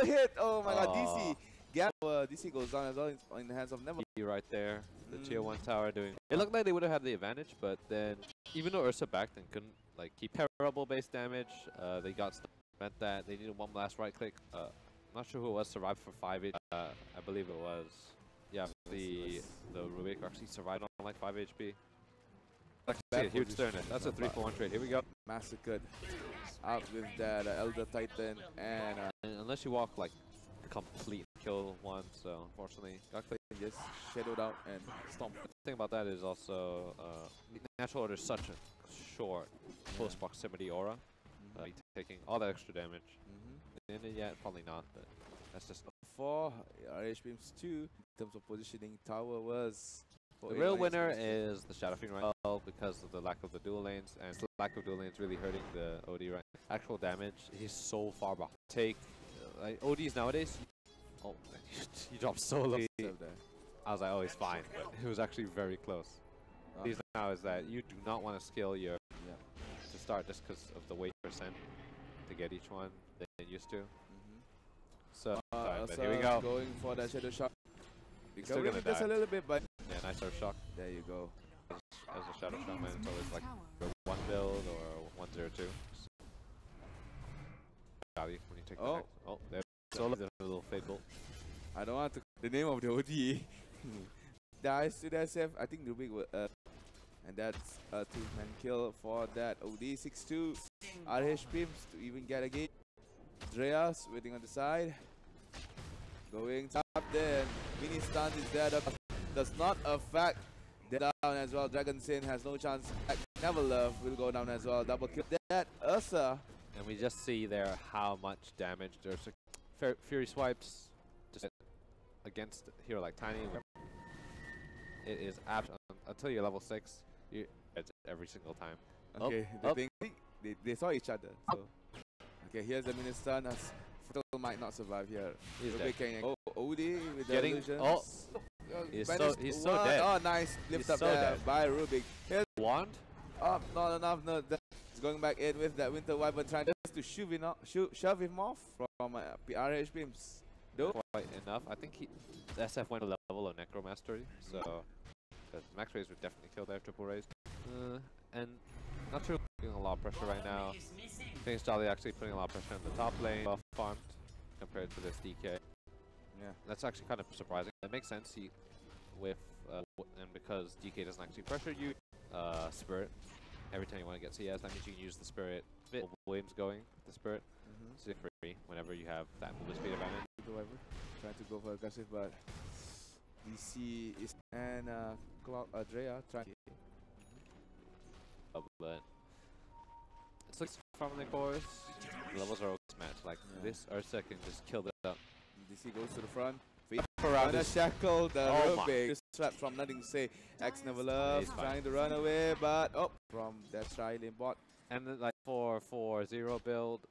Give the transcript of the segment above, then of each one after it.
hit! Oh my god, DC. Gap. DC goes down as well in the hands of Never. Right there, the tier 1 tower doing. It looked like they would have had the advantage, but then even though Ursa backed and couldn't like keep terrible base damage, they got stuck. Meant that they needed one last right click. I'm not sure who it was. Survived for 5 HP. I believe it was. Yeah, the Rubik actually survived on like 5 HP. That's a huge sternness. That's a 3-for-1 trade. Here we go. Massacred out with that Elder Titan and unless you walk like complete kill one, so unfortunately got clear. Just shadowed out and stomped. The thing about that is also natural order is such a short close proximity aura. Taking all that extra damage. In it yet? Probably not, but that's just for RH.PIMS 2 in terms of positioning. Tower was the real winner is the Shadow Fiend right now because of the lack of the dual lanes, and the lack of dual lanes really hurting the OD right now. Actual damage, he's so far behind. Take like ODs nowadays. Oh, he dropped so low. I was like, oh, he's fine, but it was actually very close. These now is that you do not want to skill your to start just because of the weight percent to get each one than used to. So, but here we go. Going for that shadow shot. Still gonna die. Just a little bit, but yeah, nice surf shock. There you go. As a shadow shaman, it's always like 1 build or 102. Value when you take the next. Oh, there's a little fade bolt. I don't want to. The name of the OD dies to the SF. I think the big and that's a 2-man kill for that OD 6-2. RH.PIMS to even get a game. Dreas waiting on the side. Going top there. Mini stun is there. Does not affect. Down as well. Dragon Sin has no chance. Never Love will go down as well. Double kill that Ursa. And we just see there how much damage there's. Fury swipes just against a hero like Tiny. It is until you're level 6. It's every single time. Okay, they saw each other. So okay, here's the mini stun. As Fatal might not survive here. He's dead. Oh, OD with the illusions. He's so dead. Oh, nice lift up there by Rubik. Here's wand. Oh, not enough. No, he's going back in with that Winter Wyvern, trying just to shove him off from RH.PIMS. Quite enough. I think the SF went a level of Necromastery, so because max raise would definitely kill their triple raise. And not sure putting a lot of pressure right now. I think it's Jolly actually putting a lot of pressure on the top lane, well farmed compared to this DK. Yeah, that's actually kind of surprising. It makes sense and because DK doesn't actually pressure you, Spirit. Every time you want to get CS, that means you can use the Spirit. Williams going with the Spirit. So you're free whenever you have that movement speed advantage. Trying to go for aggressive, but DC is and Drea trying. But it's like from the course. The levels are always matched. Like this Ursa can just kill them up. DC goes to the front. Around the shackle, the Rubik. Just trapped from nothing to say. X Never Love trying to run away, but from that Trilane bot. And then like 4-4-0 build,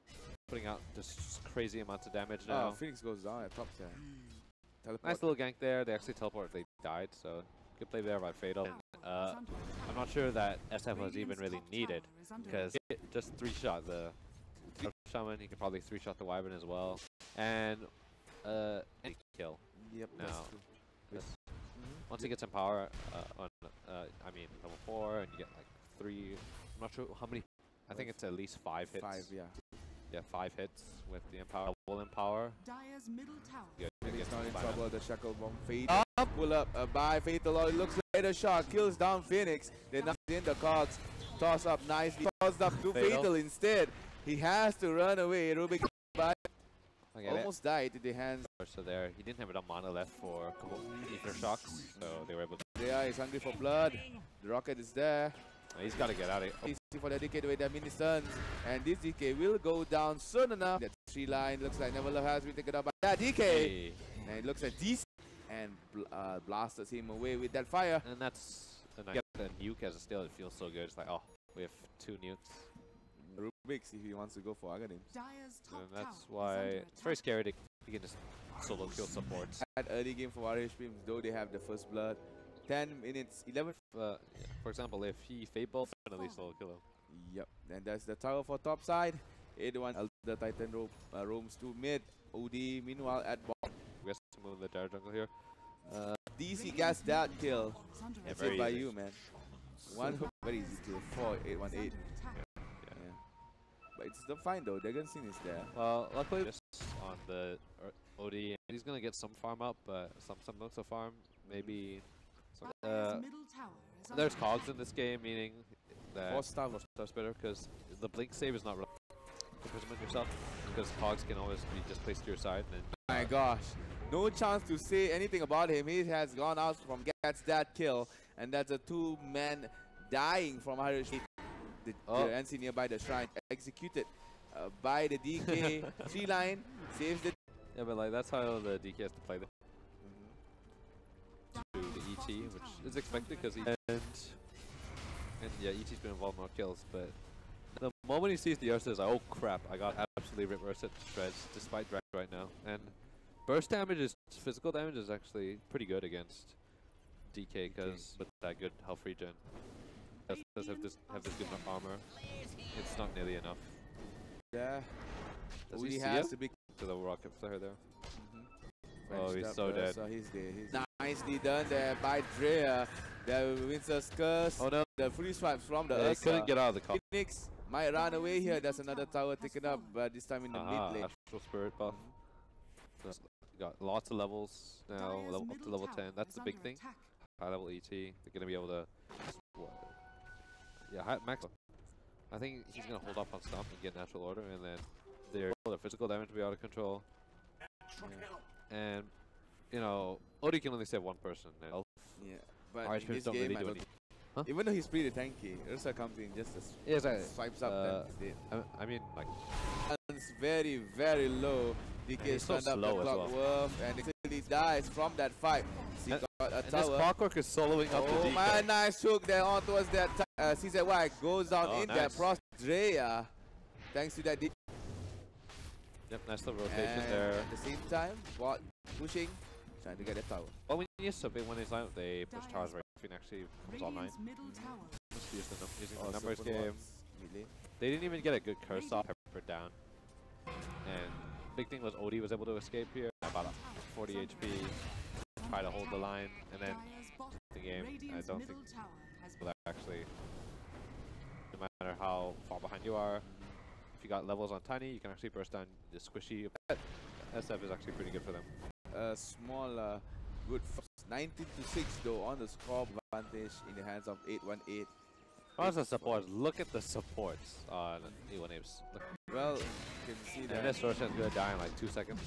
putting out just crazy amounts of damage now. Phoenix goes down at top there. Nice little gank there. They actually teleport if they died, so good play there by Fatal. I'm not sure that SF was even really needed because it just 3-shot the Shaman. He could probably 3-shot the Wyvern as well, and any kill. Yep, now once he gets some power on I mean level 4, and you get like 3. I'm not sure how many. I think it's at least 5 hits. 5, yeah. Yeah, 5 hits with the Empower. Double Empower. Dire's middle tower. Good. He's not in trouble. The shackle bomb fade. Pull up by Fatal. It looks like a shot. Kills down Phoenix. Then not in the cards. Toss up nicely. Toss up to Fatal instead. He has to run away. Rubik almost died in the hands. So there, he didn't have enough mana left for a couple ether shocks, so they were able to. Yeah, he's hungry for blood. The rocket is there. He's got to get out of here. Easy for the DK with their mini stuns, and this DK will go down soon enough. That 3 line looks like Never Love has been taken up by that DK, and it looks like DC and blasted him away with that fire. And that's a nice nuke as a steal. It feels so good. It's like, oh, we have 2 nukes. Rubik, if he wants to go for Aghanim's. And that's why it's very scary to can just solo kill supports. At early game for RH.PIMS, though they have the first blood. 10 minutes, 11. For example, if he fade bolt, definitely solo kill him. Yep, and that's the tower for top side. 81, the Titan roams to mid. OD. Meanwhile, at bottom, We have to move in the Dare jungle here. DC gets that kill. That's very it by easy. you, man. One hook, very easy kill. 4-8-1-8. Yeah. But it's still fine though. Dragon Sin is there. Well, luckily just on the OD, he's gonna get some farm up, but some looks of farm. Maybe there's cogs in this game, meaning that 4-star. 4-star better because the blink save is not relevant to imprisonment yourself because cogs can always be just placed to your side. And My gosh, no chance to say anything about him. He has gone out from gets that kill, and that's a 2-man dying from RH. The NC nearby the shrine executed by the DK. 3-line saves the. yeah, but like that's how the DK has to play the to the ET, which is expected because and yeah, ET's been involved in more kills, but the moment he sees the Ursa, is like, oh crap, I got absolutely ripped Ursa to shreds despite drag right now. And burst damage is physical damage is actually pretty good against DK because with that good health regen, does have this good armor. It's not nearly enough. Yeah. Does He he see has him? to be. To the rocket flare there. Oh, he's so dead. So he's dead. He's nicely done there by Drea. The Winter's Curse. Oh no. The free swipes from the Yeah, he Ursa. couldn't get out of the car. Phoenix might run away here. There's another tower taken up, but this time in the mid lane. Astral Spirit buff. So got lots of levels now, up to level 10. That's the big thing. High level ET. They're gonna be able to. Yeah, max. I think he's gonna hold off on Stomp and get natural order, and then their physical damage will be out of control. Yeah. And you know, Odie can only save one person. And Yeah, but RH in this don't game, really I do don't anything. think- even though he's pretty tanky, Ursa comes in just Yeah, exactly. swipes up, then he's dead. I mean, like, It's very, very low. DK he's so turned up the slow as clock well. worth, and he dies from that fight. He got a and this tower. clockwork is soloing up the Oh DK. man, nice hook there on towards that. CZY goes down in nice. there. Frost Drea, thanks to that. Yep, nice little rotation And there. at the same time, bot pushing, trying to get a tower. Well, when you sub when he's out, they push towers right. If actually comes online. Just using the numbers game. They didn't even get a good curse off Pepper down. And big thing was Odie was able to escape here. About 40 HP. Try to hold the line, and then the game. I don't think will actually. No matter how far behind you are, if you got levels on Tiny, you can actually burst down the squishy. SF is actually pretty good for them. Small, good 19-6 though on the score advantage in the hands of 818. How's the supports? Look at the supports on E1Apes. Well, you can see that. And this Roshan's gonna die in like 2 seconds.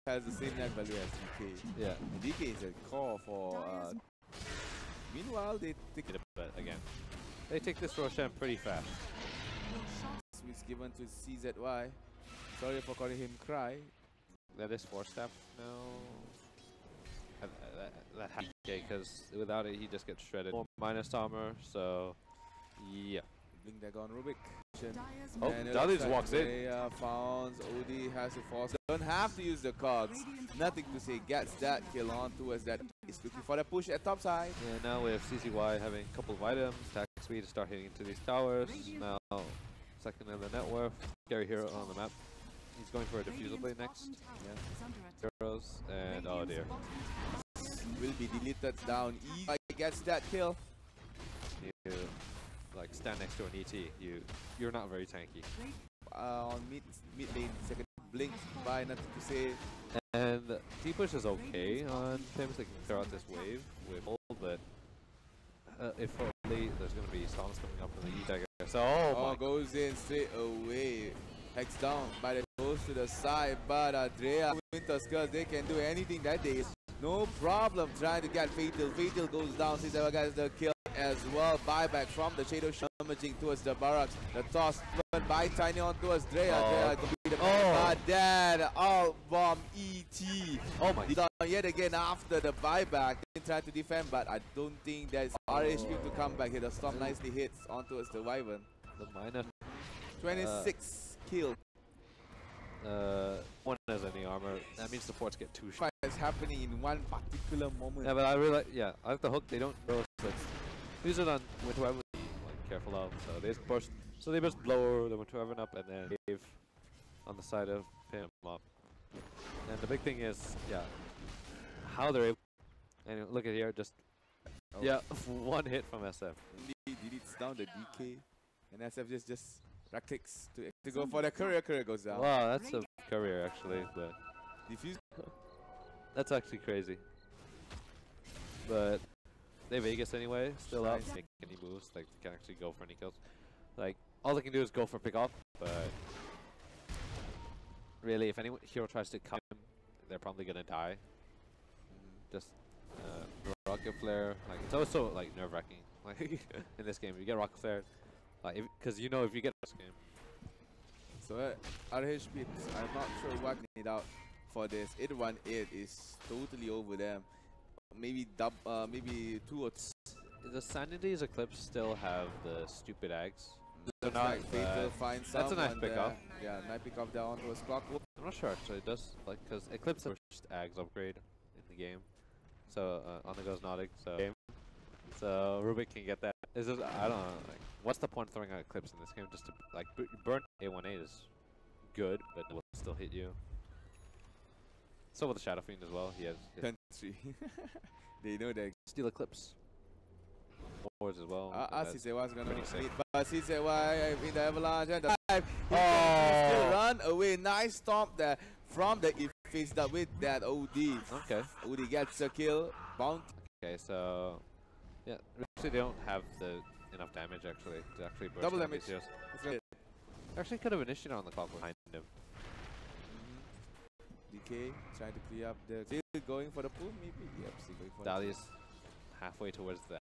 Has the same net value as DK. Yeah. And DK is a core for. Meanwhile, they take it. But again, they take this Roshan pretty fast. It's given to CZY. Sorry for calling him Cry. That is 4-step now. That has because without it he just gets shredded. More minus armor, so yeah. Blink that on Rubik. Oh, Dali just walks in. Founds, OD has to force. Don't have to use the cogs. Nothing to say. Gets that kill on towards that. He's looking for the push at top side. Yeah, now we have CCY having a couple of items. Attack speed to start hitting into these towers. Now, second in the net worth. Scary hero on the map. He's going for a diffusal blade next. Yeah. Heroes and oh dear. Will be deleted down. Gets that kill. You like stand next to an ET. You're not very tanky. On mid lane, second blink by nothing to say. And T-push is okay on PIMS. They can clear out this wave with ult, but if only there's going to be songs coming up from the E-dagger. So oh goes in straight away. Hex down, but it goes to the side. But Drea, Winter's Curse, they can do anything that day. No problem trying to get Fatal. Fatal goes down. Cesar gets the kill as well. Buyback from the Shadow emerging towards the barracks. The toss by Tiny on towards Drea. Drea completed but then all bomb ET. Oh my god. Yet again after the buyback. They try to defend, but I don't think there's RH to come back here. The storm nicely hits on towards the Wyvern. The minus 26 kill. One has any armor. That means the forts get 2 shots. Fight is happening in one particular moment. Yeah, but I really I like the hook. They don't throw, so use it on Winter Wyvern. Like careful of. So they just burst. So they just blow the Winter Wyvern up and then wave on the side of him up. the big thing is, yeah, how they're able. And look at here, just yeah, one hit from SF. Indeed, deletes down the DK, and SF just right clicks to go for the courier. Courier goes down. Wow, that's a career actually, but Defuse. that's actually crazy. But they Vegas anyway, still up. Make any moves, like they can actually go for any kills. Like all they can do is go for pick off, but really, if any hero tries to come, they're probably gonna die. Just rocket flare, like it's also like nerve wracking. Like in this game, if you get rocket flare, like because you know if you get this game. So RH.PIMS, I'm not sure what it out for this. 818 is totally over them. Maybe maybe 2 or 3. The Sanity's Eclipse still have the stupid eggs. So now Fatal finds that's a nice pickup. Yeah, nice pickup down onto his clock. I'm not sure actually. It does like because Eclipse is the first Ags upgrade in the game. So on the goes Nautic. So Rubik can get that. Is this, I don't know. Like, what's the point of throwing out Eclipse in this game? Just to like burn A18 is good, but it will still hit you. So with the Shadow Fiend as well, he has 10-3. They know that. Steal Eclipse. Wars as well. Sisewa's gonna meet, but Sisewa in the avalanche and the 5. He can still run away. Nice stomp there from the if faced up with that OD. Okay. OD gets a kill. Bounty. Okay, so yeah, actually they don't have the enough damage actually to actually burst Double damage. Actually could have initiated on the clock behind him. DK trying to clear up the. Still going for the pool, maybe. Yep, still going for Dali's halfway towards the.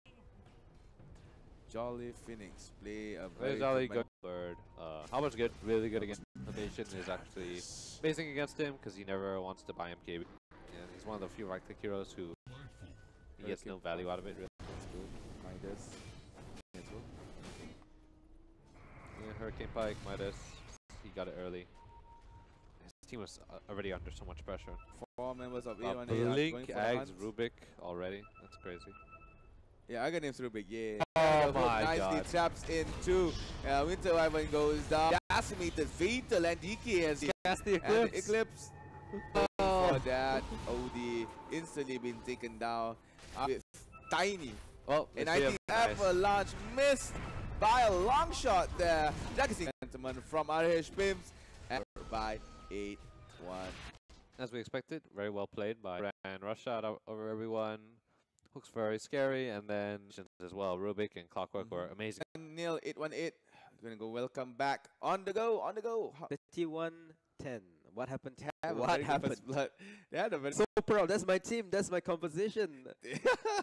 Jolly Phoenix play a very Jolly good bird. How much good? Really good against Foundation is actually amazing against him because he never wants to buy him KB. And he's one of the few right click heroes who he gets no value out of it. Really. That's good. Midas. Yeah, Hurricane Pike, Midas. He got it early. His team was already under so much pressure. 4 members of A1A Blink, Ags, Rubik already. That's crazy. Yeah, I got names Rubik, yeah. Oh my nicely god. traps into Winter Wyvern goes down. Decimated Fatal and DK has cast the Eclipse. Eclipse. For that, OD instantly been taken down with Tiny. Oh, and I think Avalanche missed by a long shot there. Legacy gentleman from RH.PIMS and by 8-1. As we expected, very well played by Ran rush shot over everyone. Looks very scary, and then as well, Rubik and Clockwork were amazing. Neil 818, gonna go welcome back on the go. 51-10. What happened? What happened? They had a very so proud. That's my team. That's my composition.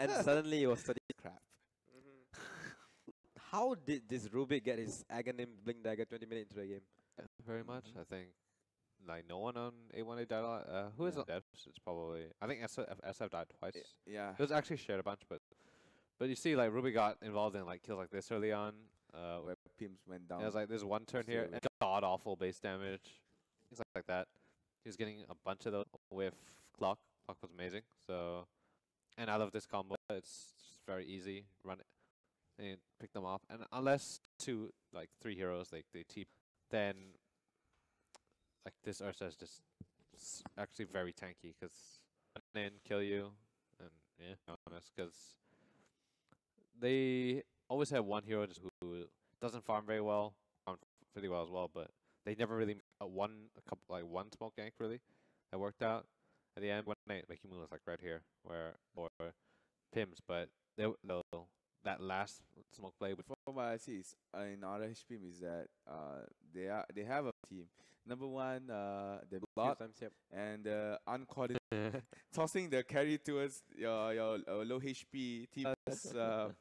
And suddenly it was 30 crap. How did this Rubik get his Aghanim Blink Dagger 20 minutes into the game? Very much, I think. Like no one on A1A died a lot. Who is on devs? It's probably I think SF died twice. Yeah. It was actually shared a bunch, but you see like Ruby got involved in like kills like this early on. Where PIMS went down. It was like there's one turn here and god awful base damage. Things like that. He was getting a bunch of those with Clock. Clock was amazing. So and I love this combo. It's just very easy. Run it and pick them off. And unless 3 heroes they TP, then like this Ursa is just actually very tanky because then kill you and yeah, honest because they always have one hero who doesn't farm very well, farm pretty well as well, but they never really one smoke gank really that worked out at the end. When Making was like right here where or PIMS, but that last smoke play. From what I see in RH.PIMS is that they have a team. Number one, the bot and uncoordinated tossing the carry towards your low HP team. It's not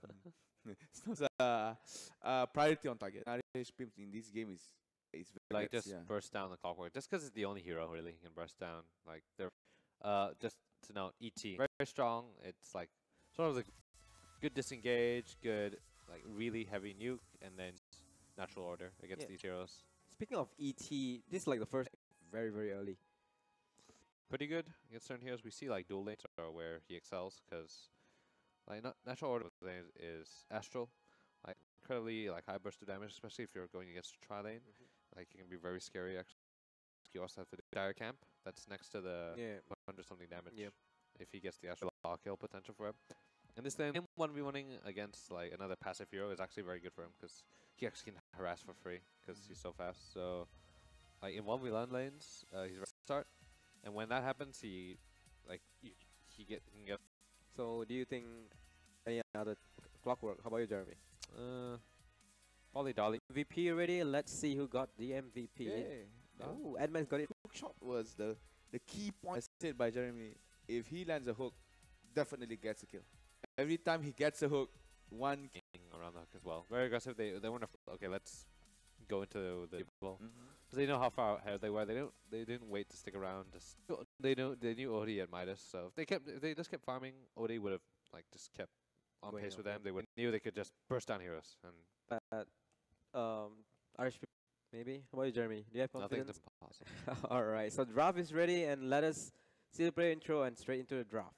a priority on target. RH.PIMS in this game is very like just burst down the Clockwork just because it's the only hero really who can burst down. Like they're just to note ET very strong. It's like sort of like good disengage, good like really heavy nuke, and then natural order against these heroes. Speaking of ET, this is like the first very, very early. Pretty good against certain heroes. We see like dual lanes are where he excels because like natural order is Astral, like incredibly like high burst of damage, especially if you're going against a tri lane. Like it can be very scary actually you also have to do Dire Camp. That's next to the Yeah. 100 something damage. Yep. If he gets the extra lock kill potential for him. And this thing, him 1v1ing against like another passive hero is actually very good for him because he actually can harass for free because he's so fast. So like in 1v1 lanes, he's ready to start. And when that happens, he can get. So do you think any other Clockwork? How about you, Jeremy? Probably Dolly. MVP already. Let's see who got the MVP. Yeah. Oh, Edman's got it. Hook shot was the key point said by Jeremy. If he lands a hook, definitely gets a kill. Every time he gets a hook, one kill. Around the hook as well. Very aggressive. They weren't okay. Let's go into the ball. Mm-hmm. Because they know how far ahead they were. They didn't wait to stick around. Just they knew Odie at Midas. So if they just kept farming, Odie would have like just kept on Going pace on, with them. They knew they could just burst down heroes and But RH.PIMS maybe. How about you, Jeremy? Do you have nothing's confidence? impossible. All right. So draft is ready, and let us see the player intro and straight into the draft.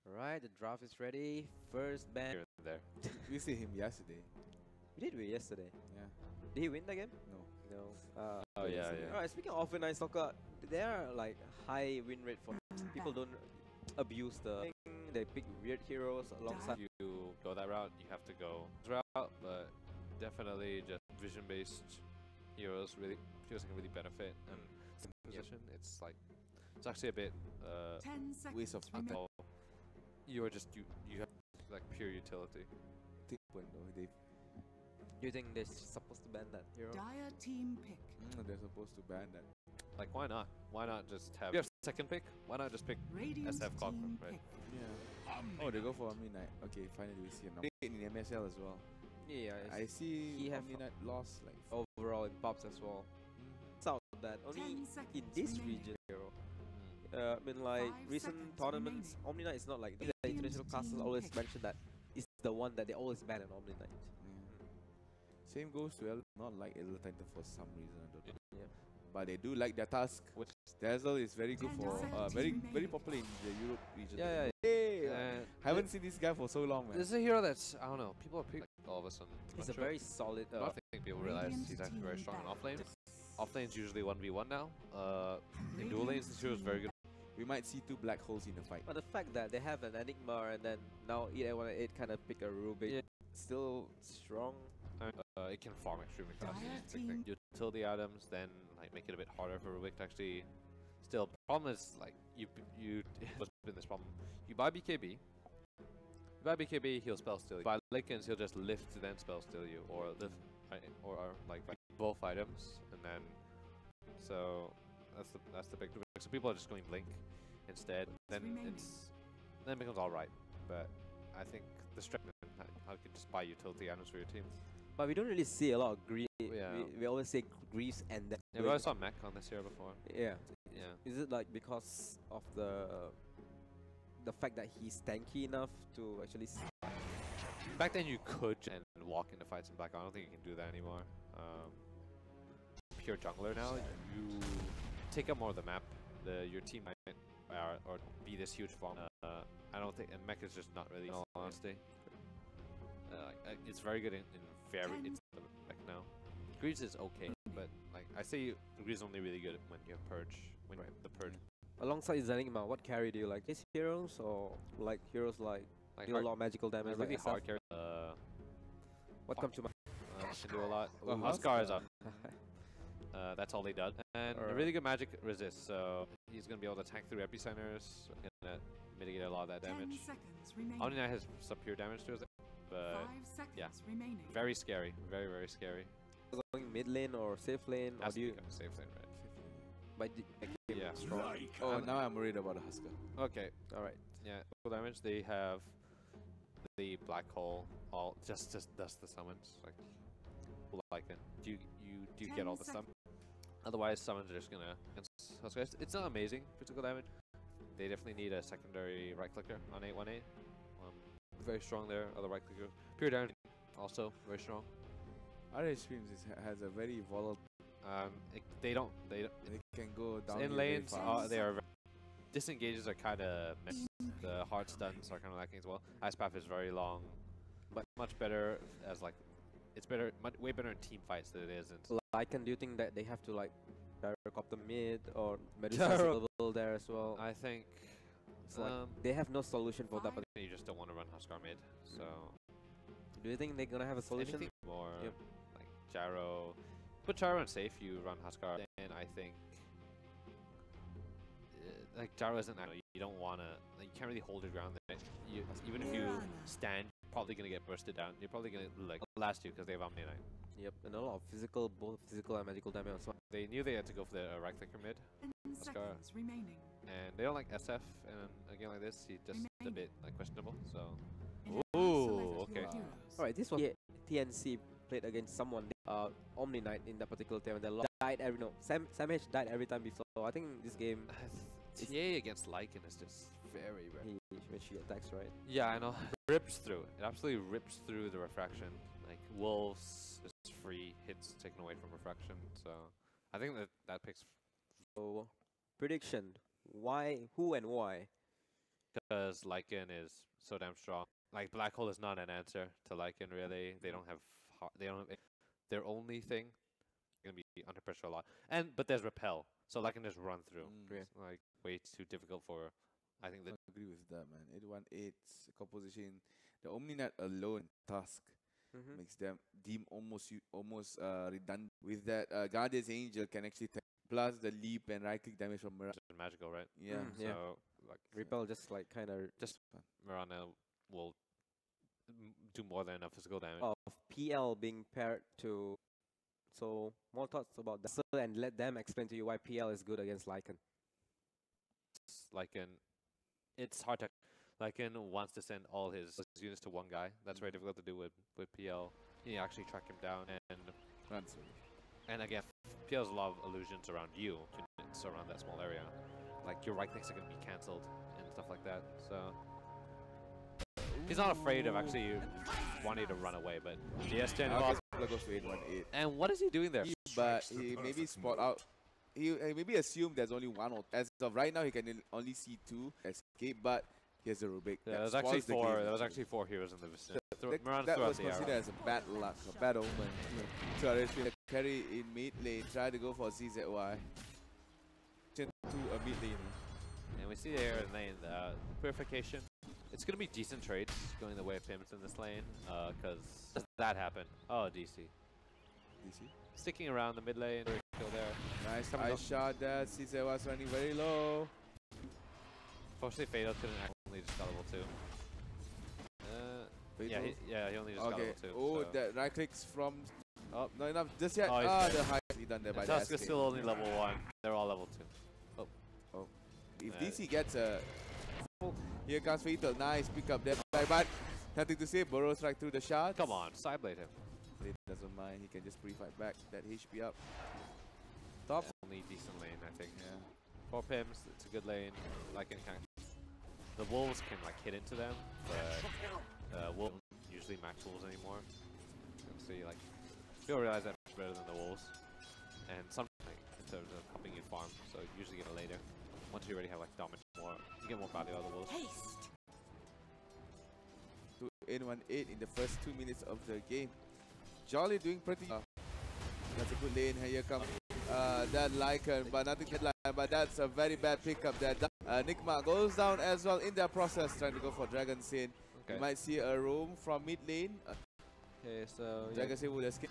Alright, the draft is ready. First ban. Here and there. We see him yesterday. We did win yesterday. Yeah. Did he win that game? No. No. Oh yeah, yeah. Alright, speaking of offline soccer, there are like high win rate for people don't abuse the thing. They pick weird heroes alongside. If you go that route, you have to go this route, but definitely just vision-based heroes really can really benefit and position. It's like it's actually a bit 10 seconds Waste of remaining. time. you are just you have like pure utility. Think when though they Do you think they're supposed to ban that hero? Dire team pick. they're supposed to ban that. Like why not? Why not just have your second pick? Why not just pick Radiant SF Clockwork, team right? pick. Yeah. Oh, they go for Omni Knight. Okay, finally we see a number in MSL as well. Yeah, I see he have Omni Knight lost like overall in pops as well. It's out that only 10 in seconds this remaining. region hero. I mean, like 5 recent seconds tournaments, Omni Knight is not like the international castles team always pick. mention that it's the one that they always ban on Omni Knight. Same goes to not like Elder Titan for some reason. I don't know. Yeah. But they do like their task. Which Dazzle is very good 10 for seconds very remaining. popular in the Europe region. Yeah, Hey, And haven't seen this guy for so long, man. This is a hero that's I don't know. People are picking all of a sudden. He's I'm a sure. very solid. I don't think people realize Radiant he's actually very team strong in back. offlane. Offlane's usually 1v1 now. In dual lanes, this hero is very good. We might see two black holes in the fight. But the fact that they have an Enigma and then now EA188 kind of pick a Rubik, Yeah. still strong. It can farm extremely fast. Dire It's a big thing. team. Utility items, then like make it a bit harder for Rubik to actually. Still, problem is like you what's been this problem. You buy BKB. He'll spell steal you. Buy Lickens, he'll just lift then spell steal you, or lift, or like both items, and then so that's the big thing. So people are just going Blink instead. Then remaining. it becomes all right. But I think the strength how you can just buy utility items for your team. But we don't really see a lot of Greaves. Yeah. We always say Greaves and then. Yeah, we always saw Mech on this hero before. Yeah. Yeah. Is it like because of the fact that he's tanky enough to actually? Back then you could and walk into fights in black. I don't think you can do that anymore. Pure jungler now, you take up more of the map. Your team might or be this huge farm. I don't think, and Mech is just not really. In all honesty, it's very good in very. It's the Mech now. Greaves is okay, but like I say, Greaves is only really good when you have Purge. When the Purge. Alongside Zenigma, what carry do you like? These heroes or like heroes like Like do a lot of magical damage? really like hard SF? carry. What comes to mind? Can do a lot. Well, Huskar is Huskar. up. That's all he does. And Alright. really good magic resist, so he's going to be able to tank through epicenters, gonna mitigate a lot of that 10 damage. seconds remaining. Omni Knight has some pure damage to it, but 5 seconds yeah. remaining. very scary. Very, very scary. Going mid lane or safe lane, or Has do to you? become a safe lane, right? But Yeah. strong. Oh, now I'm worried about the Husker. Okay, All right. yeah. Full damage, they have the black hole, all just does the summons. Like it. Do you get all the stuff? Otherwise, someone's just gonna. It's not amazing physical damage. They definitely need a secondary right clicker on 818. Very strong there. Other right clicker. Pure damage also very strong. RH.PIMS has a very volatile. They can go down in lanes. They are disengages are kind of the hard stuns are kind of lacking as well. Ice path is very long, but much better as like it's better, way better in team fights than it is in. Lycan, do you think that they have to like direct up the mid or Medusa's available there as well? I think it's like they have no solution for that. But you just don't want to run Huskar mid. So do you think they're gonna have a solution? Anything more like Gyro. Put Gyro on safe. You run Huskar, and I think like Gyro isn't. You don't wanna. Like, you can't really hold your ground there. Even if you stand, you're probably gonna get bursted down. You're probably gonna like last you because they have Omni-Knight. Yep, and a lot of physical, both physical and magical damage as well. They knew they had to go for the right clicker mid. 10 seconds remaining. And they don't like SF, and again like this, he's just a bit like questionable. So, Ooh, okay. Alright, this was TNC played against someone, Omni-Knight in that particular team, and they died every Sam H died every time before. So I think this game TA against Lycan is just very rare. When she attacks, right? Yeah, I know. Rips through. It absolutely rips through the refraction. Like Wolves is free hits taken away from refraction. So I think that picks. So prediction: why, who, and why? Because Lycan is so damn strong. Like Black Hole is not an answer to Lycan really. They don't have. Their only thing gonna be under pressure a lot. But there's repel, so Lycan just run through. It's like way too difficult for. I think that. I agree with that, man. 818's composition, the Omni-Knight alone task makes them deem almost redundant. With that, Guardian's Angel can actually plus the leap and right click damage from Mirana. Magical, right? Yeah. So like repel just like kind of just Mirana will do more than a physical damage. Of PL being paired to. So more thoughts about that, and let them explain to you why PL is good against Lycan. Lycan, it's hard to. Lycan wants to send all his units to one guy. That's very difficult to do with PL. You actually track him down and runs. And again, PL has a lot of illusions around you, around that small area. Like your right clicks are going to be cancelled and stuff like that. So he's not afraid of actually wanting to run away, but GS10 goes to 818. And what is he doing there? But he maybe spot out. He maybe assumed there's only one. As of right now, he can only see 2 escape, but he has a Rubik. Yeah, there was actually 4. There was actually 4 heroes in the vicinity. That was considered as a bad luck, a bad omen. So RH.PIMS carry in mid lane, try to go for CZY. To a mid lane. And we see there in lane purification. It's gonna be decent trades going the way of PIMS in this lane, because that happened. Oh, DC. Sticking around the mid lane, kill there. Nice ice shot there. CZY's running very low. Fortunately, Fatal couldn't actually just got level 2. Yeah, he only just got level 2. Oh, so. that right clicks from. Oh, not enough just yet. Oh, the high done there by Tusk is still only level 1. They're all level 2. Oh. If DC gets a. Here comes Fatal. Nice pick up there. But nothing to say. Burrows right through the shot. Come on, sideblade him. He doesn't mind. He can just pre-fight back. That HP up. Top. Only decent lane, I think. Yeah. For PIMS, it's a good lane. Like in the wolves can like hit into them, but wolves don't usually max wolves anymore. So you like you'll realize that much better than the wolves. And something like, in terms of helping you farm, so you usually get it later. Once you already have like dominant more, you get more value out of the wolves. To 818 in the first 2 minutes of the game. Jolly doing pretty. That's a good lane. Here comes that Lycan, but nothing headline. But that's a very bad pickup there. Nigma goes down as well in that process, trying to go for Dragon Sin. Okay. You might see a roam from mid lane. Okay, so Dragon Sin would escape.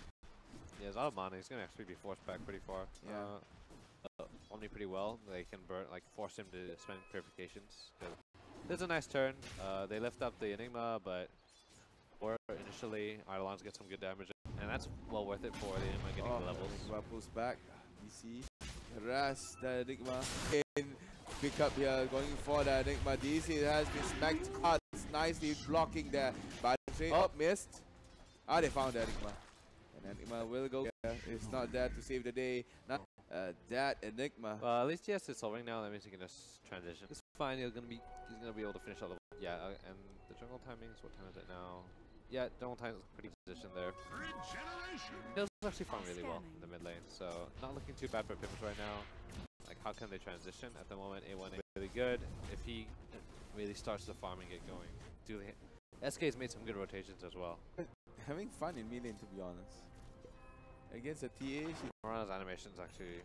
Yeah, he's out of mana. He's gonna actually be forced back pretty far. Yeah. Omni pretty well. They can force him to spend purifications. There's a nice turn. They lift up the Enigma, but initially Eidolons get some good damage, and that's well worth it for the Enigma getting the levels. Enigma pulls back. DC harass the Enigma. In pick up here, going for the Enigma. DC has been smacked hard. Nicely blocking there, but straight up missed. They found the Enigma. And Enigma will go. It's not there to save the day. that Enigma. Well, at least TS is solving now. That means he can just transition. It's fine. He's gonna be able to finish all the and the jungle timings. What time is it now? Yeah, jungle time is pretty positioned there. He'll actually farm really well in the mid lane, so not looking too bad for PIMS right now. Like, how can they transition at the moment? A1 is really good. If he really starts the farming get going, SK's made some good rotations as well. Having fun in mid lane, to be honest. Against the TA, Morana's animation is actually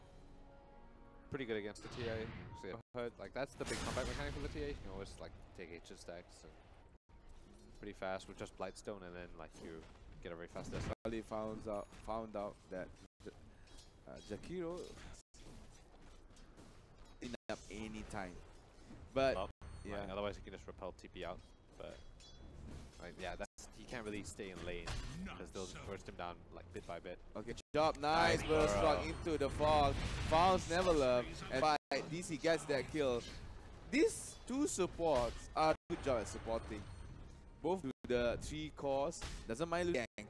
pretty good against the TA. So, like, that's the big comeback mechanic for the TA. You can always like take H stacks and pretty fast with just Blightstone, and then like you get a very fast death. Charlie found out that Jakiro didn't up any time, but yeah. Like, otherwise he can just repel TP out. But like, yeah, he can't really stay in lane because they'll just burst him down like bit by bit. Okay, job, nice burst rock into the fog. Founds never love, and by DC gets that kill. These two supports are good job at supporting. Both do the 3 cores. Doesn't mind gank.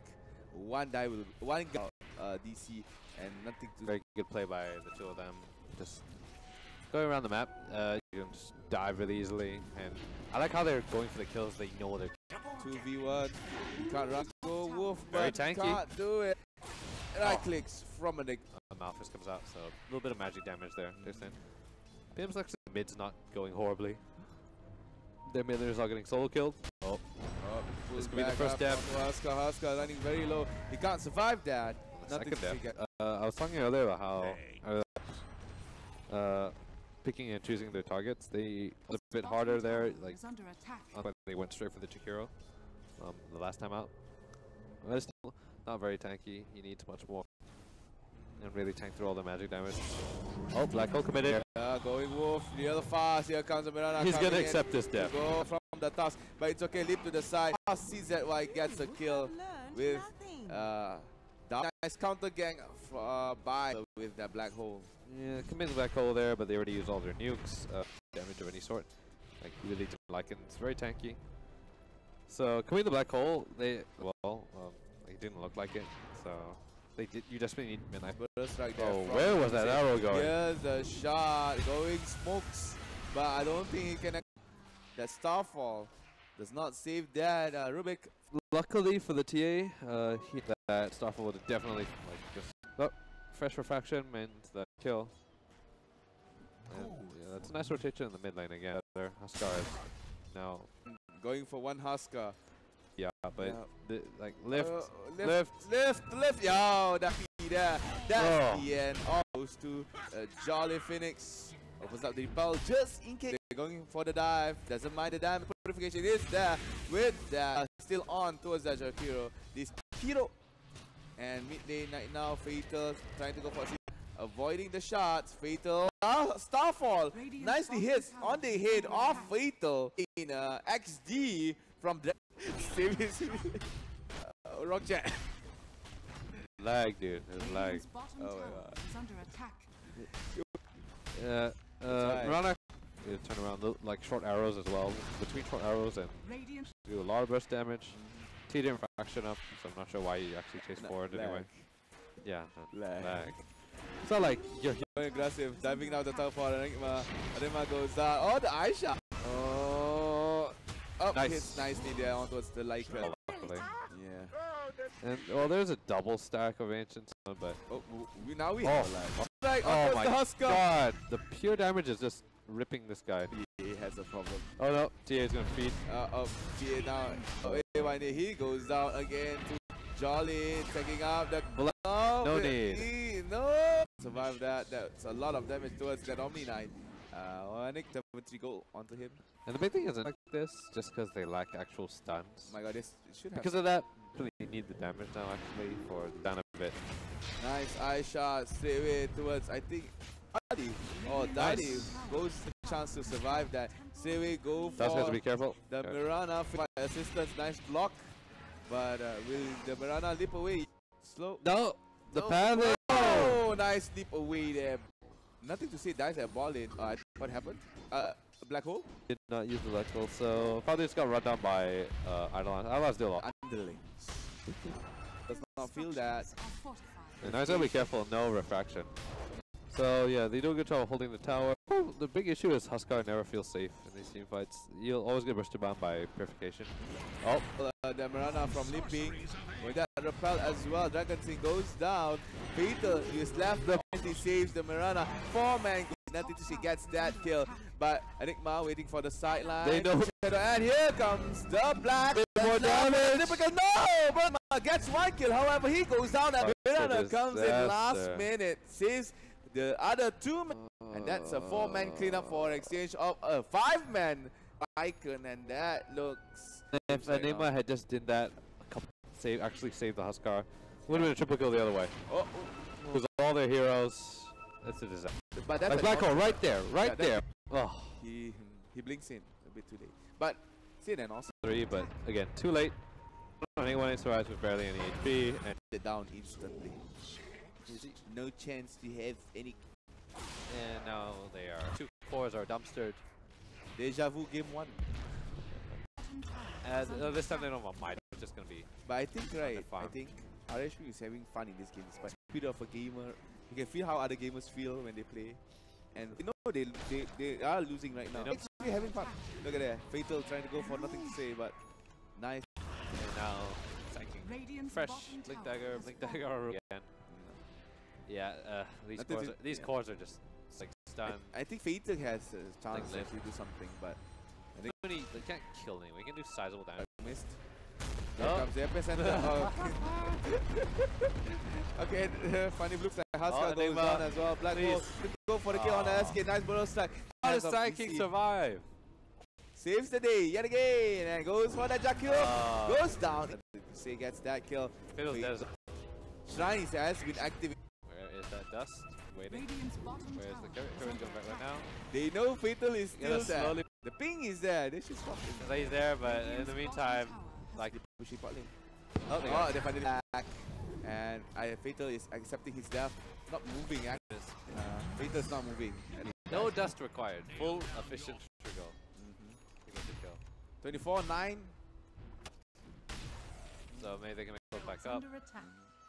One guy DC and nothing to. Very good play by the two of them. Just going around the map. You can just dive really easily, and I like how they're going for the kills. They know they're 2v1. Can't run. Go Wolf, very but tanky. can't do it. Right clicks from a Malphus comes out, so a little bit of magic damage there. PIMS actually mid's not going horribly. Their mid laners are getting solo killed. Oh, this could be the first step. Huska running very low. He can't survive that. Nothing to get. I was talking earlier about how picking and choosing their targets, they a bit harder there. Like they went straight for the Chikiro the last time out. But it's still not very tanky. He needs much more and really tank through all the magic damage. Oh, Black Hole committed. Yeah, going Wolf, the other fast. Here comes the Mirana. He's gonna accept this death. Go from the task, but it's okay. Leap to the side. CZY gets a kill with nice counter gang by with that Black Hole. Yeah, commit the Black Hole there, but they already used all their nukes. Damage of any sort. Like, really didn't like it. It's very tanky. So, committing the Black Hole, it didn't look like it. So, you desperately need midnight. Right there. Oh, where was that arrow going? Here's the shot. Going smokes, but I don't think he can. That Starfall does not save that. Rubik. Luckily for the TA, that Starfall would have definitely fresh refraction meant the kill. And, yeah, that's a nice rotation in the mid lane again. There, Huskar is now going for one Huskar. Yeah, but lift. Yo, that be there. That's the end. Goes to Jolly Phoenix. Opens up the repel just in case. They're going for the dive. Doesn't mind the dive. Purification is there with that. Still on towards that Jakiro. This hero. And mid lane right now, Fatal trying to go for avoiding the shots. Fatal. Starfall. Nicely hits on the head of Fatal in XD from the Rock Jet. Lag, dude. There's lag. Oh my god. Mirana turn around like short arrows as well. Between short arrows and do a lot of burst damage. T didn't fraction up, so I'm not sure why you actually chase forward anyway. Yeah, lag. It's not like you're very aggressive, diving down the top for Enigma. Enigma goes down. Oh, the eye shot. Oh, nice. Hits nicely there on towards the Lycra. Yeah. And well, there's a double stack of ancients, but now we have lag. Oh my god, the pure damage is just ripping this guy. He has a problem. Oh no, TA is gonna feed. TA now. He goes down again to Jolly, taking up the no need. No. Survive that. That's a lot of damage towards that Omni Knight. Nick, the 3 goal onto him. And the big thing isn't like this, just because they lack actual stuns. Oh my god, this should have. Because of that, you need the damage now actually for down a bit. Nice eye shot straight away towards, I think, Dadi. Oh, Dadi goes the chance to survive that. Straight away go for. That's has to be careful. The Mirana assistance, nice block. But will the Mirana leap away? Slow. No, the panic. Oh, nice leap away there. Nothing to say, dies at ball in. What happened? Black hole? Did not use the black hole, so probably just got run down by Eidolon. Eidolon's still up. Underlings. Does not feel that. And I gotta be careful, no refraction. So yeah, they do a good job of holding the tower. Oh, the big issue is Huskar never feels safe in these team fights. You'll always get bursted down by Purification. Oh, The Mirana from Limping with that repel as well. Dragon Sing goes down. Fatal is left behind. He saves the Mirana. 4-man. Nothing to see, gets that kill. But Enigma waiting for the sideline. they know. And here comes the black. More damage. No! Burma gets 1 kill. However, he goes down and Mirana comes in last minute. Saves the other 2 men. And that's a 4-man cleanup for exchange of a 5-man icon. And that looks... If Enigma had just did that, actually saved the Huskar, would have been a triple kill the other way. Because all their heroes, it's a disaster. But that's like Black Hole right there, right there. Oh. He blinks in a bit too late. But see then also 3, but again, too late. Anyone survives with barely any HP, and it down instantly. No chance to have any. And now they are 2 cores are dumpstered. Deja vu game 1. This time they don't want might. It's just gonna be. But I think right. farm. I think RH.PIMS is having fun in this game. Despite speed of a gamer, you can feel how other gamers feel when they play, and you know they are losing right now. Actually having fun. Look at that. Fatal trying to go for nothing to say, but nice. And now psyching. Fresh blink dagger again. Yeah, these cores are just like stunned. I think Fatal has a chance to do something, but I think they can't kill anyone. We can do sizable damage. Missed. Here comes the epicenter. Okay, funny looks like Huskar goes down as well. Black Hole go for the kill on the SK. Nice burrow strike. How does Side King survive? Saves the day yet again and goes for the Jakiro. Goes down. Say gets that kill. Shrine has been activated. Where is that dust? Waiting. Where is the Curry's going back right now? They know Fatal is still there. The ping is there. They should stop him. He's there, but in the meantime, like pushing pot lane. Oh, they finally back. And Fatal is accepting his death. Not moving. Fatal's not moving. No dust required. Full efficient trigger. 24-9. So maybe they can make it back up.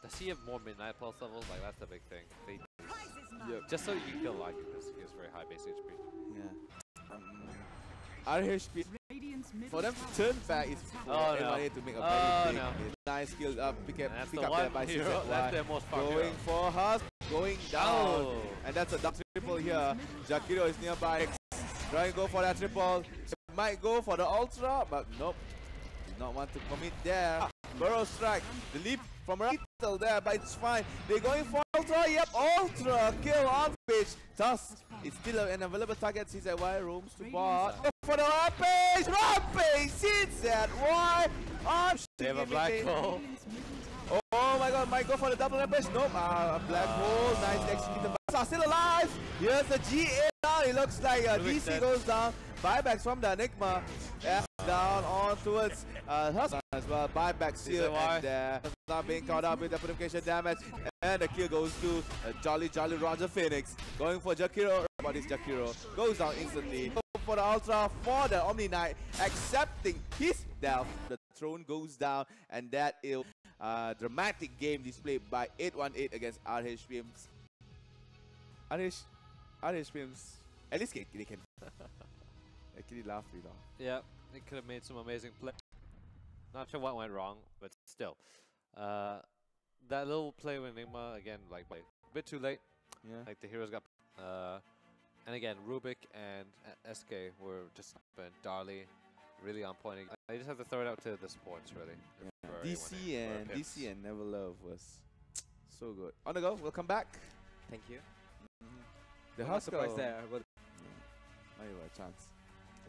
Does he have more Midnight Pulse levels? Like, that's the big thing. Just so you can kill like it, because he has very high base HP. Yeah. RH.PIMS, for them to turn back is everybody to make a very big nice skill pick up there by hero. That's their most powerful going for Husk, going down. And that's a dark triple here. Jakiro is nearby. Trying to go for that triple. Might go for the ultra, but nope. Did not want to commit there. Burrow strike. The leap from Rattle there, but it's fine. They're going for ultra. Yep, ultra kill on pitch. Tusk is still an available target. Sees that Y roams to bot. Go for the rampage. Rampage sees that Y. They have a black hole. Oh my god, might go for the double rampage. Nope. Black hole. Nice executed. Still alive. Here's the GA. It looks like DC goes down. Buybacks from the Enigma. Down on towards Husk as well. Buybacks here and not being caught up with the purification damage. And the kill goes to Jolly Roger Phoenix. Going for Jakiro. What is Jakiro? Goes down instantly. Go for the Ultra for the Omni Knight. Accepting his death. The throne goes down. And that is a dramatic game displayed by 818 against RH.PIMS. RH.PIMS. At least they can actually laugh it off. Yeah, they could have made some amazing play. Not sure what went wrong, but still. That little play with Enigma, again, like a bit too late. Yeah. Like the heroes got... and again, Rubik and SK were just... And Darley, really on point. I just have to throw it out to the supports, really. Yeah. DC and Never Love was so good. On the go, we'll come back. Thank you. The Huskar Huskar there. Might have a chance.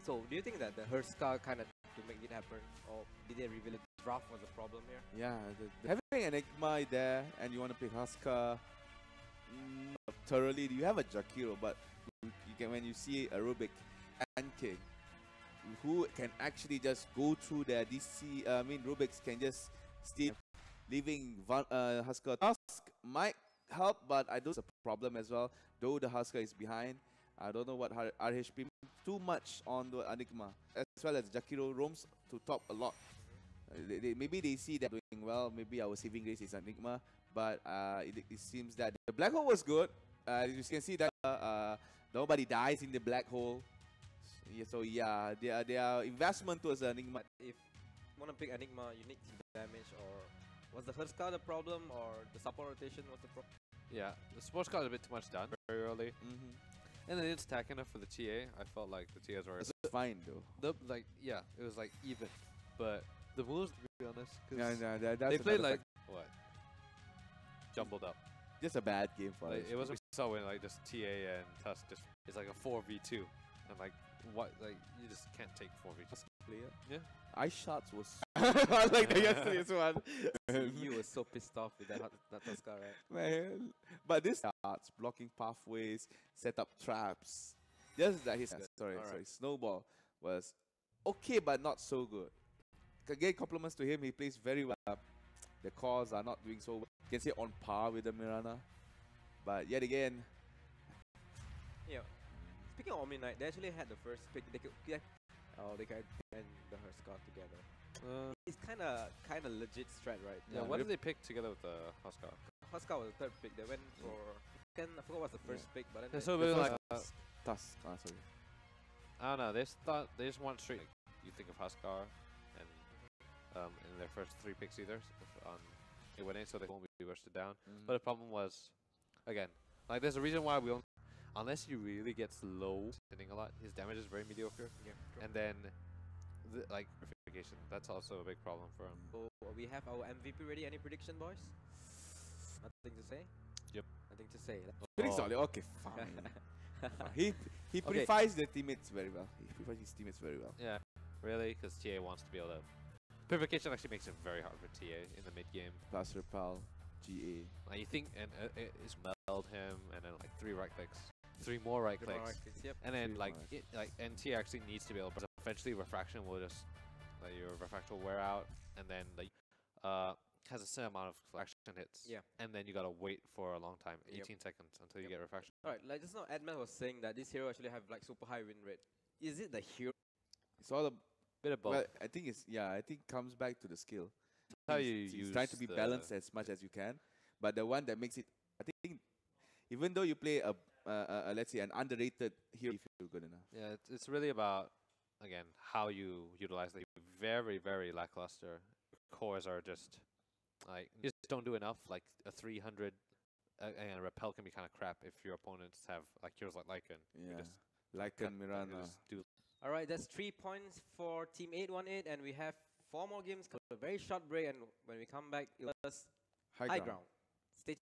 So, do you think that the Huskar kind of to make it happen, or did they reveal it? Draft was a problem here. Yeah, having an Enigma there, and you want to pick Huskar thoroughly. You have a Jakiro, but you can when you see a Rubik and King, who can actually just go through their DC. Rubiks can just steal, leaving Huskar. Tusk might help, but I don't. It's a problem as well. Though the Huskar is behind. I don't know what RH.PIMS too much on the Enigma, as well as Jakiro roams to top a lot. Maybe they see that doing well. Maybe our saving grace is Enigma, but it seems that the Black Hole was good. you can see that nobody dies in the black hole. So yeah, their investment towards Enigma. But if you want to pick Enigma, you need team damage, or was the Herska the problem, or the support rotation was the problem? Yeah, the sports got a bit too much done very early, and they didn't stack enough for the TA. I felt like the TAs were It's fine though. yeah, it was like even, but the moves, to be honest, That's they played another like what, jumbled up. just a bad game for Like, us. it wasn't so when like just TA and Tusk just it's like a 4v2, and like what, like you just can't take 4v2 player. Yeah. Ice shots was I like the yesterday's one. You were so pissed off with that Herska, right? Man. But this shots, blocking pathways, set up traps. Just that his sorry, Snowball was okay but not so good. Again, compliments to him, he plays very well. The cores are not doing so well. You can say on par with the Mirana. But yet again, Yeah. Speaking of Omni Knight, they actually had the first pick. They could and the Herska together. It's kind of legit strat, right? yeah, what did they pick together with the Huskar? Herska was the third pick. They went for I forgot what's the first pick, but then So it was like Tusk. Sorry. I don't know. They just went straight. Like, you think of Huskar, and in their first 3 picks either, it went in, so they won't be rushed it down. But the problem was, again, like there's a reason why we don't. Unless he really gets low, hitting a lot, his damage is very mediocre. Yeah, true. And then, like verification, that's also a big problem for him. So we have our MVP ready. Any prediction, boys? Nothing to say. Yep. Nothing to say. Pretty solid. Okay, fine. He purifies the teammates very well. He purifies his teammates very well. Yeah, really, because TA wants to be able to. Purification actually makes it very hard for TA in the mid game. Plus Repel, GA. Like you think, and it's meld him, and then like 3 right clicks, 3 more right clicks, Yep. and then Three like more. and TA actually needs to be able. But eventually, refraction will just like your refraction will wear out, and then like has a certain amount of action hits. Yeah. And then you gotta wait for a long time, Yep. 18 seconds until you get refraction. Alright, like just now, Edmund was saying that this hero actually have like super high win rate. Is it the hero? It's all Bit of both. well, I think comes back to the skill. How He's- you he's use trying to be the- balanced as much as you can, but the one that makes it, I think, even though you play a let's say an underrated hero, if you're good enough. Yeah, it's really about, again, how you utilize the very, very lackluster cores are just like you just don't do enough. Like a 300 and a repel can be kind of crap if your opponents have like heroes like Lycan. You Yeah, just like cut- Mirana. just do. Alright, that's 3 points for Team 818, and we have 4 more games. A very short break, and when we come back, it was high ground. Stay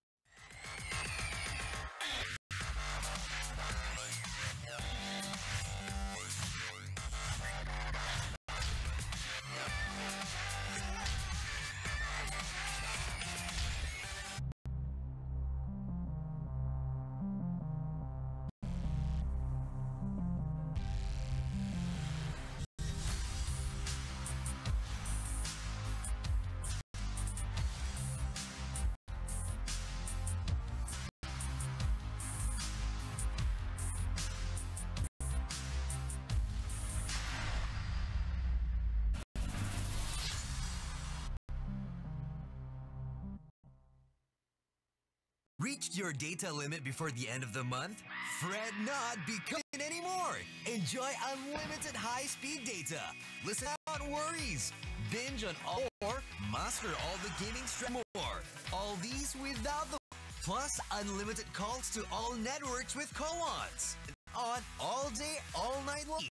Reached your data limit before the end of the month? Fret not, because anymore. Enjoy unlimited high-speed data. Listen without worries. Binge on all or master all the gaming more. All these without the plus unlimited calls to all networks with co-ons. On all day, all night long.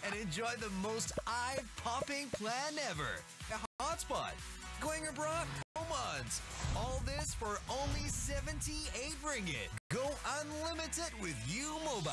And enjoy the most eye-popping plan ever. A hotspot. Going abroad? Months. All this for only 78 ringgit. Go unlimited with U Mobile.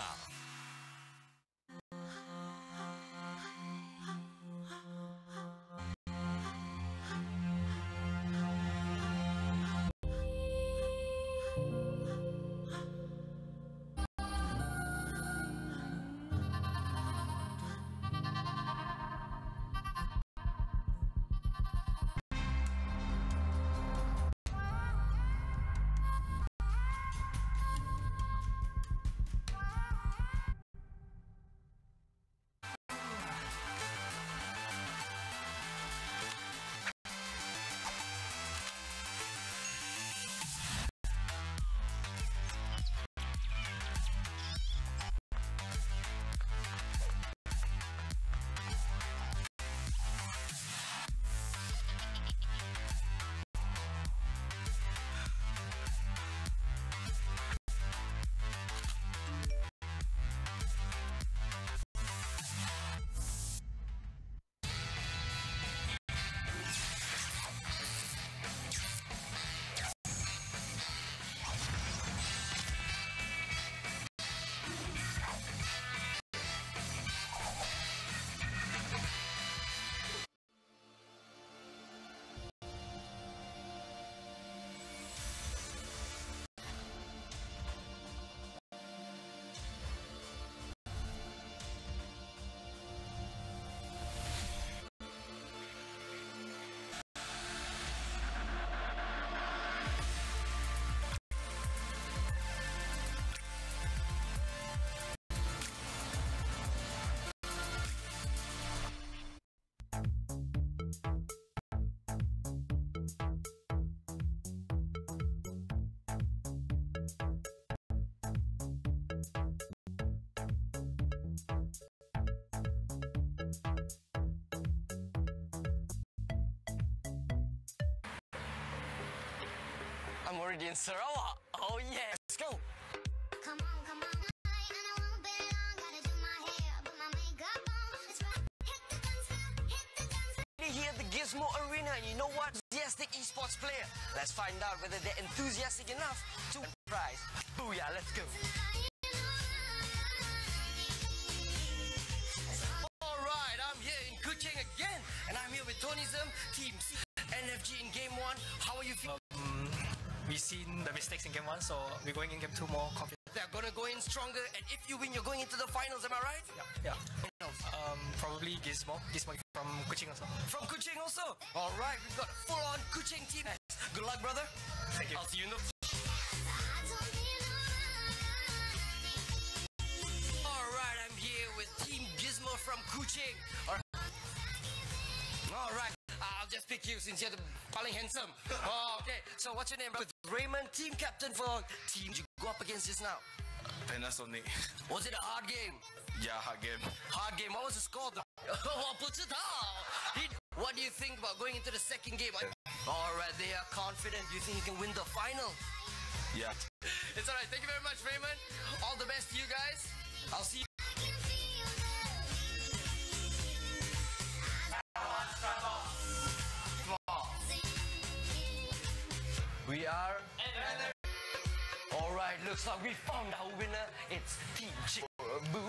I'm already in Sarawak. Oh yeah, let's go. Come on, come on. And I won't be long. Gotta do my hair, put my makeup on. Let's rock. Hit the dance floor, hit the dance floor. Here at the Gizmo Arena, and you know what? Enthusiastic esports player. Let's find out whether they're enthusiastic enough to win the prize. Booyah, let's go. Alright, I'm here in Kuching again, and I'm here with Tonism, Team C, NFG in Game 1. How are you feeling? We've seen the mistakes in Game 1, so we're going in Game 2 more confident. They're gonna go in stronger, and if you win, you're going into the finals, am I right? Yeah. Probably Gizmo from Kuching also. From Kuching also? Alright, we've got a full-on Kuching team. Good luck, brother. Thank you. I'll see you in the... Alright, I'm here with Team Gizmo from Kuching. Alright, I'll just pick you since you're the paling handsome. Oh, okay. So what's your name, brother? Raymond, team captain for team you go up against just now. Panasonic. Was it a hard game? Yeah, hard game. Hard game. What was the score? Oh, what do you think about going into the second game? Alright, they are confident. Do you think you can win the final? Yeah. It's alright. Thank you very much, Raymond. All the best to you guys. I'll see you. We are... Alright, looks like we found our winner. It's Team Chick. Boom.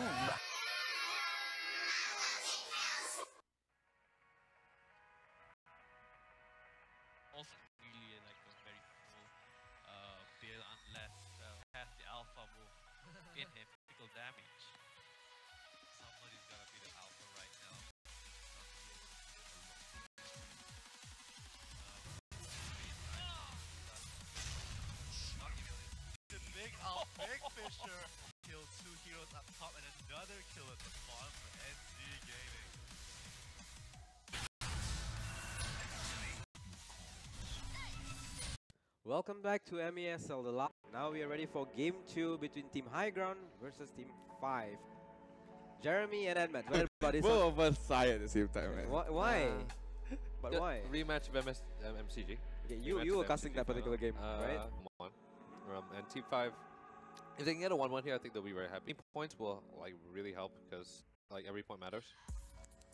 Also really like a very full build unless has the alpha move in him, critical damage. Somebody's gotta be the alpha right now. The big Fisher killed 2 heroes up top and another kill at the bottom for NC Gaming. Welcome back to MESL, the last. Now we are ready for Game 2 between Team High Ground versus Team 5. Jeremy and Edmund, what about this Both of us sigh at the same time, man. Why? But why? Rematch of MCG. Okay, Rematch you of were casting MCG that particular game, right? One. And Team 5, if they can get a 1-1 here, I think they'll be very happy. Points will like really help because like every point matters.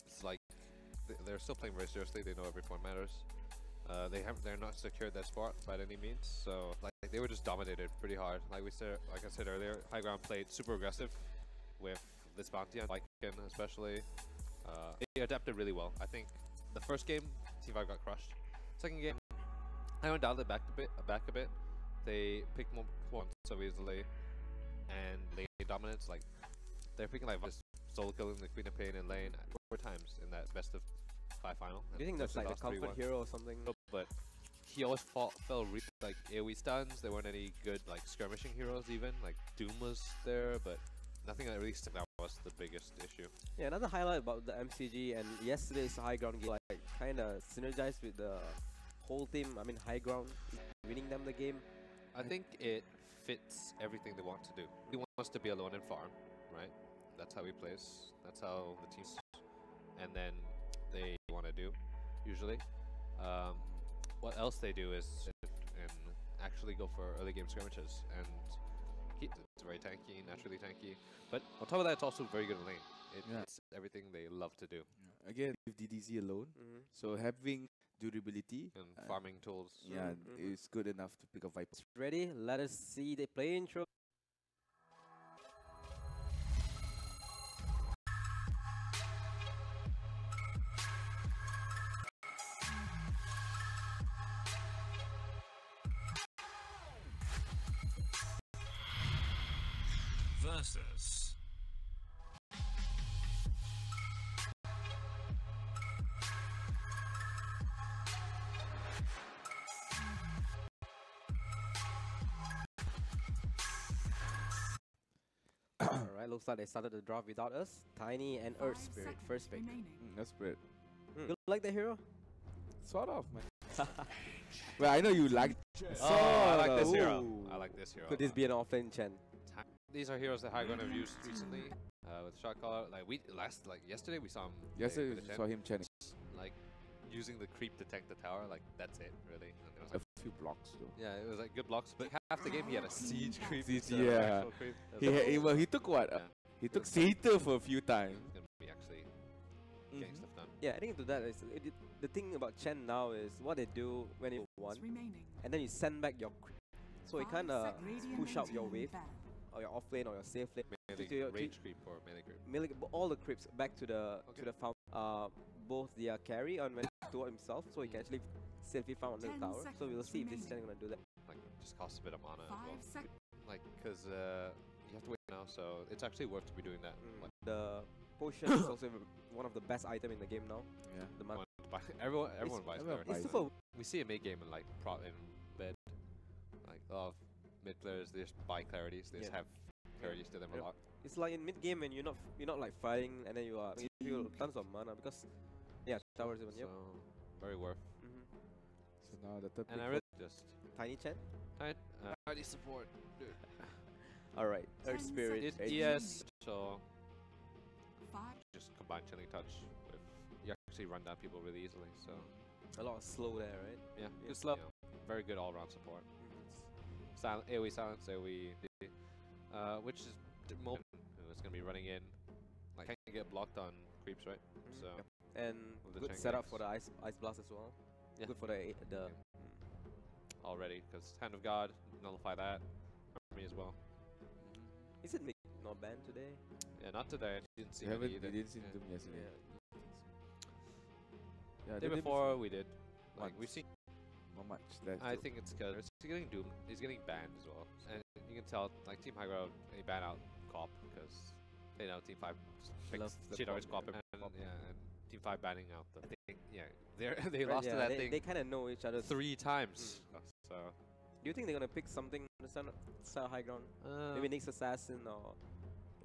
It's like they're still playing very seriously. They know every point matters. They're not secured that spot by any means, so like they were just dominated pretty hard. Like I said earlier, High Ground played super aggressive with this bounty on Lycan especially. They adapted really well. I think the first game Team 5 got crushed. Second game, High Ground dialed it back a bit. They picked more points so easily and lane dominance. Like they're picking like just solo killing the Queen of Pain in lane 4 times in that best of 5 final. Do you think that's like a comfort hero or something? But he always fell like AoE stuns. There weren't any good like skirmishing heroes even. Like Doom was there, but nothing that really stood out was the biggest issue. Yeah, another highlight about the MCG and yesterday's High Ground game, like kind of synergized with the whole team. I mean, High Ground winning them the game. I think it fits everything they want to do. He wants to be alone and farm, right? That's how he plays. That's how the teams, and then they want to do usually. What else they do is and actually go for early game skirmishes, and it's very tanky, naturally tanky. But on top of that, it's also very good in lane. It's everything they love to do. Yeah. Again, with DDZ alone, so having durability and farming tools. Yeah, is good enough to pick a Viper. Ready? Let us see the play intro. Versus. Alright, looks like they started the draft without us. Tiny and Earth Spirit, first pick. That's great. You like the hero? Sort of, man. Well, I know you like. I like this hero. I like this hero. Could this be an offlane Chen? These are heroes that High Ground have used recently with shot caller. Like yesterday we saw him. Yesterday we saw him chanting. Like using the creep to tank the tower. Like that's it, really. And it was like few blocks though. Yeah, it was like good blocks, but half the game he had a siege creep. Siege, instead of yeah. actual creep. Well, he took what? Yeah. He took Sater for a few times. He's gonna be actually getting stuff done. Yeah, adding to that is the thing about Chen now is what they do when you won, Remaining. and then you send back your creep. So it kind of push out your wave, Bad. or your off lane, or your safe lane. Melee range creep or melee creep. All the creeps back to the fountain. Both their carry and when toward himself, so he can actually safely farm under the 10 tower. So we'll seconds see if this remaining. Chen gonna do that. Like, just costs a bit of mana as 5 well. seconds. Like, because you have to wait now, so it's actually worth to be doing that. Like, The potion is also one of the best item in the game now. Yeah. The mana. everyone buys everyone there. buys It's super. We see a mid game in like in bed, like a lot of mid players they just buy clarities. They just have clarities to them a lot. It's like in mid game when you're not like fighting and then you are you feel tons of mana because towers even. Yep. So very worth. So now the third And pick I really just Tiny Chen. already support. Dude. All right. Earth 10 Spirit. seconds. Yes. So 5. just combine chilling touch with you actually run down people really easily. So A lot of slow there, right? yeah, good slow. Very good all round support. AoE silence, AoE, which is Mo who is gonna be running in. Like can't get blocked on creeps, right? So And with the good tank setup decks. for the ice blast as well. Yeah. Good for the already because Hand of God nullify that. Army as well. Is it not banned today? Yeah, not today. Didn't see You any haven't. either. You didn't see Yeah. them yesterday. The Yeah. day before we did. Like Once. we've seen. Not much. That's I think it's because he's getting doomed. He's getting banned as well, and you can tell like Team High Ground they ban out Cop because they know Team 5 Loves the cheat always Cop, Cop yeah. and Team 5 banning out the thing. Yeah, they lost to that thing They kind of know each other. 3 times. So Do you think they're gonna pick something on the start high ground? Maybe Nyx Assassin or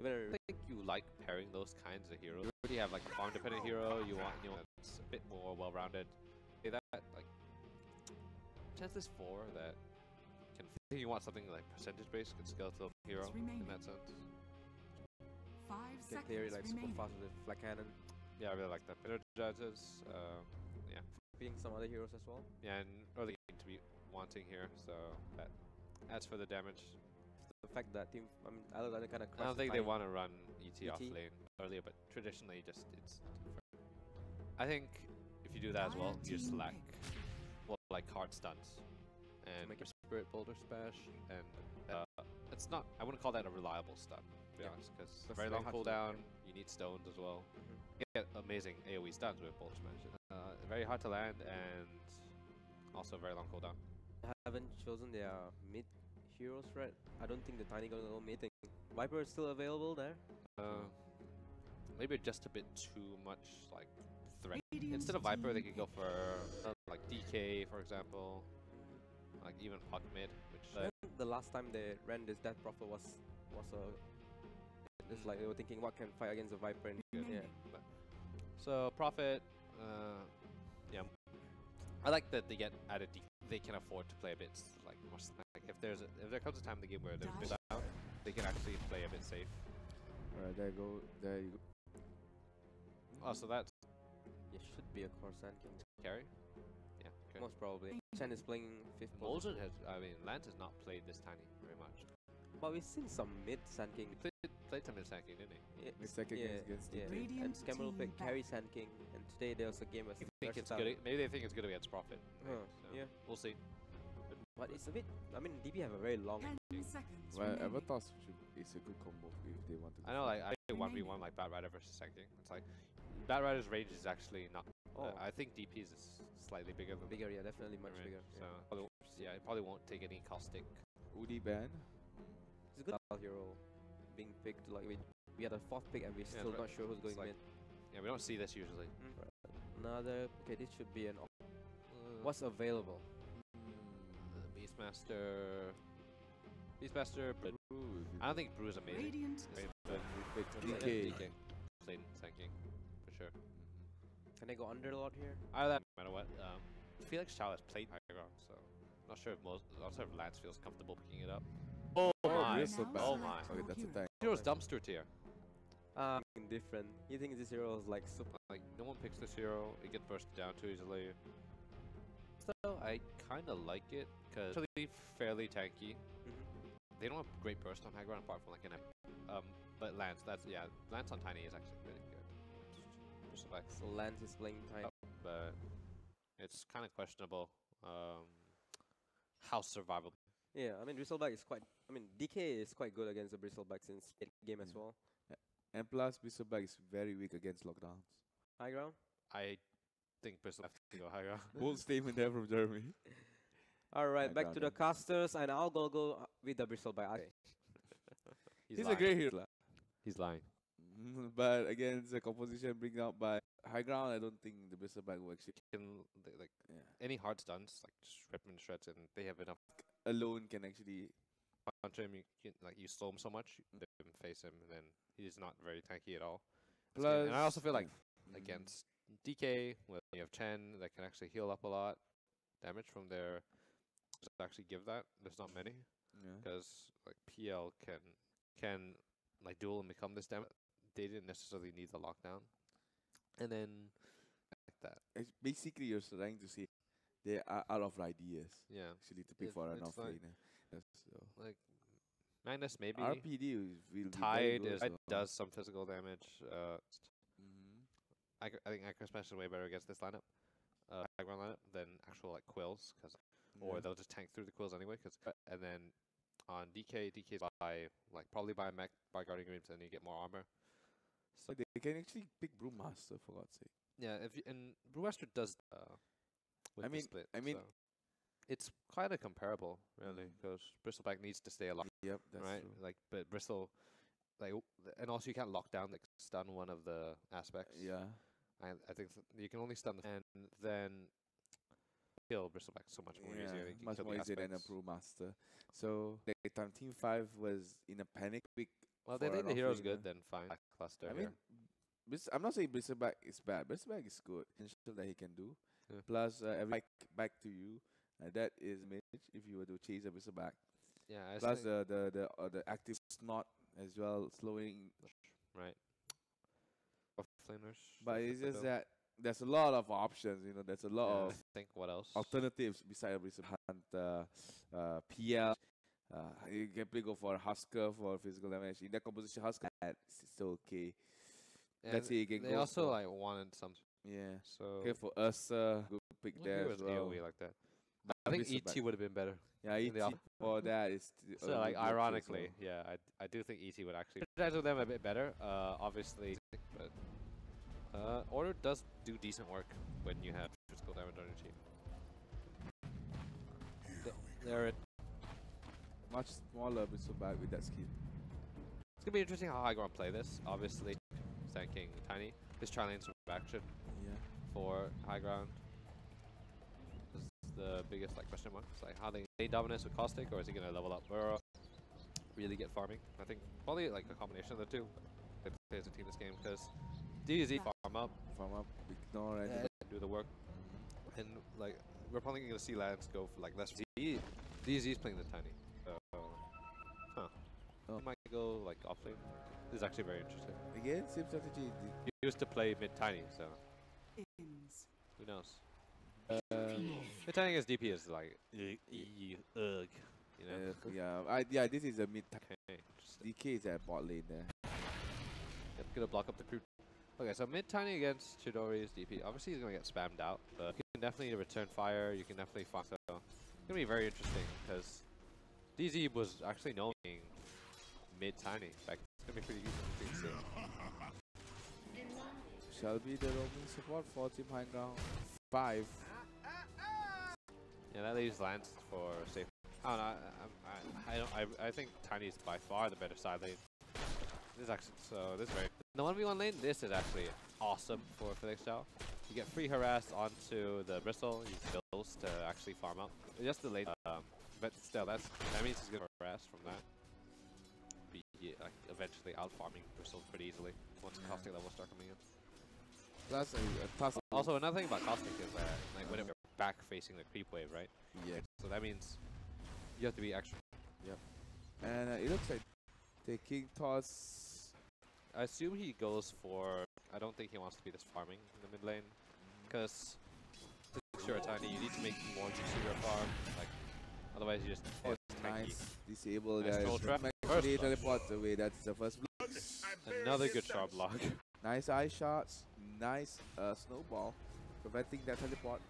even I think you like pairing those kinds of heroes. You already have like a farm dependent hero. You want that's a bit more well rounded. That like chances 4 that can. I think you want something like percentage based, good skeletal hero in that sense. 5 can clear it seconds like super remaining. fast with flag cannon. Yeah, I really like that. Better judges. Yeah. Beating some other heroes as well. Yeah, and early game to be wanting here, so that adds for the damage. The fact that team, I don't kind of. I don't think they want to run ET off ET? lane earlier, but traditionally it's. I think if you do that as well, you just lack like hard stunts and make it- spirit boulder smash, and it's not. I wouldn't call that a reliable stun, to be honest, because That's very very long hard to cooldown. land. You need stones as well. You get amazing AoE stuns with boulder smash. Very hard to land and also very long cooldown. Haven't chosen their mid heroes, right? I don't think the Tiny gonna go mid. Viper is still available there. Maybe just a bit too much like threat. Radiant Instead of Viper, they team could go for like DK, for example, like even Puck mid, which The last time they ran this Death Prophet was a. It's like they were thinking, what can fight against a Viper? And remaining. so Prophet. Yeah, I like that they get added. They can afford to play a bit like more. Like if there comes a time in the game where they're a bit down, they can actually play a bit safe. Alright, there you go. There you go. Oh, so that's it should be a core Sand King. carry. Yeah. Okay. Most probably. Chen is playing 5th Molten has. I mean, Lance has not played this tiny very much. But we've seen some mid Sand King. He played some Sand King, didn't he? Yeah, Mid-second against yeah. DK. And Radiant Cameron team picked back. carry Sand King, and today there was a game Think it's good. Maybe they think it's good against Prophet. Huh, So yeah. We'll see. But it's a bit. I mean, DB have a very long. 10 seconds Well, remaining. Avatar is a good combo if they want to. I know, like I 1v1 like Bat Rider versus Sand King. It's like Bat Rider's range is actually not. Oh, I think DP's is slightly bigger than bigger, yeah, definitely much range, bigger. So probably, yeah, it probably won't take any caustic. Udi ban. It's a good hero being picked. Like we had a 4th pick, and we're Yeah, still right. not sure who's going It's like- mid. Yeah, we don't see this usually. Another. Okay, this should be an. What's available? Beastmaster? I don't think Brew is amazing. Radiant But DK. Played Sand King for sure. Can I go Underlord here? Either that, no matter what. I feel like Charlotte's played high ground, so not sure if Lance feels comfortable picking it up. Oh my! You're so bad. Oh my! Okay, that's a tank. Hero's dumpster tier. Different. You think this hero is like super? Like no one picks this hero. It gets bursted down too easily. though, I kind of like it because it's actually fairly tanky. They don't have great burst on high ground apart from like an but Lance, Lance on Tiny is actually really good. Just like So Lance is playing Tiny. but it's kind of questionable how survivable. Yeah, I mean Bristleback is quite. I mean DK is quite good against the Bristleback since late game as well. And plus, Bristleback is very weak against lockdowns. High ground. I think Bristol have to go high ground. Bold statement there from Jeremy. All right, High back ground to the then. casters, and I'll go with the Bristleback. Okay. He's a great hero. He's lying. But again, the composition bring out by high ground. I don't think the Bristleback will actually Any hard stunts, like just rip him to shreds, and they have enough. alone can actually. Punch him, you slow him so much, you dip him, face him, and then he's not very tanky at all. Plus, And I also feel like against DK, when you have Chen that can actually heal up a lot, damage from their actually give that. There's not many because like PL can like duel and become this damage. They didn't necessarily need the lockdown, and then like that. It's basically, you're trying to say they are out of ideas. Yeah, actually to pick for an off like, laner. So like Magnus maybe. RPD will be very Tide good. does some physical damage. I think Acro Smash is way better against this lineup, background lineup, than actual like quills, or they'll just tank through the quills anyway. And then on DK's probably buy a mech, buy Guardian Greaves, and you get more armor. So they can actually pick Brewmaster for God's sake. yeah, and Brewmaster does. With the split, so it's kind of comparable, really, because Bristleback needs to stay alive. Yep, that's right. true. Like, but Bristol, like, and also you can't lock down, like, stun one of the aspects. Yeah. I think you can only stun, and then kill Bristleback so much more easier. You can Much kill more the easier than a aspects. Brewmaster. So the time Team 5 was in a panic pick. Well, they think the hero's good, then fine. Cluster I mean, I'm not saying Bristleback is bad. Bristleback is good. Potential that he can do. Yeah. Plus, every back to you. That is mage if you were to chase a Bristleback. Yeah. Plus the active snot as well, slowing. Right. Flamers. But it's just that there's a lot of options. You know, there's a lot of think what else alternatives besides Bristleback. PL. You can go for Husker for physical damage. In that composition, Husker is still okay. And That's it. You can they go also for, like wanted some. Yeah. So okay for us, good pick what there hero as is well. AoE like that? I think ET would have been better. Yeah, in the ET off- for that is. So like ironically, yeah, I do think ET would actually strategize with them a bit better. Obviously, but Order does do decent work when you have physical damage on your team. They're much smaller Bristleback with that skill. It's gonna be interesting how high ground play this. Obviously, thanking Tiny. His tri-lane action for high ground is the biggest like question mark. It's like how they dominance with Caustic, or is he gonna level up Burrow, really get farming? I think probably like a combination of the two. They play as a team this game because DZ farm up, ignore and do the work, and like we're probably gonna see Lance go for like less. DZ's playing the Tiny. He might go like off lane. This is actually very interesting. Again, same strategy. He used to play mid Tiny, so IMS. who knows? Mid Tiny against DP is like you know. Yeah, this is a mid. Okay, DK is at bot lane there. Yep, gonna block up the crew. Okay, so mid Tiny against Chidori's DP. Obviously, he's gonna get spammed out, but you can definitely return fire. You can definitely farm. So it's gonna be very interesting because DZ was actually known being mid Tiny. Back, it's gonna be pretty easy to see. Shall be the roaming support for Team High Ground 5. Yeah, that leaves Lance for safe. I don't know. I think Tiny is by far the better side lane. This is actually this is very. The 1v1 lane. This is actually awesome for Felix Zhao. You get free harass onto the Bristle. Use bills to actually farm out. Just the lane. But still, that means he's gonna harass from that. Be like eventually out farming Bristle pretty easily once caustic levels start coming in. That's a Also, another thing about caustic is that like when you're back facing the creep wave, right? Yeah. So that means you have to be extra. Yep. And it looks like taking toss. I assume he goes for. I don't think he wants to be this farming in the mid lane, because sure, Tiny, you need to make more use of your farm. Like, otherwise you just Nice. Disable Nice guys. troll trap. Actually First blood. teleports away. That's the first block. Another good sharp block. Nice eye shots. Nice snowball. Preventing that teleport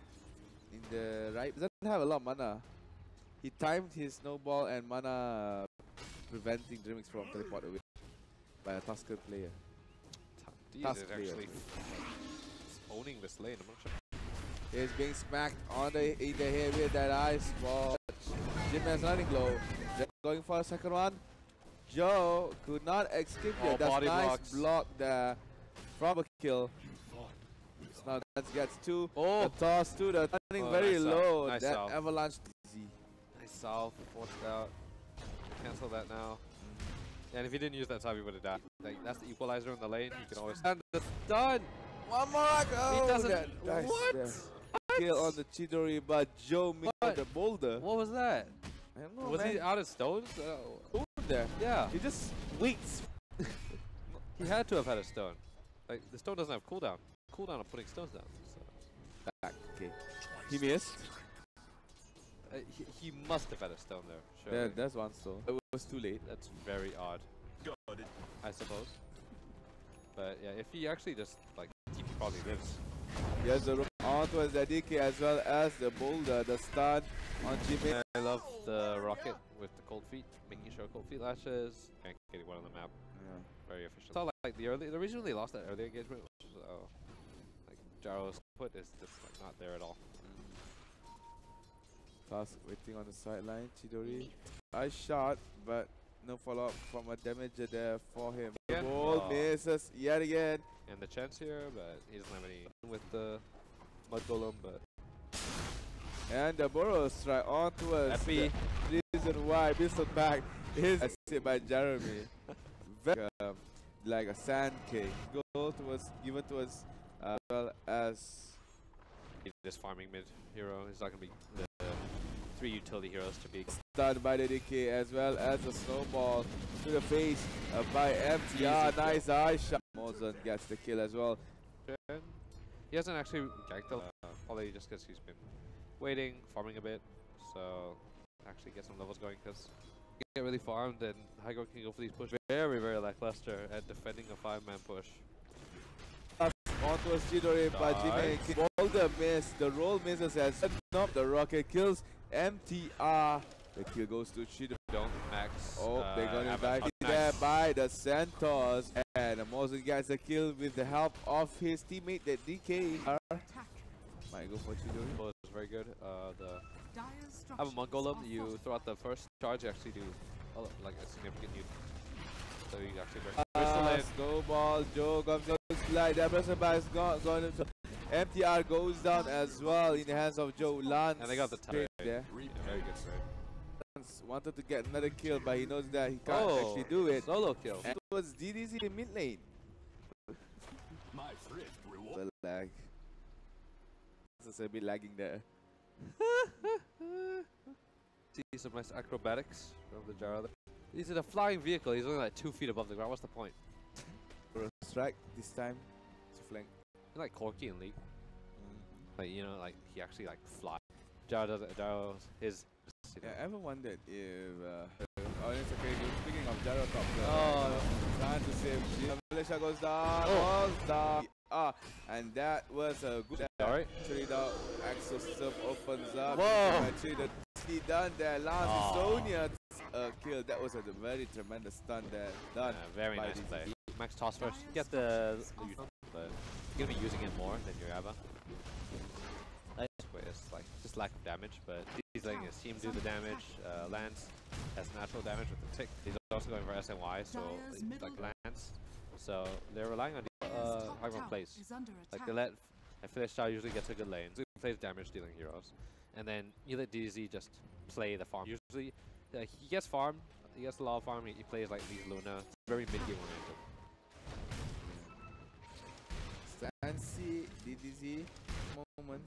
in the right. Doesn't have a lot of mana. He timed his snowball and mana preventing Dreamix from teleport away by a Tusker player. Diaz is actually owning this lane. I'm not sure. He's being smacked on the in the head with that ice ball. Jim has running low. Just going for a second one. Joe could not escape Oh, it. That's body nice blocks. block there from a kill. Now that gets two. Oh. The toss to the turning Oh, very nice low. Nice that salve. avalanche easy. Nice salve, forced out. Cancel that now. And if he didn't use that time, he would have died. Like, that's the equalizer in the lane. He can always stand the stun. One more. Oh, He doesn't. that nice What? there. Kill on the Chidori, but Joe missed What? the boulder. What was that? I don't know, Was man. he out of stones? Over there? Yeah. He just waits. He had to have had a stone. Like, the stone doesn't have cooldown. Cooldown of putting stones down. So. Back. Okay. He missed. He must have had a stone there. Sure. Yeah, that's one stone. It was too late. That's very odd. I suppose. But yeah, if he actually just like TP probably lives. Yes, the on towards the DK as well as the boulder, the stun on Jimmy. I love the rocket with the cold feet, making sure cold feet lashes and getting one on the map. Yeah. Very efficient. So like the reason they lost that early engagement was like Jaro's put is just like not there at all. Task waiting on the sideline. Chidori. I shot, but no follow up from a damager there for him. Again? Ball misses yet again. And the chance here, but he doesn't have any with the mud golem. But And the burrow strike on towards Epi. the reason why Bissell back is assisted by Jeremy. Very, like a sand cake. Goal towards given towards well as this farming mid hero is not gonna be the 3 utility heroes to be. stunned by the DK as well as a snowball to the face by MTR. Easy Nice eye shot. Mozart gets the kill as well. He hasn't actually ganked the probably just because he's been waiting, farming a bit. So actually get some levels going because you get really farmed and Hygo can go for these push. Very, very lackluster at defending a 5-man push. On towards Chidori by Jimmy. Boulder miss. The roll misses as up. The rocket kills MTR. The kill goes to Chidori. Don't max. Oh, they're going to have a dive in there by the Centaurs. And Moses gets a kill with the help of his teammate, the DK. Might go for Chidori. Was very good. Dyer's Have a structures Mongolum. are You throw out the first charge, you actually do like a significant nuke. So you actually break. Snowball, Joe comes out to slide. That person by is gone into MTR goes down as well in the hands of Joe Lance. And they got the turret there. Yeah, very good trade. Lance wanted to get another kill, but he knows that he can't actually do it. Solo kill. And it was DDZ in mid lane. My friend reward. Well, lag. This is a bit lagging there. See some nice acrobatics from the Jaro. He's in a flying vehicle. He's only like 2 feet above the ground. What's the point? For a strike this time to flank. He's like Corky in League. Like, you know, like he actually like fly. Jaro does it. Jaro, his. Yeah, I ever wondered if audience speaking of Jaro top trying to save Jim. Malaysia goes down, falls down. And that was a good Alright. actually the Axel system opens up. Whoa. Actually the he done there last Sonia kill. That was a very tremendous stun there done. Very by nice DCZ. play. Max toss first. Get the but you're gonna be using it more than you ever. It's like just lack of damage, but he's letting his team do the damage. Lance has natural damage with the tick. He's also going for SNY, so like Lance. So they're relying on high ground plays. Like they let Philistine usually gets a good lane. So he plays damage dealing heroes, and then you let DZ just play the farm. Usually he gets farmed. He gets a lot of farm. He plays like these Luna, very mid game oriented. Fancy DDZ moment.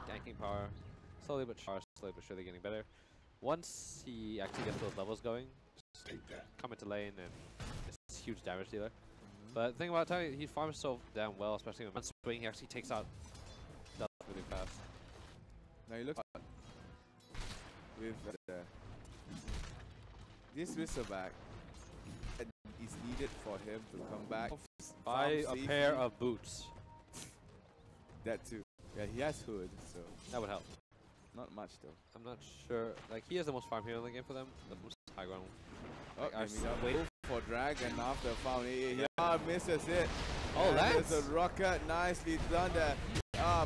Ganking power, slowly but surely getting better. Once he actually gets those levels going, just come into lane and it's a huge damage dealer. But the thing about Tony, he farms so damn well, especially when one swing he actually takes out really fast. Now you look with this whistle back, and it's needed for him to come back. Buy a pair of boots. That too. Yeah, he has hood, so That would help. not much though. I'm not sure. Like, he has the most farm hero in the game for them. The most high ground. Oh, Like, wait for Dragon after found. Yeah, misses it. Oh, and Lance! there's a rocket, nicely done there. Oh,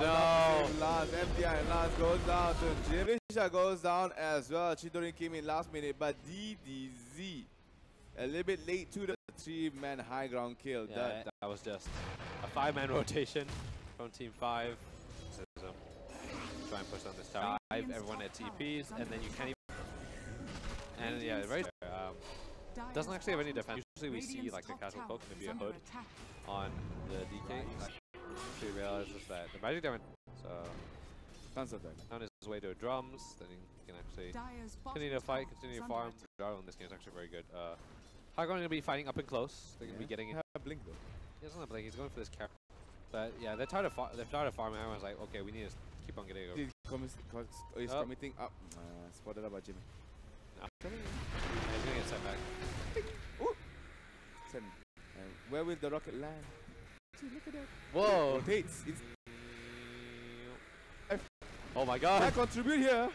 no. Lance, MTI and Lance goes down to Jim. Risha goes down as well. Chidori came in last minute, but DDZ a little bit late to the 3-man high ground kill. Yeah, that was just a 5-man rotation from Team 5. Try and push on this tower. Everyone at TPs, and then you can't even. And yeah, very. Doesn't actually have any defense. Usually we see like a casual poke, maybe a hood on the DK. Actually realizes that the magic damage. So tons of that. on his way to drums, then he can actually continue to fight, continue to farm. Jarl in this game is actually very good. High ground gonna be fighting up and close. They're gonna be getting it. Blink though. He doesn't have blink. He's going for this carry. But yeah, they're tired of farming. Everyone's like, okay, we need to keep on getting it. He's committing up. Spotted up by Jimmy. No. Yeah, he's gonna get sent back. Ooh. Send. Where will the rocket land? Look at that. Whoa! Rotates. It's Oh my god! I contribute here.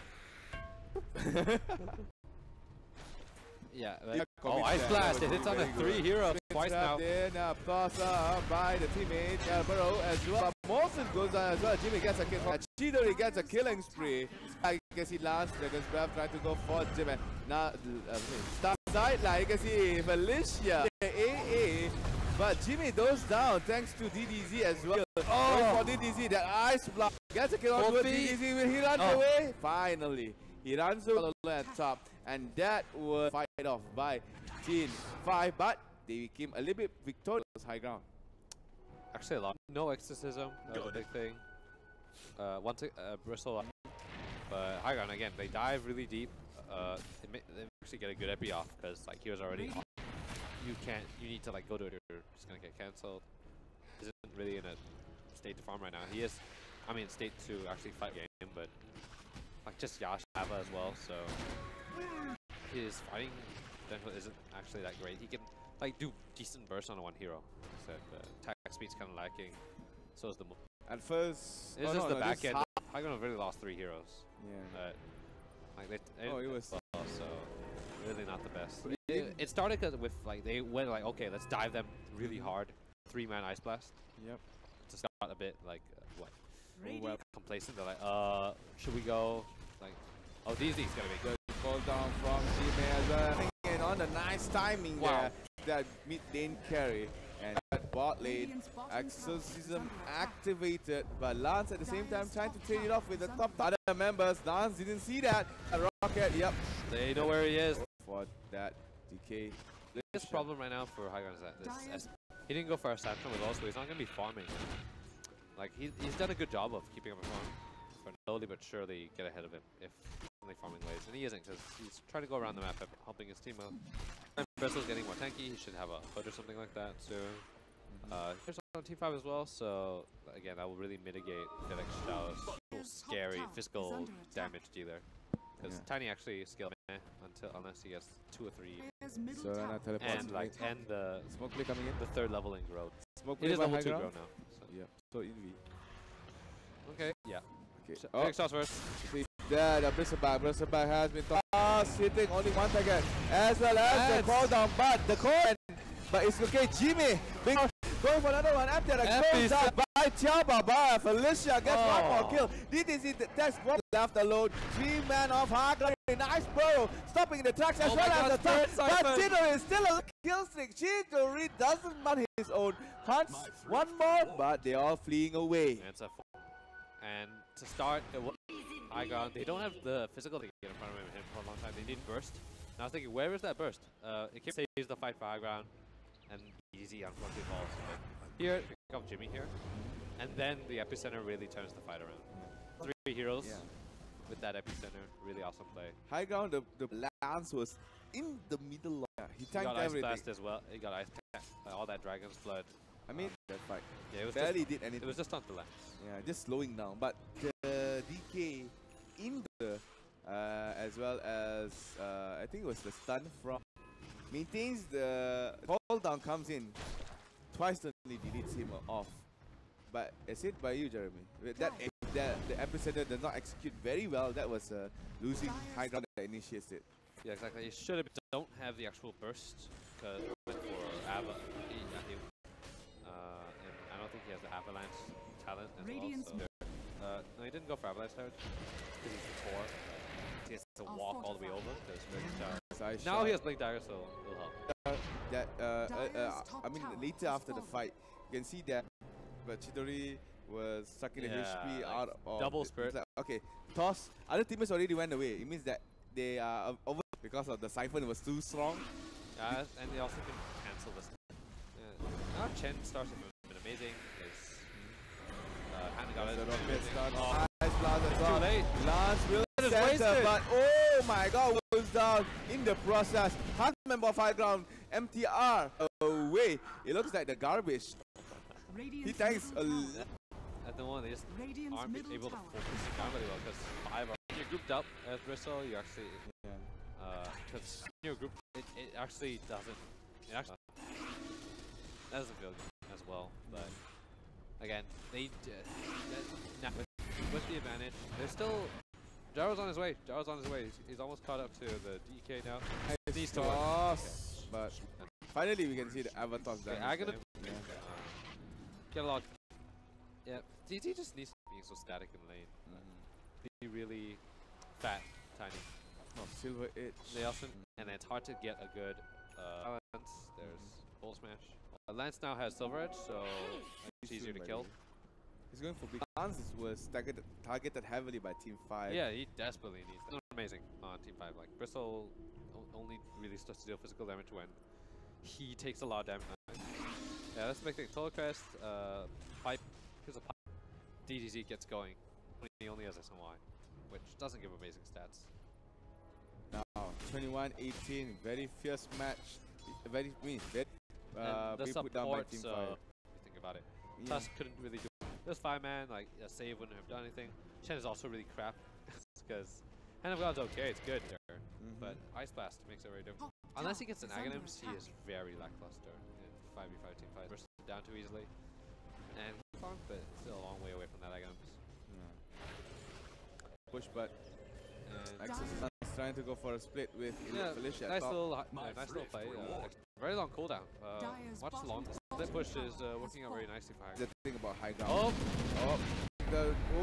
Yeah. Oh, Ice Blast! It hits on the 3 hero twice now. Then pass up by the teammate Burrow as well. Molson goes down as well. Jimmy gets a kill. Chidori gets a killing spree. I guess he lands. Dragon's Breath trying to go for Jimmy. Now, start sideline. You can see Malaysia. AA. But Jimmy goes down thanks to DDZ as well. Oh, for DDZ, that Ice Blast gets a kill on DDZ. Will he run away? Finally, he runs away at top, and that was fight off by Team 5. But they became a little bit victorious high ground. Actually, a lot. No exorcism. That was a big thing. Bristle. But high ground again. They dive really deep. They actually get a good epi off because like he was already. You can't. You need to like go to it or it's gonna get cancelled. Isn't really in a state to farm right now. He is. I mean, state to actually fight game, but like just Yash Ava as well. So his fighting potential isn't actually that great. He can like do decent bursts on one hero. So the attack speed's kind of lacking. So is the. At first, this is the back end. High ground really lost 3 heroes. Yeah. Like they. It was. Well, so really not the best. It started with like they went like okay, let's dive them really hard. 3-man Ice Blast. Yep. To start a bit like complacent. They're like, should we go? Like, oh, DZ's gonna be good. Fall down from Jimmy as well. And on the nice timing there, that mid lane carry. And that bot lane, exorcism activated, but Lance at the same time trying to trade it off with the top other members. Lance didn't see that. A rocket, yep. They know where he is. For that DK. The biggest problem right now for High Ground is that he didn't go for a Sanctum with also, he's not going to be farming. Like, he's done a good job of keeping up a farm. For slowly but surely get ahead of him if he's farming ways. And he isn't because he's trying to go around the map helping his team out. And Bristl's getting more tanky, he should have a hood or something like that soon. Here's on Team 5 as well, so again, that will really mitigate Felix Shao's scary physical damage dealer. Because Tiny actually scale unless he gets 2 or 3. So and like the smoke play coming in. The 3rd leveling road. Smoke play it is level 2 ground grow now. So. Yeah. So in V. Okay. Yeah. Okay. Felix Shao's first. Yeah, the Bristleback has been sitting only 1 second. As well as the call down, but it's okay. Jimmy going for another one after the goes down by Tiaba by Felicia gets 1 more kill. DDZ takes 1 left alone. 3-man off Hagler. Nice burrow stopping the tracks as well as the top. But Chidori is still a kill streak. Chidori doesn't want his own. Hunts 1 more, but they're all fleeing away. And to start, High Ground, they don't have the physical to get in front of him for a long time. They need burst. And I was thinking, where is that burst? It keeps saves the fight for High Ground. And easy unfortunately falls. But here, pick up Jimmy here. And then the epicenter really turns the fight around. 3 heroes with that epicenter. Really awesome play. High ground, the Lance was in the middle. He tanked got everything. Ice Blast as well. He got Ice all that Dragon's Blood. I mean, that fight Yeah, it was barely just, did anything. it was just on the left. Yeah, just slowing down. But the DK in the as well as I think it was the stun from maintains the fall down comes in twice only deletes him off. But as said by you, Jeremy, with that if the epicenter does not execute very well, that was losing high ground that initiates it. Yeah, exactly. He should have don't have the actual burst because for Ava, and I don't think he has the avalanche talent as well. So no, he didn't go for avalanche talent because he's the core. He has to walk all the way over. Now he has Blink Dagger, so it'll help. I mean, later after the fight, you can see that, but Chidori was sucking the HP out of double spirit. Like, okay, toss. Other teammates already went away. It means that they are over because of the siphon was too strong. Yeah, and they also can cancel this. Now Chen starts have been amazing. Hannah got it. Rocket start. Nice blast as well. Late. Lance will center, but oh my god, goes down in the process. Half member of high ground, MTR away. It looks like the garbage. He tanks a lot. At the moment, they just aren't able to focus down very well because 5 are. When you're grouped up as Bristol, you actually. Because your group, it actually doesn't. It actually doesn't feel good as well. But again, they with the advantage, they're still. Jaro's on his way. Jaro's on his way. He's almost caught up to the DK now. Nice toss, but finally we can see the avatar damage. Get a lot. Yeah, DT just needs to be so static in lane. Be really fat, tiny. Oh, Silver Edge. They also, and it's hard to get a good Lance. There's Bull Smash. Lance now has Silver Edge, so it's easier to kill. He's going for big. Lance was targeted heavily by Team 5. Yeah, he desperately needs that. Amazing on Team 5. Like, Bristol only really starts to deal physical damage when he takes a lot of damage. Yeah, that's the big thing. Total Crest, Pipe, here's a Pipe. DDZ gets going. He only has SNY, which doesn't give amazing stats. Now, 21-18, very fierce match. Very, being put down by Team 5. You think about it. Tusk couldn't really do it. This 5-man, like, a save wouldn't have done anything. Chen is also really crap, because Hand of God's okay, it's good there. But Ice Blast makes it very different. Unless he gets an Aghanims, he is very lackluster in 5v5 Team 5. Bursts down too easily. And fun, but still a long way away from that Aghanims. Push, but Axis is trying to go for a split with Felicia. Nice little play. Very long cooldown. Much long. Split push is working out very nicely for High Ground. The thing about High Ground.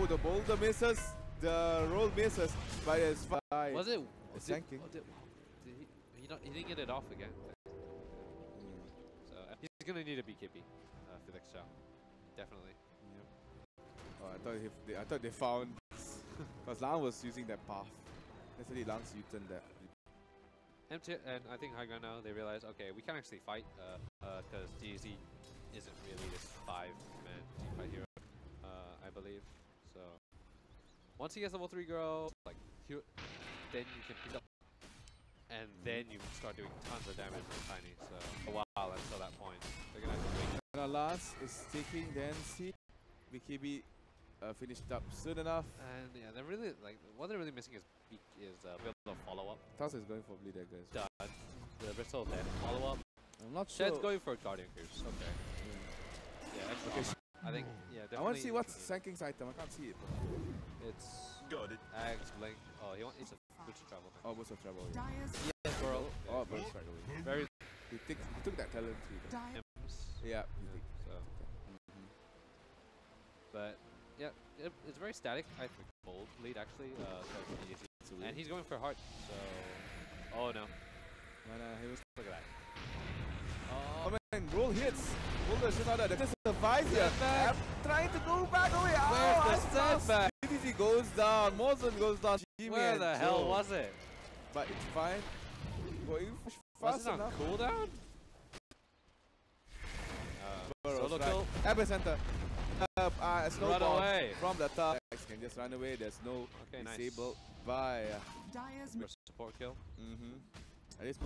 The boulder misses. The roll misses. But it's fine. Was it? It's tanking. He didn't get it off again. So he's gonna need a BKB for the next shot. Definitely. Oh, I thought they found because Lang was using that path. Necessarily Lang's U-turn that. And I think High Ground now they realize, okay, we can't actually fight because DZ isn't really this 5-man team fight hero, I believe. So once he gets level 3 girl, like then you can pick up, and then you start doing tons of damage with Tiny. So a while until that point, they're gonna have to wait. Now Lance is taking then see BKB finished up soon enough. And yeah, they're really like what they're really missing is a bit of follow up. Towser is going for bleed there, guys. Done. The Bristol dead. Follow up. I'm not sure. Shed's going for Guardian Curse. Okay. Yeah, extra armor. I think definitely. I want to see what's Sanking's item. I can't see it. It's Axe, Blink. Oh, it's a Boots of Travel thing. Oh, Boots of Travel. Yeah, Burl. Oh, Burl strike away. Very. He took that talent too. Yeah. So. But yeah, it's very static. I think bold lead actually. And he's going for heart. So. Oh no. He was. Look at that. Oh man, roll hits. Boulder is not there. Just survive here. Trying to go back away. Where's the setback? DDC goes down. Mozart goes down. Where the hell was it? But it's fine. Going fast enough. Cooldown? Solo kill. Epicenter. Run away. From the top. Can just run away. There's no disabled by support kill. It is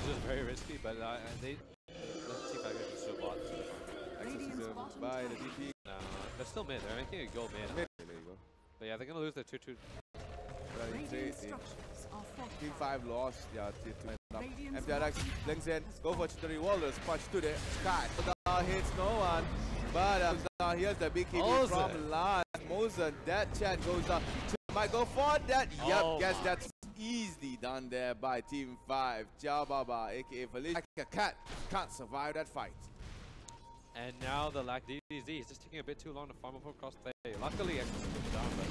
just very risky, but they Team 5 just show a lot. by the DP. No, they're still mid. They're making a go mid. Mid. There you go. But yeah, they're gonna lose their 2-2. Team 5 lost. Yeah, tier 2. MTRX links in. Go for Chitari Wallers. Punch to the sky. Hits no one. But here's the big hit from Lance. Mosen. That chat goes up. Might go for that. Yep, guess that's easily done there by Team 5. Jia Baba, aka Felicia. Like a cat. Can't survive that fight. And now the lack DDZ is just taking a bit too long to farm up across the play. Luckily, X is down, but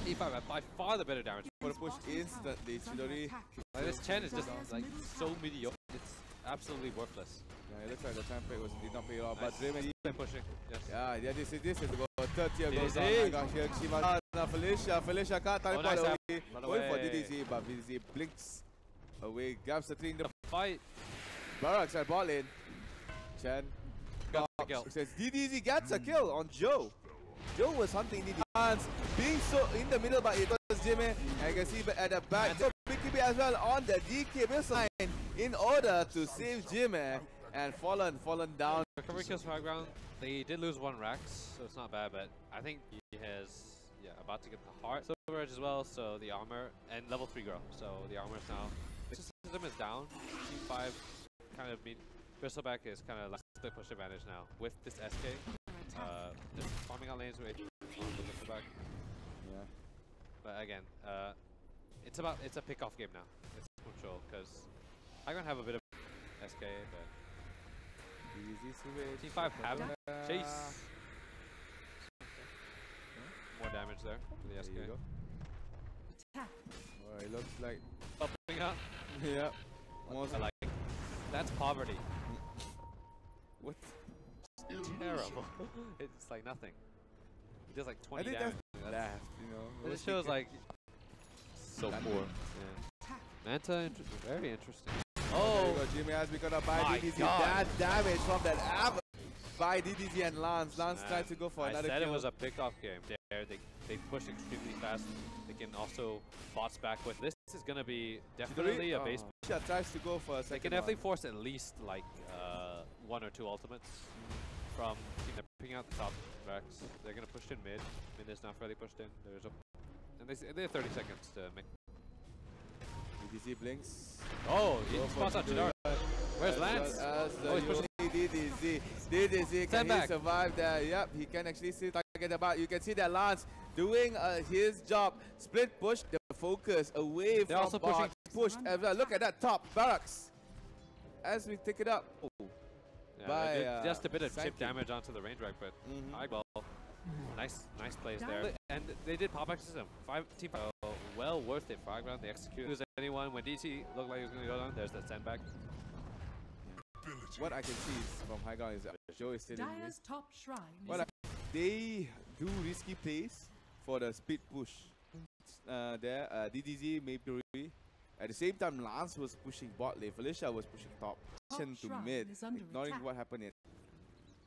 E5 had by far the better damage. For the push instantly, Chidori. Like this Chen is just like so mediocre. It's absolutely worthless. Yeah, it looks like the time play did not pay off, but Nice. Draymond Pushing. Yes. yeah, this is the third tier goes DDZ. on. Oh my gosh, here Shima, Felicia can't teleport nice away. Run Going for away. DDZ, but DDZ blinks away, grabs the 3 in the Fight. barracks at bot lane. Chen Got the kill. says DDZ gets a kill on Joe. Joe was hunting DDZ, being so in the middle, but it was Jimmy. And you can see at the back, so BKB as well on the DK baseline in order to save Jimmy. And fallen down. Recovery kills for high ground. They did lose 1 Rax, so it's not bad, but I think he has, about to get the heart. Silver Edge as well, so the armor, and level 3 grow, so the armor is now. The system is down. Team 5 kind of Bristleback is kind of like split push advantage now with this SK. Just farming out lanes with Bristleback. Yeah. But again, it's a pick-off game now. It's control, because I gonna have a bit of SK, but Team 5 have chase. More damage there for the SK. There you go. Oh, it looks like Bumping up. yeah. I like it. That's poverty. What? Terrible. It's like nothing. It does like I 20 think damage. that's left, you know. It shows like so poor. Yeah. Manta, very interesting. Oh, Jimmy has become a by DDZ. That damage from that app by DDZ and Lance. Lance tried to go for another I said kill. it was a pick-off game. They push extremely fast. They can also bots back with. This is going to be definitely a base. Malaysia tries to go for a second. They can definitely force at least like 1 or 2 ultimates from they're picking out the top racks. They're going to push in mid. Mid is now fairly pushed in. There's a and they have 30 seconds to make. DDZ blinks. Oh, he spots out Jadar. Where's Lance? He's pushing DDZ. DDZ, can he survive there? Yep, he can actually see target about. You can see that Lance doing his job. Split push the focus away They're from also bot. Pushed as well. Look at that top barracks. As we take it up. Yeah, just a bit of chip damage onto the range rack, but well, nice plays there. And they did pop X system. Team 5, well worth it for high ground. They executed. Lose anyone when DT looked like he was going to go down. There's that sandbag. What I can see from high ground is that Joe is still in mid. Top shrine. They do risky plays for the speed push. DDZ maybe. At the same time, Lance was pushing bot lane. Felicia was pushing top to mid, ignoring what happened in.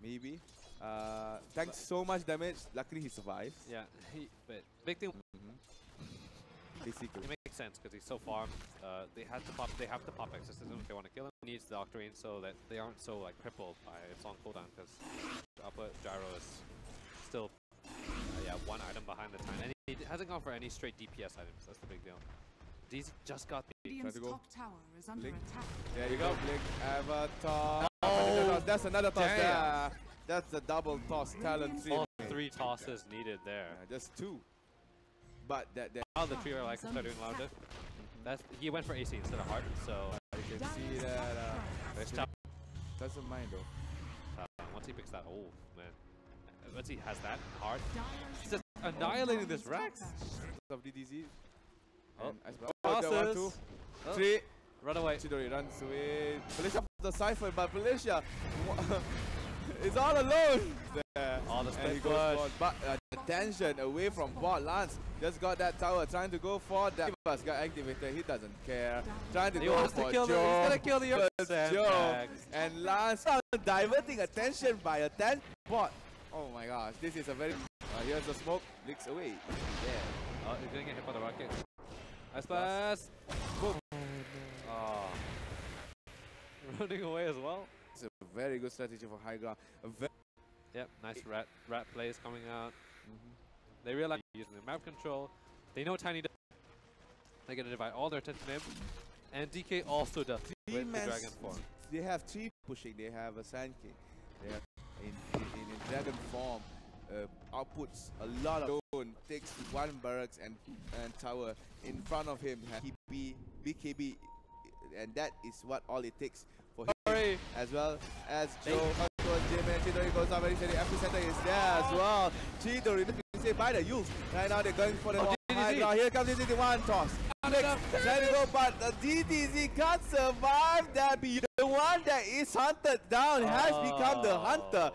Maybe. Thanks so much damage. Luckily, he survived. Yeah, but big thing. Basically, it makes sense because he's so farmed. They have to pop X system if they want to kill him. He needs the Octarine so that they aren't so like crippled by its on cooldown because output Gyro is still 1 item behind the time, and he hasn't gone for any straight DPS items. That's the big deal. He's just got the top tower is under attack. There you go, Blink Avatar. Oh, that's another toss there. That's the double toss talent. All 3 tosses needed there. Just 2. But that how the trio like start doing louder. He went for AC instead of heart, so you can see that doesn't mind though. Once he picks that, oh man. Once he has that heart, he's just annihilating this Rex of DDZ. Tosses. 1, 2, 3. Run away. Chidori runs away. Felicia the Cypher, but Felicia is all alone there. All the split push. But the tension away from bot. Lance just got that tower, trying to go for that. Got activated. He doesn't care. Trying to go for Joe. He's gonna kill the Joe. And Lance diverting attention by a 10 bot. Oh my gosh, this is a very. Here's the smoke. Leaks away. Yeah. Oh, he's gonna get hit by the rocket. Ice blast. Boom. Oh. Running away as well. It's a very good strategy for high ground. Yep, nice rat plays coming out. They realize using the map control. They know Tiny does. They're gonna divide all their attention to him. And DK also does with the Dragon form. They have 3 pushing. They have a Sand King. They have in Dragon form. Outputs a lot of zone, takes 1 barracks and tower in front of him. BKB, and that is what all it takes for him. As well as Joe. Chidori goes out very steady. Epicenter is there as well. Chidori, say by the youth. Right now they're going for the high ground. Here comes DDZ, one toss. Trying to go, but the DDZ can't survive that. The one that is hunted down has become the hunter.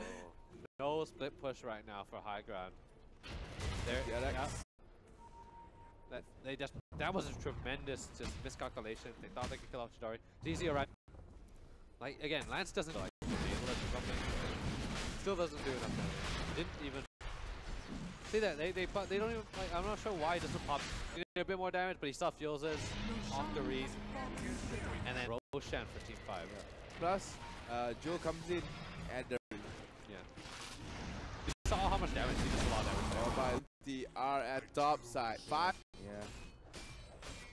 No split push right now for high ground. There, that was a tremendous just miscalculation. They thought they could kill off Chidori. DZ alright. Like again, Lance doesn't like enable it or something. Still doesn't do enough damage. Didn't even see that they don't even like. I'm not sure why he doesn't pop. He did a bit more damage, but he still fuels his off the read. And then Roshan for team 5. Yeah. Plus, Joe comes in at the You saw how much damage he does. A lot of damage. By the R at top side 5. Yeah.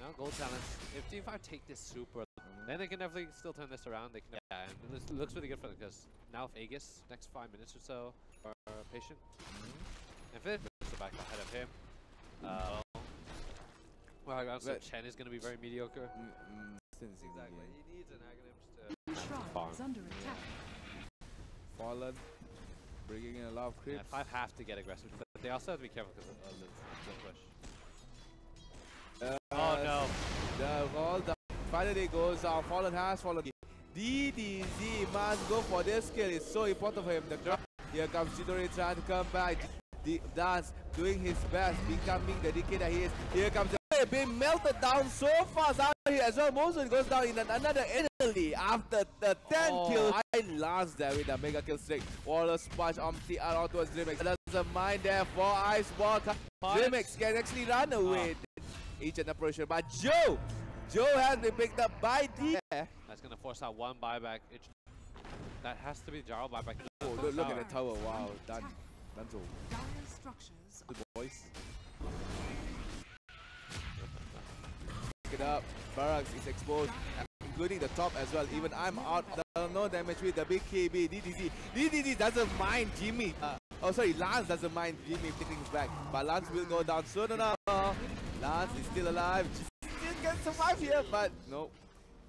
Now gold challenge. If team 5 take this super, then they can definitely still turn this around. They can. Yeah, and it looks really good for them because now if Aegis next 5 minutes or so are patient. And Fifth is back ahead of him. Well, so Chen is going to be very mediocre. Exactly. He needs an Aghanims to farm. Under attack. Fallen, bringing in a lot of creeps. Yeah, 5 have to get aggressive, but they also have to be careful because of the push. Oh no! The finally goes down. Fallen has fallen. DDZ must go for this kill. It's so important for him. Here comes Chidori trying to come back. Dance doing his best, becoming the DK that he is. Here comes the being melted down so fast out here as well. Mosun goes down in another enemy after the 10 kills. And Lance there with a mega kill streak. Waller splash on TR out towards Dreamix. Doesn't mind there for Ice Ball. Dreamix can actually run away each and approach, but Joe has been picked up by D. That's gonna force out 1 buyback. That has to be Jarl buyback. Oh, look at the tower! Wow, done. So. Good boys. Pick it up. Barracks is exposed, including the top as well. Even I'm out. No damage with the big KB. DDZ doesn't mind Jimmy. Lance doesn't mind Jimmy taking his back, but Lance will go down soon enough. Lance is still alive. Still can survive here, but no,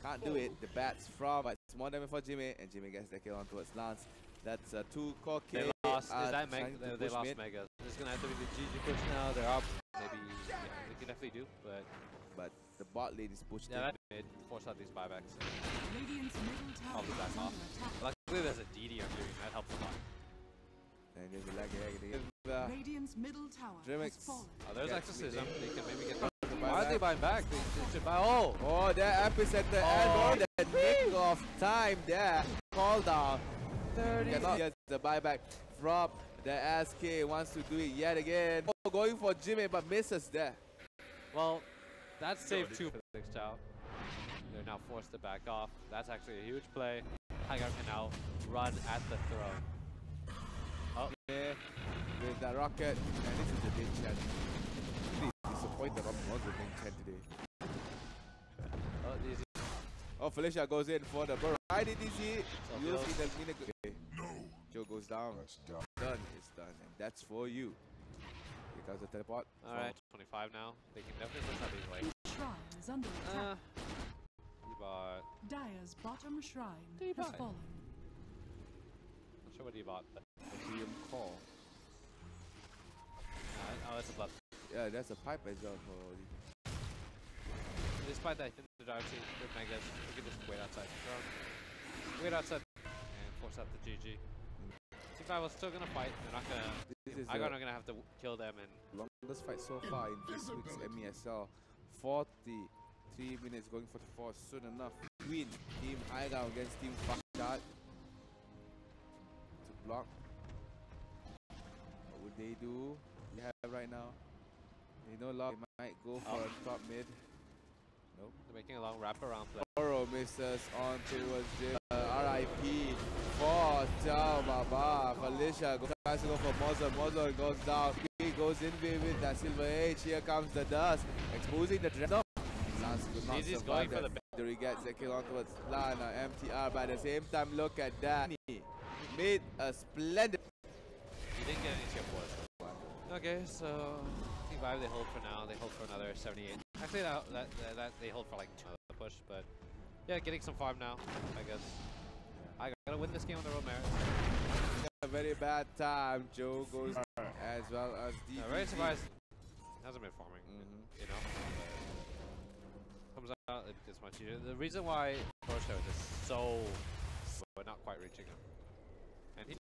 can't do it. The bats from, but it's more damage for Jimmy, and Jimmy gets the kill on towards Lance. That's 2 core kills. They lost. They lost Mega. It's gonna have to be the GG push now. They're up. Maybe they can definitely do, but the bot lane is pushed. Yeah, that made force out these buybacks. Radiant's middle tower Probably back off. Luckily, there's a DD on doing that helps a lot. And there's a lag again. Radiant's middle tower Dreamix. has fallen. Oh, there's exorcism. They can maybe get. Why are they buying back? They should buy. Oh, that epicenter and all the nick of time there. Call down. 30. Cannot get the buyback from the SK. Wants to do it yet again. Going for Jimmy, but misses there. Well, that's saved 2 for the next child. They're now forced to back off. That's actually a huge play. Tiger can now run at the throne. Oh, yeah, with the rocket, and this is the big chat. Really disappointed on the main chat today. Oh, easy. Oh, Felicia goes in for the burrow. Right, DDZ. Use in the minute. Okay. Joe goes down. It's done. It's done, and that's for you. Here comes the teleport. All right, 25 now. They can definitely push out these ways. Shrine is under attack. But Dire's bottom shrine has fallen. Not sure what he bought. Call. Oh, that's a blood. Yeah, that's a pipe as well. Despite that, the drive team with Megas, we can just wait outside. Wait outside and force out the GG. Team 5 was still gonna fight. They're not gonna. I'm not gonna have to kill them. And longest fight so far in this week's MESL. 43 minutes, going 44 soon enough. Win Team Iga against Team Shot. To block. What would they do? We have right now. They know lock. They might go for a top mid. Nope. They're making a long wraparound play. Oro misses on towards Jim. RIP for Tao Baba. Felicia tries to go for Mozo. Mozo goes down. He goes in with that Silver Age. Here comes the dust, exposing the Dreadnought. Lance could not He's survive going for that. He gets the kill on towards Lana. MTR, but at the same time, look at Danny. Made a splendid. He didn't get any tier 4s. Okay, so Team 5 they hold for now. They hold for another 78. Actually, that they hold for like 2 push, but yeah, getting some farm now, I guess. I gotta win this game on their own merits. A very bad time. Joe goes as well as DDG. Very surprised. Hasn't been farming, you know. Comes out, it's much easier. The reason why Rosho is just so we're not quite reaching him, and he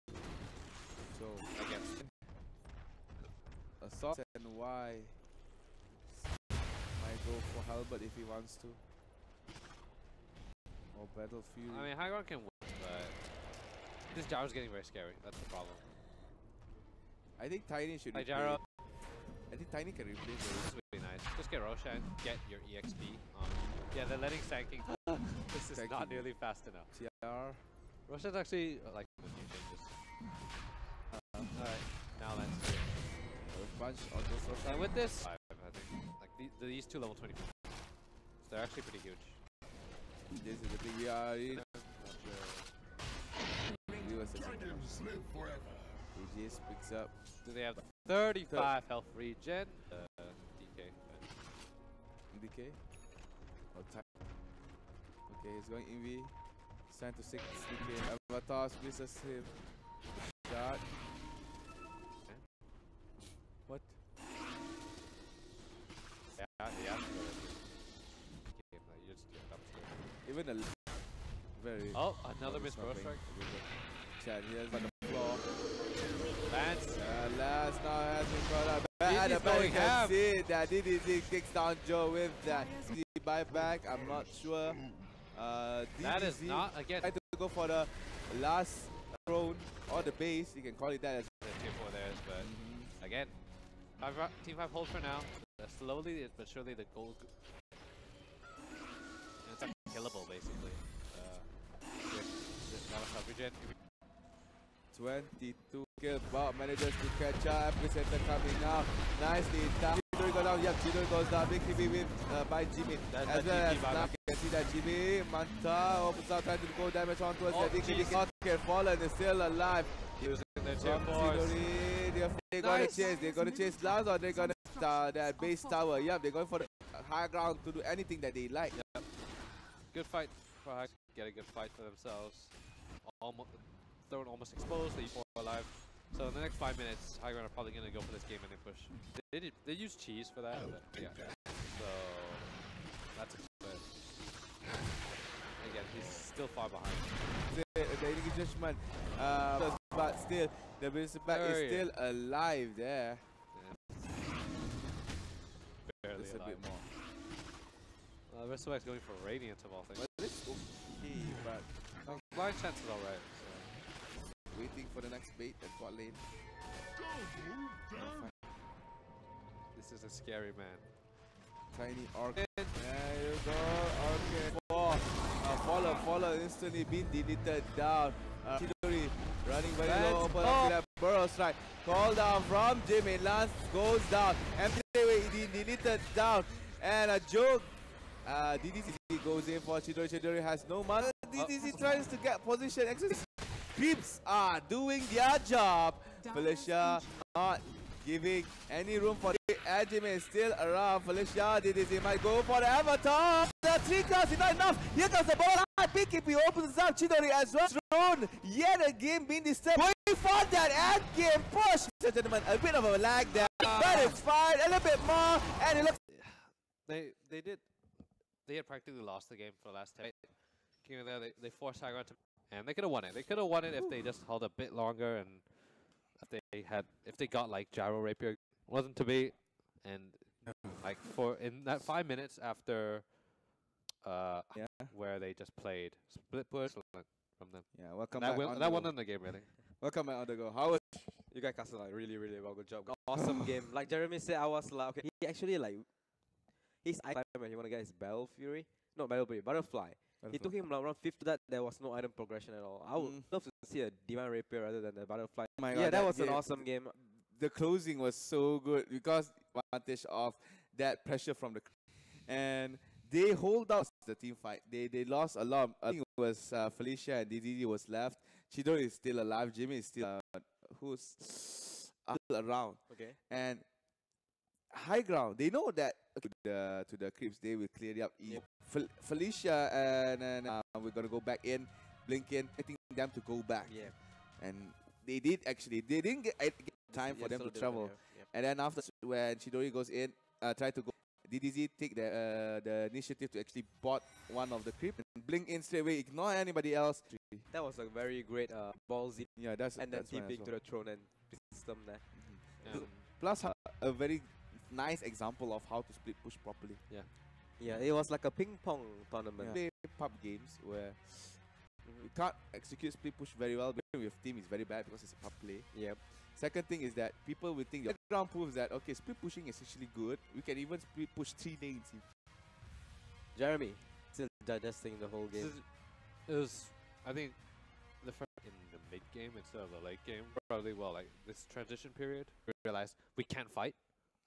So again. Assault and why might go for Halbert if he wants to. Or Battle Fury. I mean, High Ground can win, but this Jaro's getting very scary. That's the problem. I think Tiny should Like replace. Jaro, I think Tiny can replace this it. is really nice. Just get Rosha and get your EXP. Yeah, they're letting Sanking. This is not nearly fast enough. TR. Rosha's actually like the new changes. Alright, now let's do it. Bunch on this Roshan. And with this, I think like these two level 24, they're actually pretty huge. This is the thing we are in. Dragons live forever. AJS picks up. Do they have 35 health regen? DK. DK. Oh, okay, he's going EV. It's time to 6 DK. Avatar squeezes him. Shot. What? Yeah. You just get upstairs. Even a very. Oh, another missed burst strike. Chad, he has on the floor. Lance. Lance now has been caught up. At the DD's back, you going can ham. see that DDZ kicks down Joe with that. The buyback, I'm not sure. That is DDZ not, again, tried to go for the last throne or the base. You can call it that as the tier 4 theirs, but again, Team 5 hold for now. Slowly but surely the goal. It's like killable basically. With a lot of health regen. 22 kill. Bob manages to catch up. Epicenter coming now. Nicely down. Chidori goes down. Yep, Chidori goes down. Big TV with by Jimmy. As well as now you can see that Jimmy Manta opens out, trying to go damage on towards the Big TV. Not get fallen. Is still alive. Using their tier 4s. They're gonna chase. They're gonna chase Lance, or they're gonna that base tower. Yep, they're going for the high ground to do anything that they like. Yep. Good fight for High. Get a good fight for themselves. Almost. Throne almost exposed, they 4 alive. So in the next 5 minutes, High Ground are probably going to go for this game and then push. They use cheese for that, but yeah. So that's good. Again, he's still far behind. The engagement, but still, the Bishop is still alive there. Yeah. Barely Just a alive. bit more. Respect's going for Radiant of all things. Well, it's okay, but Blind chance is alright. waiting for the next bait at bot lane. This is a scary man. Tiny Orchid. There you go. Orchid. Follow instantly being deleted down. Chidori running very low. Open up to that burrow strike. Call down from Jimmy. Lance goes down. Empty deleted down. And a joke. DDC goes in for Chidori. Chidori has no mana. DDC tries to get position. Pips are doing their job. Felicia not giving any room for the Jimmy is still around. Felicia DDC might go for the Avatar. The 3 cards is not enough. Here comes the ball. PKP opens up. Chidori as well. Thrown yet again being disturbed. Going for that end game push. Gentlemen, a bit of a lag there. But it's fine. A little bit more. And it looks. They had practically lost the game for the last 10. Came in there, they forced High Ground to, and they could have won it. They could have won it if they just held a bit longer, and if they got like Gyro Rapier. Wasn't to be, and like in that 5 minutes after where they just played split push from them. Yeah, welcome that back. That won them the game really. Welcome back on the go. How was You guys casted like really well. Good job. Awesome game. Like Jeremy said, I was like, okay, he actually like his icon when he want to get his Battle Fury. Not Battle Fury, Butterfly. It took him around 50 that there was no item progression at all. I would love to see a Divine Rapier rather than the Butterfly. Oh my Yeah, God, that was an game- awesome game. The closing was so good because advantage of that pressure from the and they hold out the team fight. They lost a lot. I think it was Felicia and DDD was left. Chidori is still alive. Jimmy is still who's still around. Okay. And high ground. They know that to the creeps they will clear it up. Felicia and we're gonna go back in. Blink in, getting them to go back. Yeah. And they did actually. They didn't get time for them to travel. And then after when Chidori goes in, try to go. DDZ take the initiative to actually bot one of the creep and blink in straight away, ignore anybody else. That was a very great ballsy. Yeah, that's and then that's mine as TPing well. to the throne and system there. Plus a very nice example of how to split push properly. Yeah. Yeah, it was like a ping pong tournament. Play pub games where you can't execute split push very well. With team is very bad because it's a pub play. Yep. Second thing is that people will think the background proves that okay, split pushing is actually good. We can even split push 3 lanes. Jeremy still digesting the whole game. It was, I think, the first in the mid game instead of the late game. Probably like this transition period, we realized we can't fight.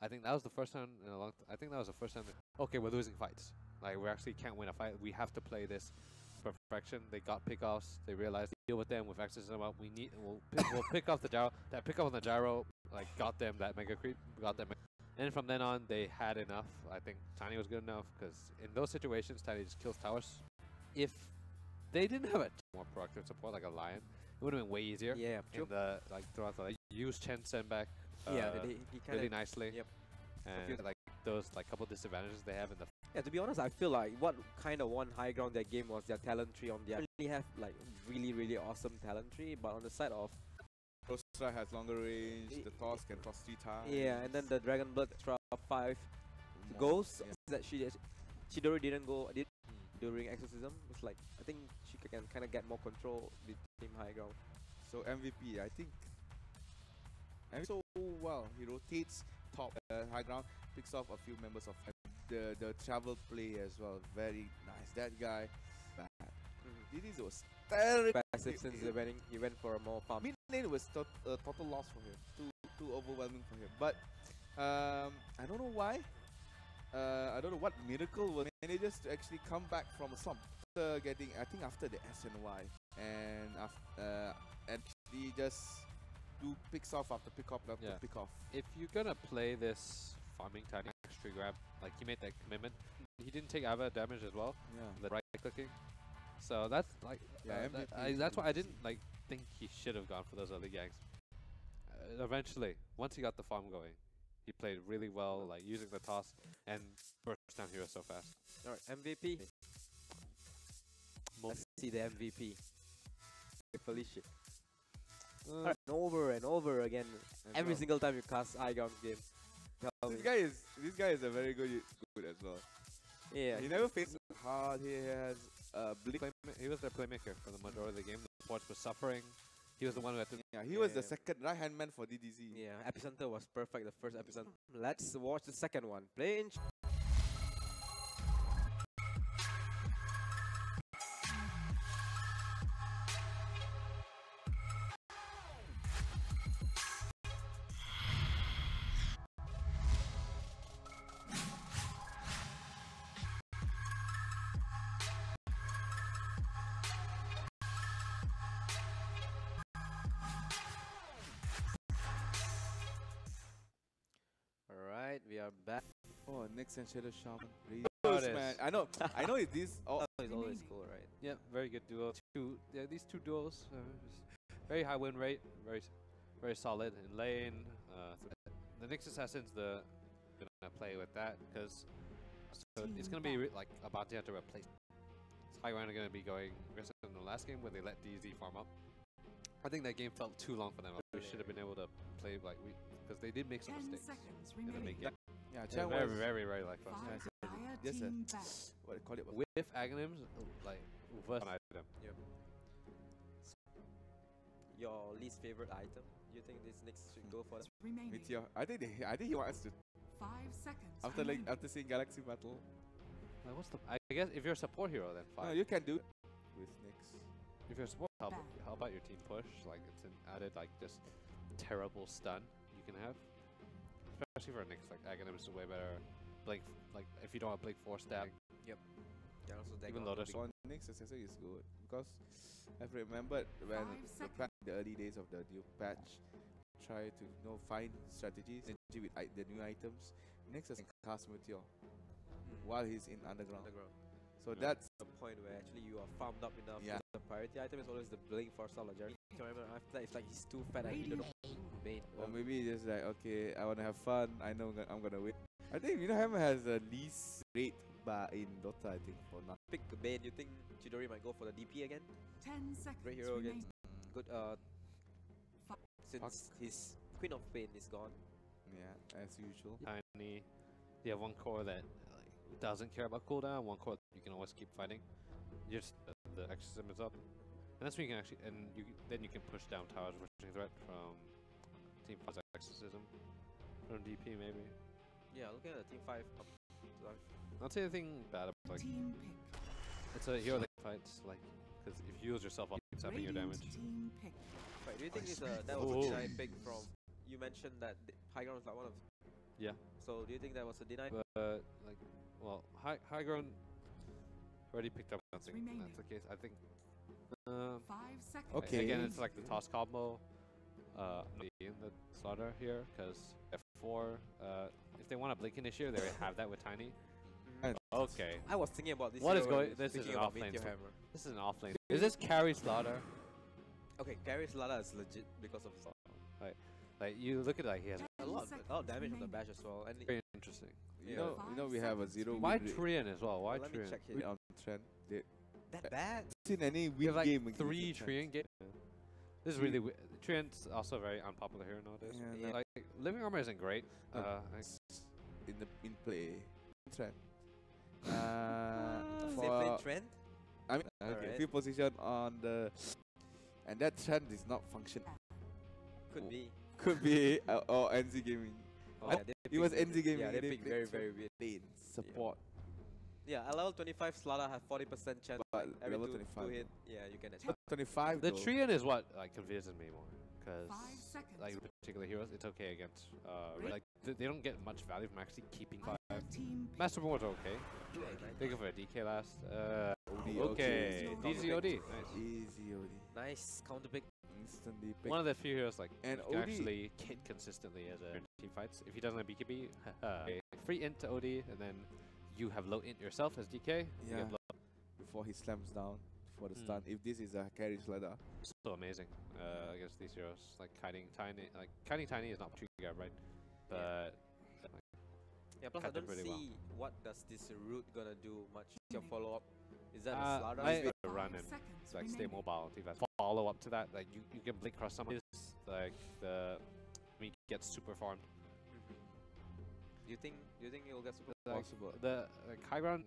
I think that was the first time in a long. I think that was the first time. Okay, we're losing fights. Like we actually can't win a fight. We have to play this perfection. They got pickoffs. They realized deal with them with accessing up. We'll pick off the gyro. That pickup on the gyro like got them that mega creep. Got them. And from then on, they had enough. I think Tiny was good enough because in those situations, Tiny just kills towers. If they didn't have a more proactive support like a Lion, it would have been way easier. Yeah, in the throughout the use Chen send back. Yeah, he kinda, really nicely. Yep. And like those couple disadvantages they have in the. Yeah, to be honest, I feel like what kind of won high ground that game was their talent tree on the. They have like really awesome talent tree, but on the side of. Rostra has longer range. The toss can toss 3 times. Yeah, and then the Dragon Blood extra 5 goes that Chidori didn't go during exorcism. It's like I think she can kind of get more control with team high ground. So MVP, I think. And so well, he rotates top high ground, picks off a few members of the travel play as well. Very nice. That guy, bad. This was terrible. Passive since he went for a more farm. Mid lane was total loss for him. Too overwhelming for him. But I don't know why. I don't know what miracle was manages to actually come back from a slump. After getting, I think after the SNY and after and he just do picks off after pick off after pick off. If you're gonna play this farming Tiny extra grab, like he made that commitment, he didn't take Ava damage as well. Yeah. The right clicking. So that's like that's why I didn't like think he should have gone for those early gangs. Eventually, once he got the farm going, he played really well, like using the toss and burst down heroes so fast. Alright, MVP. Let's see the MVP. Felicia. Alright, over and over again. Every single time you cast high ground game. This guy is a very good as well. Yeah. He never faced hard. He has blink. He was their playmaker for the majority of the game. The Esports was suffering. He was the one who had to. Yeah, he was the second right hand man for DDZ. Yeah, epicenter was perfect. The first epicenter. Let's watch the second one. Play in. Alright, we are back. Oh, next and Shadow Shaman. Oh, it Man. is. I know it's this. Oh, It's always cool, right? Yeah, very good duo. These two duos, very high win rate, very solid in lane. The Nyx Assassins, gonna play with that because it's gonna be like a bounty hunter replace. High ground are gonna be going aggressive in the last game where they let DZ farm up. I think that game felt too long for them. We should have been able to play like because they did make some 10 mistakes seconds in the mid remaining. game. yeah, They're Chan very, was very like us. Fire Yes, sir. team back. what do you call it? With Aghanims, like reverse an item. Yep. Your least favorite item? Do you think this next should go for that? Remaining. Meteor. I think he wants to 5 seconds. after remaining. after seeing Galaxy Battle. Like, what's the? I guess if you're a support hero, then No, fine. you can do it with Nyx. If you're a support, help out your team push. Like it's an added like just terrible stun you can have. Especially for Nyx, like Aghanim is way better. Blink, like if you don't have Blink 4 stab. Yep. Yeah, also Even though there's On Nyx accessory is good because I've remembered when back in the early days of the new patch, try to find strategies with the new items. Nyx can cast Meteor while he's in underground. So that's the point where actually you are farmed up enough. Yeah. The priority item is always the Blink for Star like Jeremy. Remember after that, it's like he's too fat and he don't know main. or maybe just like, okay, I want to have fun. I know I'm gonna win. I think Hammer has the least rate bar in Dota. I think for now. Pick Bane. You think Chidori might go for the DP again? 10 seconds. Great hero remaining. against good. Since his Queen of Pain is gone. Yeah, as usual. Tiny. You have one core that like, doesn't care about cooldown. One core that you can always keep fighting. You just the exorcism is up, and that's when you can actually then you can push down towers pushing threat from Team 5's exorcism from DP maybe. Yeah, looking at the Team 5 up. I'll say the thing bad about like Team pick. it's a hero that fights like because if you use yourself up, it's upping your damage. Team pick. Right, do you think that was a denied pick from? You mentioned that high ground was like one of. Yeah. So do you think that was a denied? But like, well, high ground already picked up something. remaining. That's the case. I think. 5 seconds. Okay. Again, it's like the toss combo. In the slaughter here, because F4. If they want to blink initiator, they already have that with Tiny. Okay. I was thinking about this. What is hero going? when This is speaking an about off lane. Meteor Hammer. This is an off lane. Is this carry slaughter? Okay, Gary's Lala is legit because of his. Like you look at it, like he has A lot of damage on the bash as well. And very interesting. You know we have a 0 Why win rate Trian as well? Why let me Trian? check here. on trend. They That bad? seen any We have win like game against 3 the trend. Trian games. This is really weird. Trian's also very unpopular here nowadays. Yeah, Like living armor isn't great. in play trend. Same For lane trend? I mean, okay, Alright. few position on the, and that trend is not function. Could be. Could be or NZ gaming. Oh, Yeah, they It was picked- NZ gaming. Yeah, they and picked played very, so very weird. lane support. Yeah, at level 25, Slada has 40% chance. But Every level two 25 hit, yeah, you can achieve. 25 The though. Trian is what like confuses me more because 5 seconds. like particular heroes, it's okay against like they don't get much value from actually keeping 5. Team pick. Master Board's okay. They go for a DK last. OD, Okay, okay. DZOD. Nice. Easy OD. Nice counter pick. Instantly pick. One of the few heroes like And you can OD. actually hit consistently as a team fights. If he doesn't have BKB, okay. Free int to OD, and then you have low int yourself as DK. You Yeah. have low. Before he slams down for the Hmm. stun. If this is a carry slider. So amazing against these heroes. Like kiting tiny, is not true grab, right? But Yeah, plus I cut them don't pretty well. see what does this root gonna do much. Your follow up. Is that a Slada? I or- run and like stay mobile. If I follow up to that, like you can blink cross some of this, like the when he gets super farmed. Do you think you'll get super? Like, Possible. the high ground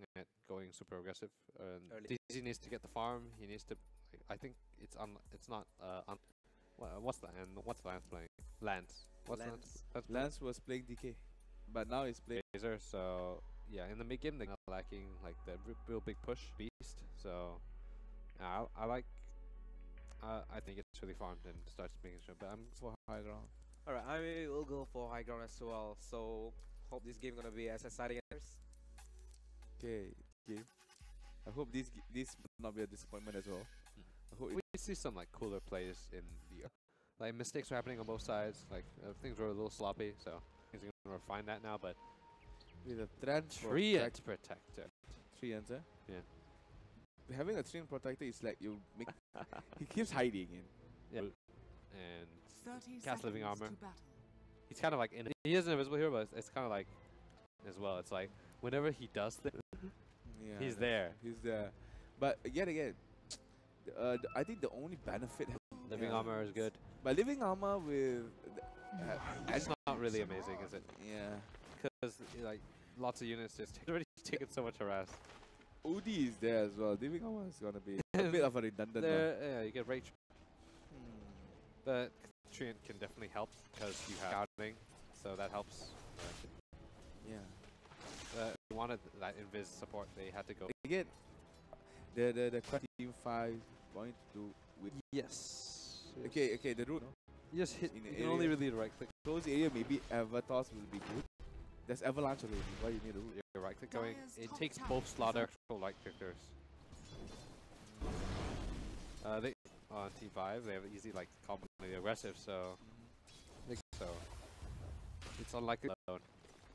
going super aggressive. And Early. DZ needs to get the farm. He needs to. Like, I think it's not what's the Lance playing? Lance. What's Lance. Lance was playing DK, but now he's playing. Razor. So yeah, in the mid game they're lacking like the real big push beast. So I like. I think it's really farmed and starts making sure. But I'm For high ground. Alright, I will go for high ground as well. So hope this game gonna be as exciting as. Okay, game. I hope this will not be a disappointment as well. I hope we see some like cooler plays in the like mistakes are happening on both sides. Like things were a little sloppy, so he's gonna refine that now. But with a trend Trian protector. Trian, sir. Yeah. Having a Trian protector is like you make. He keeps hiding in. Yeah. And 30 cast living seconds armor. to battle. He's kind of like he is an invisible hero, but it's kind of like as well. It's like whenever he does things, Yeah, he's there. He's there. But yet again, I think the only benefit. Living armor is good. But living armor with. It's not really amazing, is it? Yeah. Because like lots of units just already taken so much harass. OD is there as well. Living armor is gonna be a bit of a redundant. Yeah, you get rage. But Trian can definitely help because you have scouting, so that helps. Yeah. wanted that invis support, they had to go. Again, the team 5 going to do with. Yes. Okay, the route. You just hit. In the You can only area. really right click. Close area, maybe Avatars will be good. There's Avalanche already. Why you need a route? Your right click going. Dyer's It top takes tower both is slaughter under- actual right clickers. They on team 5 they have easy like completely aggressive, so it's unlikely alone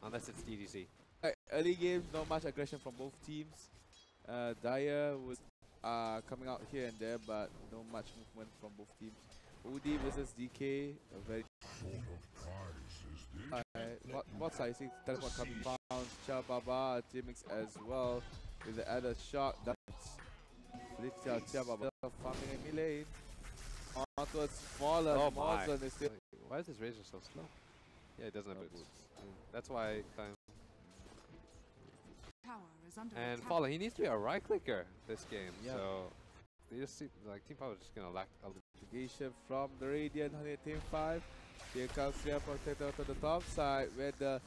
unless it's DDC. Early game, not much aggression from both teams. Dyer was coming out here and there, but not much movement from both teams. OD versus DK, a very what size? Teleport coming pounds, Chababa, T-Mix as well with the added shot. That's Felicia Chababa farming a melee. On towards Fallen. Oh my. Mawson is still Why is this Razor so slow? Yeah, it doesn't have boots. That's why Tower is under and attack. Fallen, he needs to be a right clicker this game. Yeah. So they just see like Team 5 is just gonna lack a investigation from the Radiant Honey Team 5. Here comes the Protector to the top side where the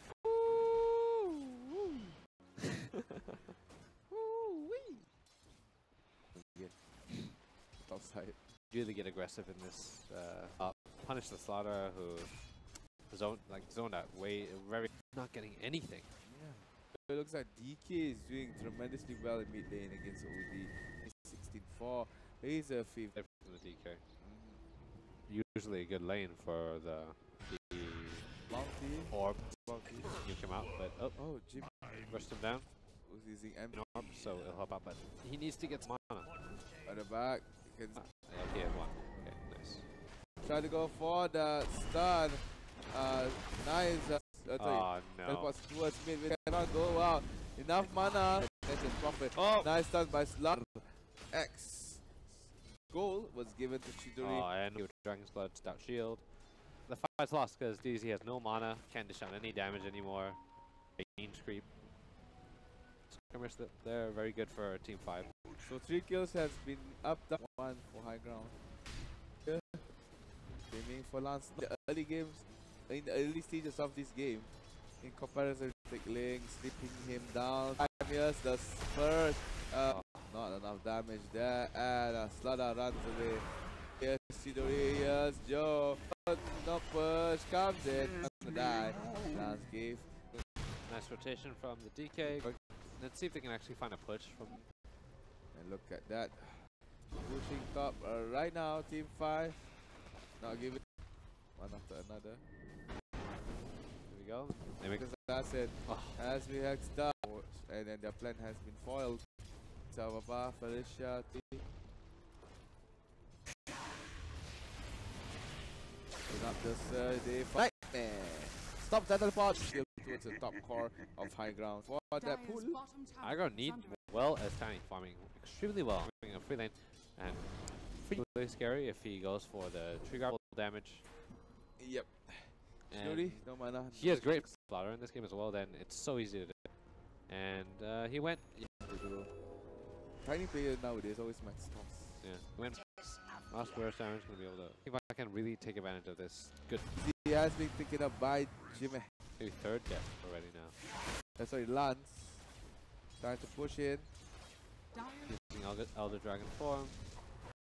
again, top side. really get aggressive in this. Punish the Slaughter who zoned out way very not getting anything. Yeah. It looks like DK is doing tremendously well in mid lane against OD. He's 16-4. He's a favorite From the DK. Usually a good lane for the Bounty. orb. You come out, but Oh, Jim rushed him down. was using M Orb, so it'll help out, but he needs to get some mana. at the back. You can Okay, one. Okay, nice. try to go for the stun. Nice. Oh no. Teleports towards mid. We cannot go out. Enough mana. That's a profit. Oh. Nice stun by Slug. X. Goal was given to Chidori. Oh, and with Dragon's Blood, Stout Shield. The fight's lost because DZ has no mana, can't dish out any damage anymore. Range creep. Skirmish they're very good for Team 5. So 3 kills has been up, down, 1 for high ground. Yeah. Aiming for Lance. The early games, in the early stages of this game, in comparison to Ling, slipping him down. 5 years, the first, not enough damage there, and Slada runs away. Here's Chidori, here's Joe. No push, comes in, gonna die. Lance gave. Nice rotation from the DK. Let's see if they can actually find a push from. And look at that. Pushing top right now, Team 5. Not giving one after another. Here we go. They make Because that's it. Oh. As we head start, and then their plan has been foiled. Savaba, Felicia, T. Up the they fight. Stop that teleport. Still towards the top core of high ground for that Dyer's pool. bottom tower Aggro is need under well as Tiny farming extremely well. Farming a free lane and really scary if he goes for the trigger damage. Yep. And Chidori, no mana. he has great slaughter in this game as well. Then it's so easy to do. And he went. Tiny player nowadays always max toss. Yeah, he went. Last burst damage gonna be able to. If I can really take advantage of this, good. He has been taken up by Jimmy. Maybe third death already now. Sorry, Lance. Trying to push in. Dyer's Using Elder Dragon form.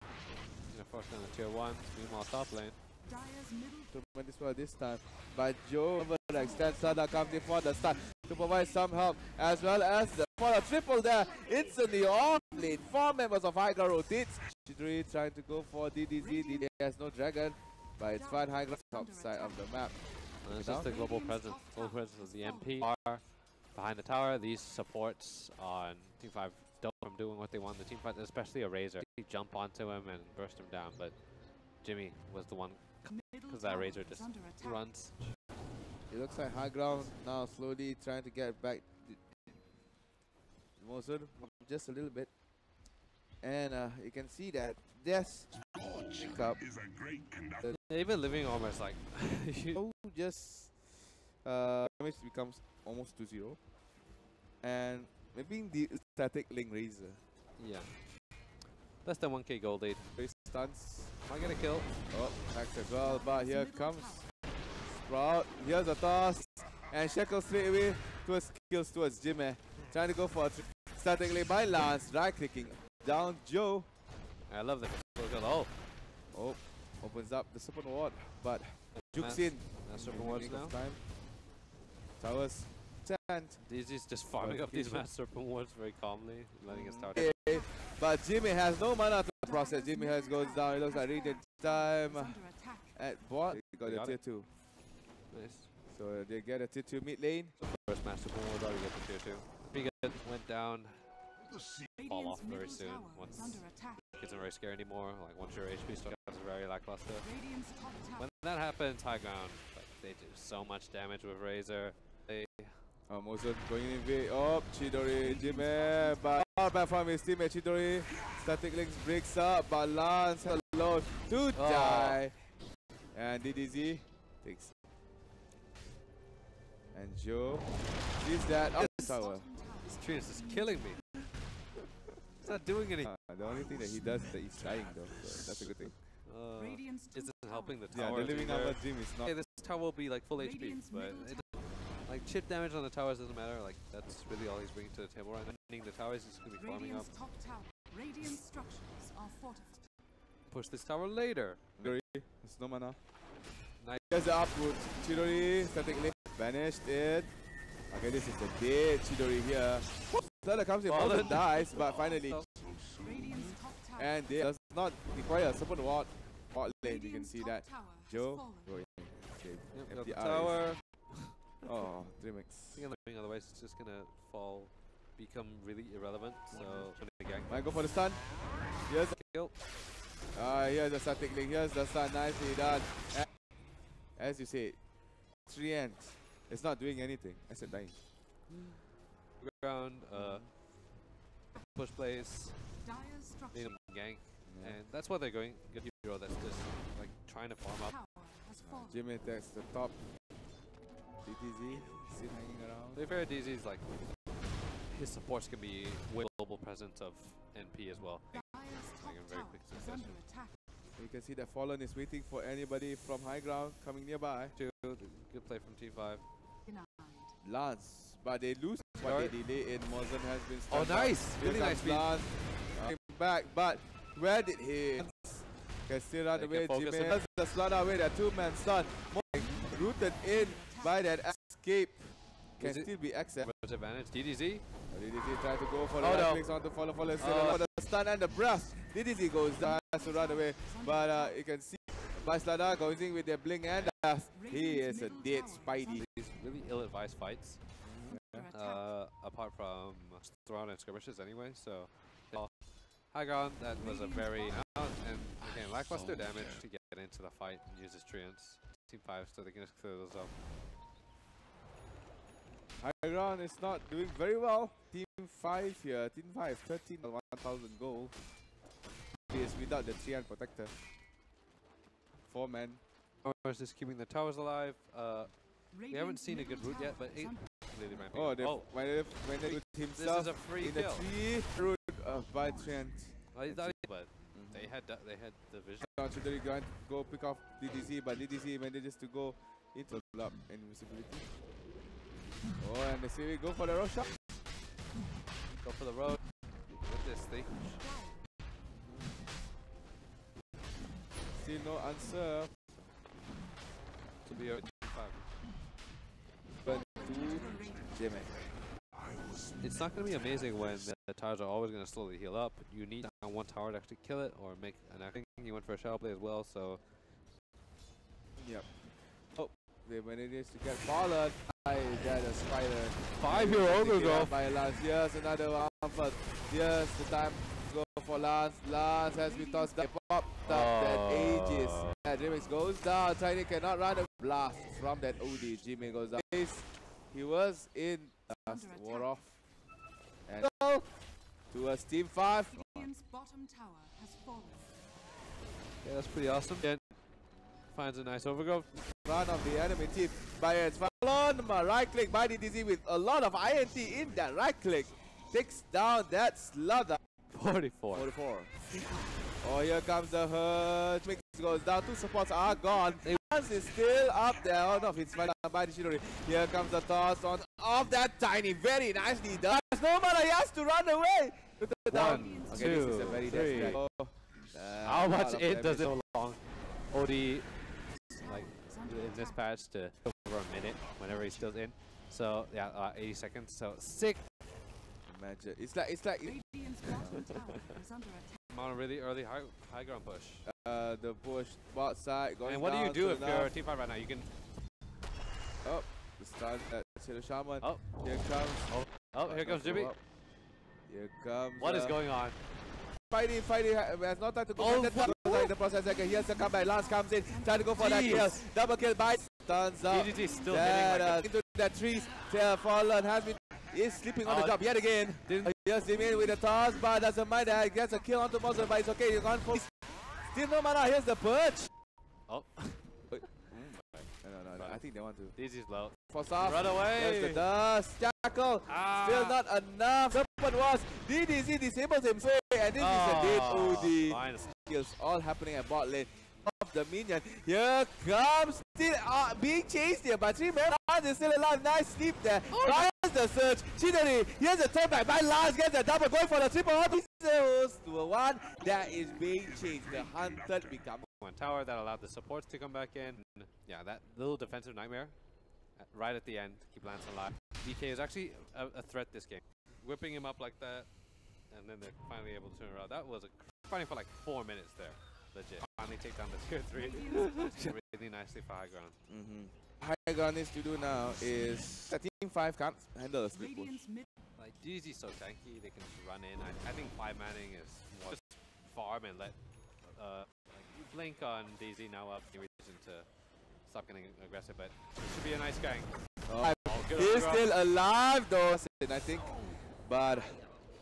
Gonna force down the tier 1. Meanwhile, top lane. Dyer's middle Tremendous well this time. But Joe extends Sada comes in for the start to provide some help as well as for a triple there. Instantly off lane. 4 members of High Ground rotates. Chidori trying to go for DDZ. DD has no dragon, but it's fine. High Ground top side of the map. And it's just the global presence. Global presence of the MP are behind the tower. These supports on Team 5 don't from doing what they want. The Team 5, especially a Razor, he jump onto him and burst him down. But Jimmy was the one because that Razor just runs. It looks like High Ground now slowly trying to get back Mosul just a little bit. And you can see that this up Even living almost like just damage becomes almost 2-0. And maybe the static Ling Razor. yeah, less than 1k gold lead. Very stunts. Am I gonna kill? Oh, attacks as well, but here comes Sprout. Here's a toss. And Shackle straight away towards kills towards Jimmy. Trying to go for a starting lane by Lance. Right clicking down Joe. I love the oh. Oh, opens up the Serpent Ward, but jukes in. Serpent Wards now. Time. Towers stand. DZ's just farming up these Mass Serpent Wards very calmly, letting his tower. Okay. But Jimmy has no mana to process. Jimmy has goes down. It looks like Radiant time at bot. They got a tier 2. Nice. So they get a tier 2 mid lane. So first Mass Serpent Ward already get the tier 2. Big went down. Fall off very soon. Once it isn't very scary anymore. Like once your HP starts very lackluster. When that happens, high ground. Like they do so much damage with Razor. They Mozart going in way up. Chidori, Jimmy, but back from his teammate Chidori. Static Links breaks up, but Lance alone to die. And DDZ takes. And Joe sees that up tower. This Trius is killing me. It's not doing anything. The only thing that he does is that he's dying though, so that's a good thing. Isn't helping the Yeah, tower. the living number Jim is not. Okay, this tower will be like full HP, but it like chip damage on the towers doesn't matter. Like that's really all he's bringing to the table right now. The towers is gonna be farming up. Radiant structures are fortified. Push this tower later. Chidori, there's no mana. Nice. Here's the uproot. Chidori, static link, banished it. Okay, this is the dead Chidori here. Slaughter comes in, Fallen dies, but finally. And they does not require a support ward. Hot lane, you can see that. Joe going. Okay, got the FDR tower. Oh, Dreamix. Otherwise, it's just gonna become really irrelevant. So, the gang. Might go for the stun. Here's the kill. Here's the static link. Here's the stun. Nicely done. And as you said, 3 ends. It's not doing anything. Except dying. Ground, push plays, need a gank, and that's what they're going. Good hero that's just like trying to farm up. Jimmy attacks the top. DTZ still hanging around. To be fair, DZ's like his supports can be with global presence of NP as well. Like in very quick succession. You can see that Fallen is waiting for anybody from high ground coming nearby. Good play from Team 5. Lance, but they lose. But they delay in Mozen has been stunned. Oh, nice! Really nice speed. Lance back, but where did he? Can still run away. Jimmy has the slaughter away. That 2-man stun. Rooted in by that escape. Can still be accepted. Advantage. DDZ. DDZ trying to go for the right clicks on to follow for the stun and the brush. DDZ goes down, has to run away. But you can see by Slada going in with their blink and he is a dead Spidey. These really ill-advised fights. Apart from throwing and skirmishes anyway, so high ground, that was a very and again lackluster damage to get into the fight and use his treants. Team 5, so they can just clear those up. High ground is not doing very well. Team 5 here, Team 5, 13 1,000 gold. He is without the Trian protector. 4 men. Is just keeping the towers alive. We haven't seen a good route yet, but it really ramping. When they do himself this is a free in kill. the 3 route by Trent. But they had the vision. Chidori going to go pick off DDZ, but DDZ manages to go into the invisibility. Oh, and the Siri go for the road shot. Go for the road with this thing. Still no answer. To be a 5. But Jimmy. It's not going to be amazing when the towers are always going to slowly heal up. You need one tower to actually kill it or make an acting. He went for a shadow play as well, so. Yep. Oh, they managed to get Fallen. That a spider. 5-year ogre go. By Lance. Here's another one, but here's the time to go for Lance. Lance has been tossed up. Popped up that ages. Remix goes down. Tiny cannot run a blast from that OD. Jimmy goes down. He was in last war off. And go towards Team 5. Bottom tower has fallen. Yeah, that's pretty awesome. And finds a nice overgrowth. Run of the enemy team. Bayern's Fallen. Right click by DDZ with a lot of INT in that right click. Takes down that Slaughter. 44. Oh, here comes the hurt. goes down. Two supports are gone. Hans is still up there. Oh no, it's fine by the Shidori. Here comes the toss on off that tiny. Very nicely done. No matter, he has to run away. One, okay, two, this is a very three. Oh, How much it does it so long? OD, like in this patch to over a minute whenever he's still in. So yeah, 80 seconds. So sick. Imagine. It's like Radiant's bottom tower is under attack. I'm on a really early high ground push. the push bot side going. And what do you do if you're team fight right now? You can. Oh, the stun at Shaman. Oh, here comes. Oh, here comes Jimmy. Here comes. What is going on? Fighting. Has no time to go. In the process, here's the comeback. Lance comes in, trying to go for that kill. Double kill by Stuns up. DDT still hitting like into that trees. Fallen has been is sleeping on the job yet again. Here's Jimmy with the toss, but doesn't mind that. Gets a kill onto Mozer, but it's okay. He's gone for. Still no mana. Here's the perch. Oh. No. I think they want to. DDT's low. For soft. Run away. There's the dust. Jackal. Still not enough. Serpent was. DDZ disables himself. And this is a dead OD. Skills all happening at bot lane. Of the minion. Here comes. Still being chased here by 3 men. Lars is still alive. Nice sleep there. Tries the search. Chidori. Here's a turn back by Lars. Gets a double. Going for the triple. To a 1 that is being changed. The hunted become one tower that allowed the supports to come back in. Yeah, that little defensive nightmare right at the end to keep Lance alive. DK is actually a threat this game. Whipping him up like that, and then they're finally able to turn around. That was fighting for like 4 minutes there. Legit. Finally take down the tier 3. Really nicely for high ground. High ground needs to do now is team 5 can't handle a split push. Like DZ so tanky, they can just run in. I think 5-manning is more just farm and let like blink on DZ now up. Any reason to stop getting aggressive, but it should be a nice gang. He's still alive though, I think, but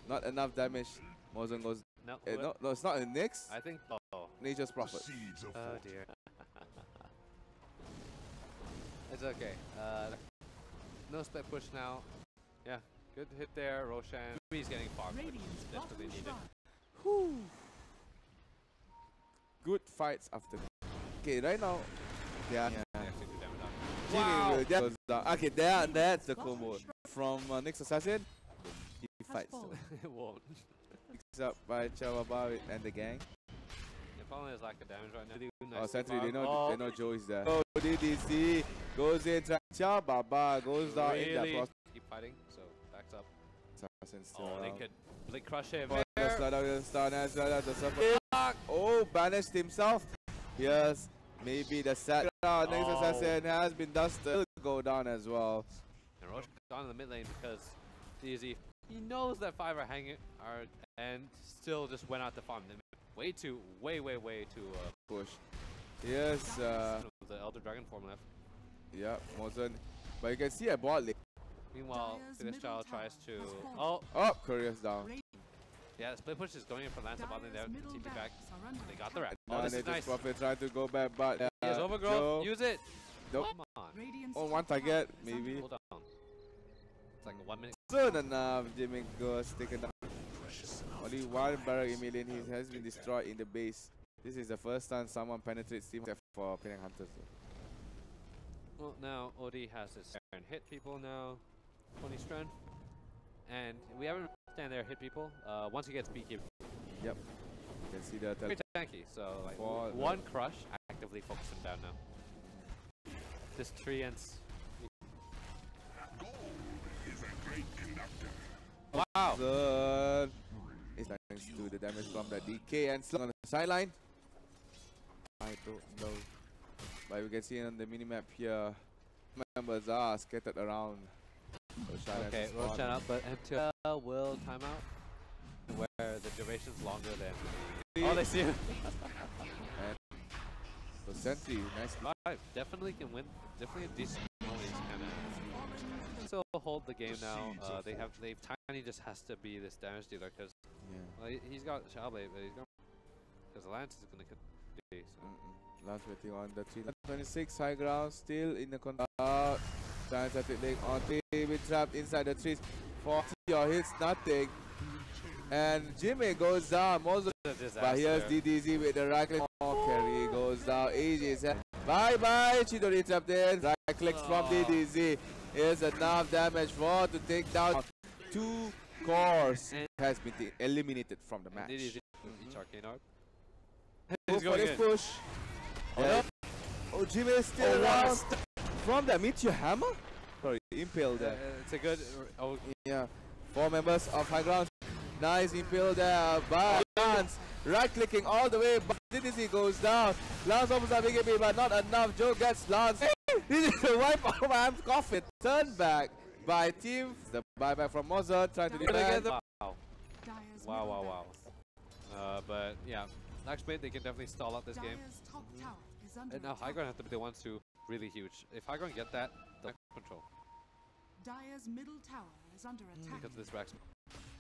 not enough damage. Mozen goes. No, no, it's not a Nyx. I think Nature's Prophet. Oh dear. It's okay. No split push now. Yeah, good hit there. Roshan. He's getting farmed. Desperately needed. Whew. Good fights after. Okay, right now. Yeah. Wow. Okay, that's the combo from Nyx Assassin. He fights. It won't. Picks up by Chawaba and the gang. The problem is lack of damage right now. Oh, Sentry, they know Joe is there. Oh, DDC goes in. Chawaba goes down in that process. Keep fighting, so backs up. Assassin still they could crush him. Oh, banished himself. Yes, maybe the set. Next Assassin has been dusted. Go down as well. And Roche gone in the mid lane because DZ, he knows that 5 are hanging and still just went out to farm them. Way too push. Yes. The Elder Dragon form left. Yeah, Mozen. But you can see a bot lane. Meanwhile, Finish Child tries to. Oh, Courier's down. Yeah, split push is going in for Lance above there. TP back. They got the rat. Oh, this is nice. Prophet trying to go back, but he has overgrowth. Use it. Nope. Come on. Oh, one target, maybe. Hold on. It's like a 1 minute. Soon enough, Jimmy goes taken down. Only one barrack Emilian has been destroyed in the base. This is the first time someone penetrates team for Penang Hunters. Well, now OD has his and hit people now. 20 strength. And we haven't stand there hit people. Once he gets beaky. Yep. You can see that. Very tanky. So like one crush actively focus him down now. This tree ends. Wow. Good. It's thanks to the damage from the DK and slung on the sideline. I don't know. But we can see on the minimap here, members are scattered around. Okay, Roshan up, but MTL will time out where the duration's longer than. Oh, they see him. And so Sentry, nice. Definitely can win. Definitely a decent point. Kind of still hold the game now. They've Tiny just has to be this damage dealer because he's got Shellblade, but he's going because Lance is gonna kill. So. Lance waiting on the 326 high ground, still in the control. Scientific link on TV trapped inside the trees. 40 or hits nothing. And Jimmy goes down. But here's DDZ with the right click. Carry goes goes down. Easy set. Bye bye. Chidori tapped in. Right clicks from DDZ. Here's enough damage for to take down 2 cores. Has been eliminated from the match. DDZ each arcane art. Go for this push. Oh, Jimmy is still around. From the Meteor Hammer? Sorry, impale there. It's a good. Oh, yeah. 4 members of High Ground. Nice impale there by Lance. Right clicking all the way. But DDZ goes down. Lance opens up BKB, but not enough. Joe gets Lance. This is a wipe off Am's coffin. Turn back by team. The buyback from Mozart trying to defend. Wow. But yeah, next mate they can definitely stall out this game. And now High Ground have to be the ones who really huge. If High Ground get that, they'll control. Dire's middle tower is under attack. Because of this Rax.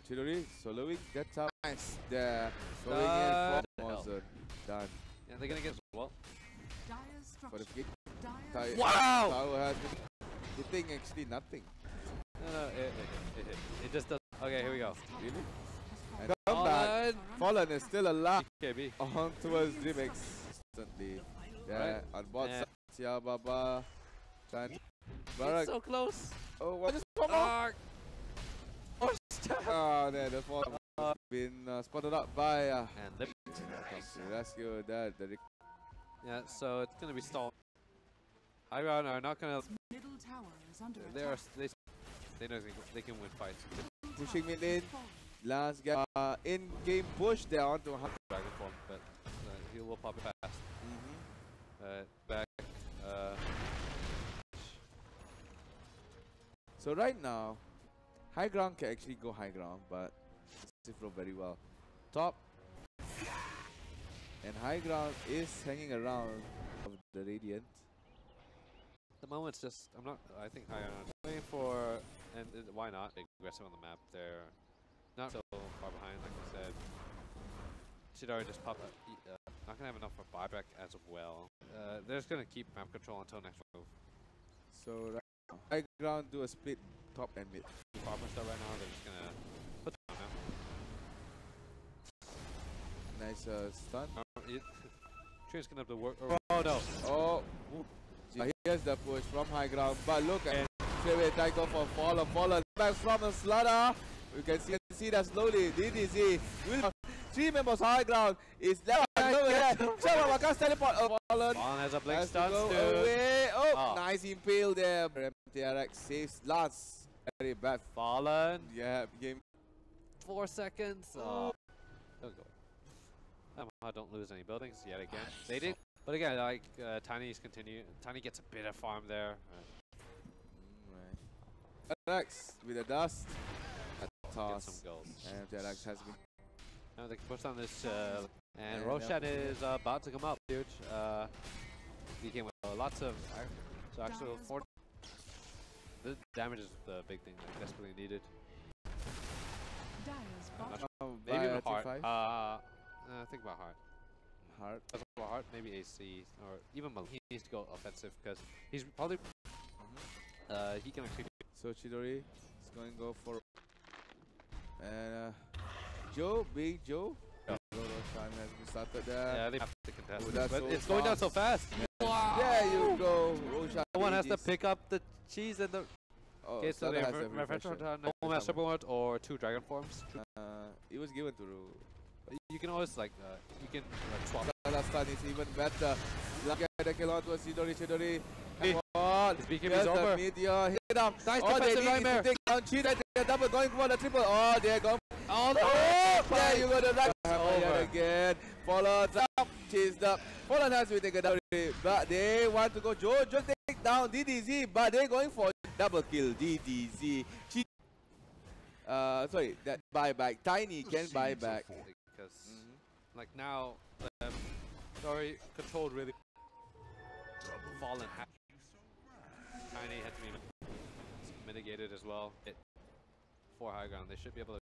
Chidori soloing that tower. Nice there. Going in for Mozart. Done. Yeah, they're gonna get well. Dire's For the structure. kick. Wow! Tower has been hitting actually nothing. No, it just does. Okay, here we go. Really? And come back. Fallen is still alive. KB. On towards Dreamix. Instantly. Yeah, on both sides. Yeah, Baba. Trying. Barak. So close. Oh, what is one more? Oh, there, the fall been spotted up by and Lip. rescue that. Yeah, so it's gonna be stalled. High Ground are not gonna. Middle tower is under They know they can win fights. Pushing mid lane. Last guy in-game push there onto Dragon Form, but he will pop it fast. Back. So right now, High Ground can actually go High Ground, but Sifro very well. Top. And High Ground is hanging around of the Radiant. At the moment, it's just I think High Ground waiting for, and why not? Aggressive on the map. They're not so far behind, like I said. Shidari just pop up. Not gonna have enough for buyback as well. They're just gonna keep map control until next move. So right now, High Ground do a split top and mid. Farmer stuff right now. They're just gonna put them on now. Nice stun. Train's gonna have to work. Oh no! Oh, here's the push from High Ground. But look at straight away try go for Fallen back from the slaughter. You can see that slowly. DDZ will 3 members High Ground is left over there. Shabba can't teleport. Oh, Fallen has a blink stun. Away. Oh, nice impale there. TRX saves Lance. Very bad. Fallen. Yeah, game. 4 seconds. Oh. Don't go. Somehow don't lose any buildings yet again. They did. But again, like Tiny's continue. Tiny gets a bit of farm there. TRX with the dust. Toss. Some goals. And TRX has been. Now they can push on this. And Roshan is about to come up, dude. He came with lots of. So actually, the damage is the big thing that desperately needed. Maybe even Heart. Think about Heart. About Heart, maybe AC, or even Mal. He needs to go offensive because he's probably. He can actually. So Chidori is going to go for. And Joe, Big Joe. Roshan has been started there. Yeah, they have to contest. But so it's going down so fast. Wow. There you go. Roshan. One has to pick up the cheese and the. Oh, okay, so they have triple word or 2 dragon forms. It was given to. You can always like you can swap. Last time is even better. Look at the kill onto Chidori. His BKB is over. Meteor hit him. Nice defensive nightmare. Take down Cheetah. Double going for the triple. Oh, there you go. Oh, there you go. The right hammer again. Fallen up, chased up. Fallen has to be taken down. But they want to go. Joe take down DDZ. But they're going for double kill. DDZ. Sorry, that buyback. Tiny can buy back. Because like now, sorry, controlled really. Fallen. Tiny had to be mitigated as well. For High Ground, they should be able to.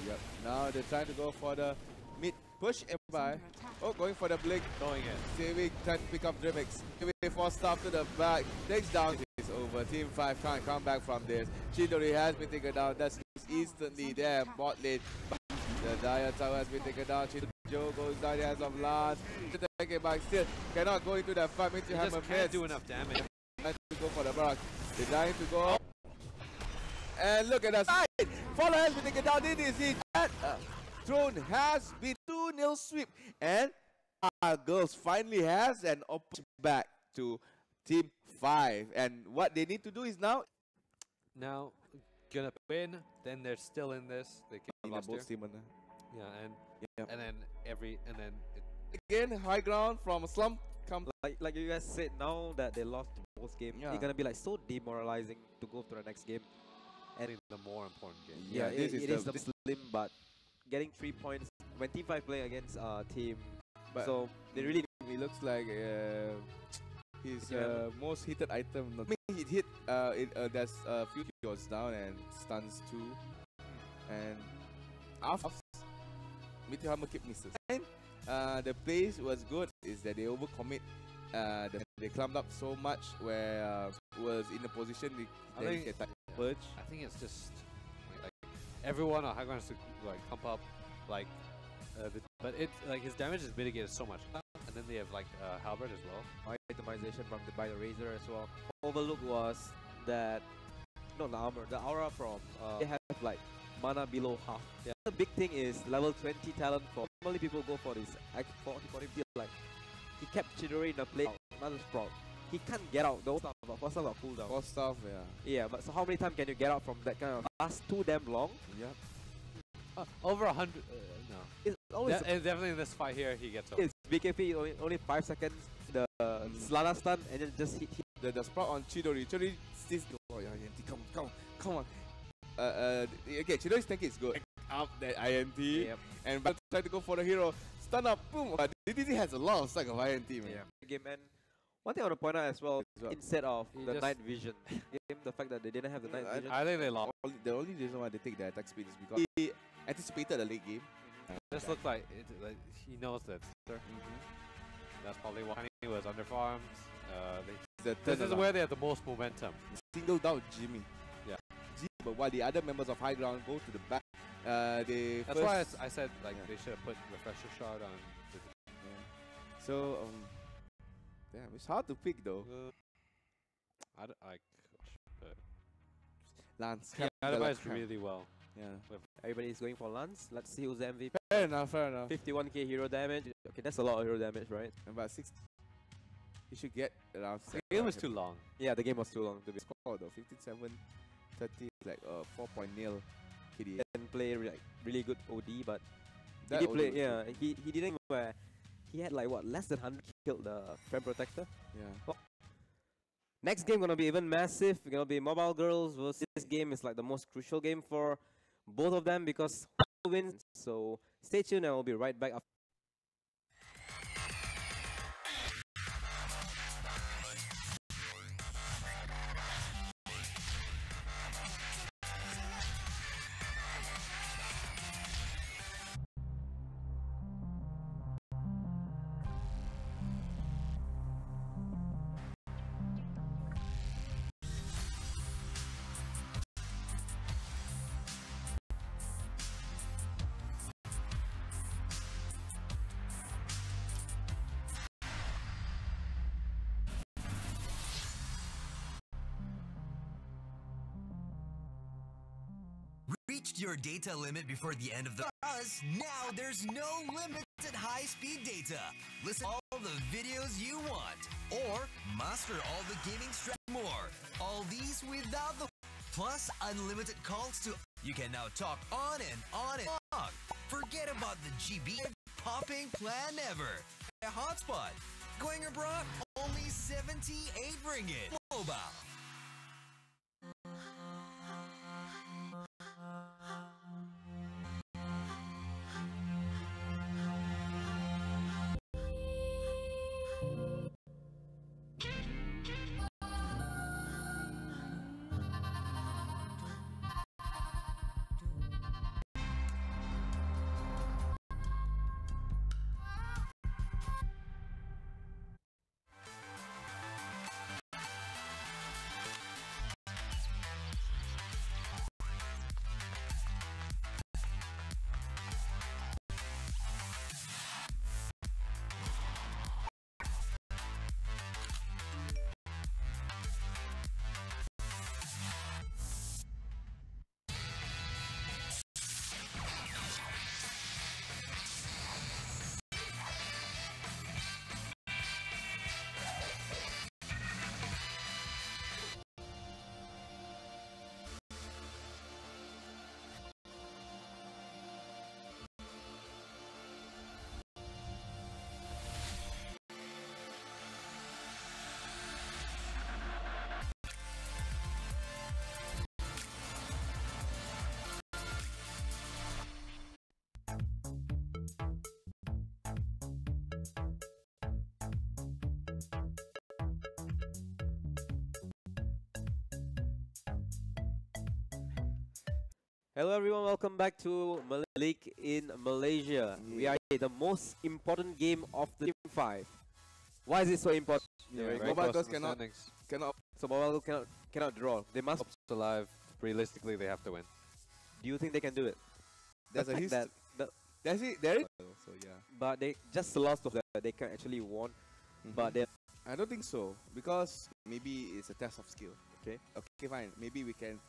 Yep. Now they're trying to go for the mid push and buy. Oh, going for the blink. Going in. Saving trying to pick up Dreamix. Saving for stuff to the back. Takes down. It's over. Team 5 can't come back from this. Chidori has been taken down. That's instantly there. Bot lane. The Dire Tower has been taken down. Joe goes down the hands of Lance. Okay, but still cannot go into the fight. He just can't do enough damage. Trying to go for the bark. They're dying to go. And look at that side. Follow has been taken down. It is it. Throne has been 2-0 sweep. And our girls finally has an opportunity back to Team 5. And what they need to do is now Gonna win, then they're still in this. They can last year. Yeah, and then again high ground from a slump come like you guys said, now that they lost both games, it's gonna be like so demoralizing to go to the next game. And the more important game. Yeah, it is the slim, but getting 3 points when Team 5 playing against team, but so they really. It looks like his most heated item. I mean, he hit there's a few kills down and stuns too, and after Meteor Hammer keep misses. And the place was good is that they overcommit. They climbed up so much where was in a position they can purge. I think it's just like everyone on high ground has to like pump up like, but it like his damage is mitigated so much. And then they have like Halberd as well. Itemization by the Razor as well. Overlook was that not the armor, the aura from they have like mana below half. Yeah. The big thing is level 20 talent for normally people go for this 40 like he kept Chidori in the play, another Sprout. He can't get out those stuff, but first stuff got cooldown. First stuff, yeah. Yeah, but so how many times can you get out from that kind of last too damn long? Yeah. Over 100 no. It's always and definitely in this fight here he gets over. It's BKP only 5 seconds, the Slana stun and then just hit the Sprout on Chidori. Chidori still oh yeah, come on. Okay, Chidori's tank is good. Up that INT and but try to go for the hero. Stun up, boom. But DDD has a lot of stack of INT, man. Yeah. Game, and one thing I want to point out as well, instead of the night vision game, the fact that they didn't have the night vision. I think they lost. The only reason why they take the attack speed is because he anticipated the late game. This looks like he knows that. That's probably why he was under farms. This is where they have the most momentum. Singled out Jimmy. Yeah. But while the other members of high ground go to the back, that's why I said like they should have put refresher shard on. So damn, it's hard to pick though. Lance. Yeah, advised really well. Yeah. Everybody's going for Lance. Let's see who's the MVP. Fair enough. 51k hero damage. Okay, that's a lot of hero damage, right? About 6. You should get around 6. The game was too long. Yeah, the game was too long to be scored though. 15-7, 30, like 4.0 KDA. And play like really good OD, but he did play. Yeah, he didn't. He had like what less than 100 killed the Frame Protector. Yeah. Well, next game gonna be even massive. Gonna be Mobile Girls versus this game is like the most crucial game for both of them because who wins. So stay tuned and we'll be right back after. Reached your data limit before the end of the buzz? Now there's no limit at high-speed data. Listen to all the videos you want, or master all the gaming strats more. All these without the plus unlimited calls to. You can now talk on and on and on. Forget about the GB popping plan ever. A hotspot. Going abroad? Only 78 ringgit. Mobile. Hello everyone, welcome back to League in Malaysia. We are in the most important game of the Team 5. Why is it so important? Mobile girls cannot. So Mobile cannot draw. They must alive. Realistically, they have to win. Do you think they can do it? There's a history. That's it. There is. So yeah. But they just lost of that. They can actually won. But they. I don't think so because maybe it's a test of skill. Okay. Okay, fine. Maybe we can.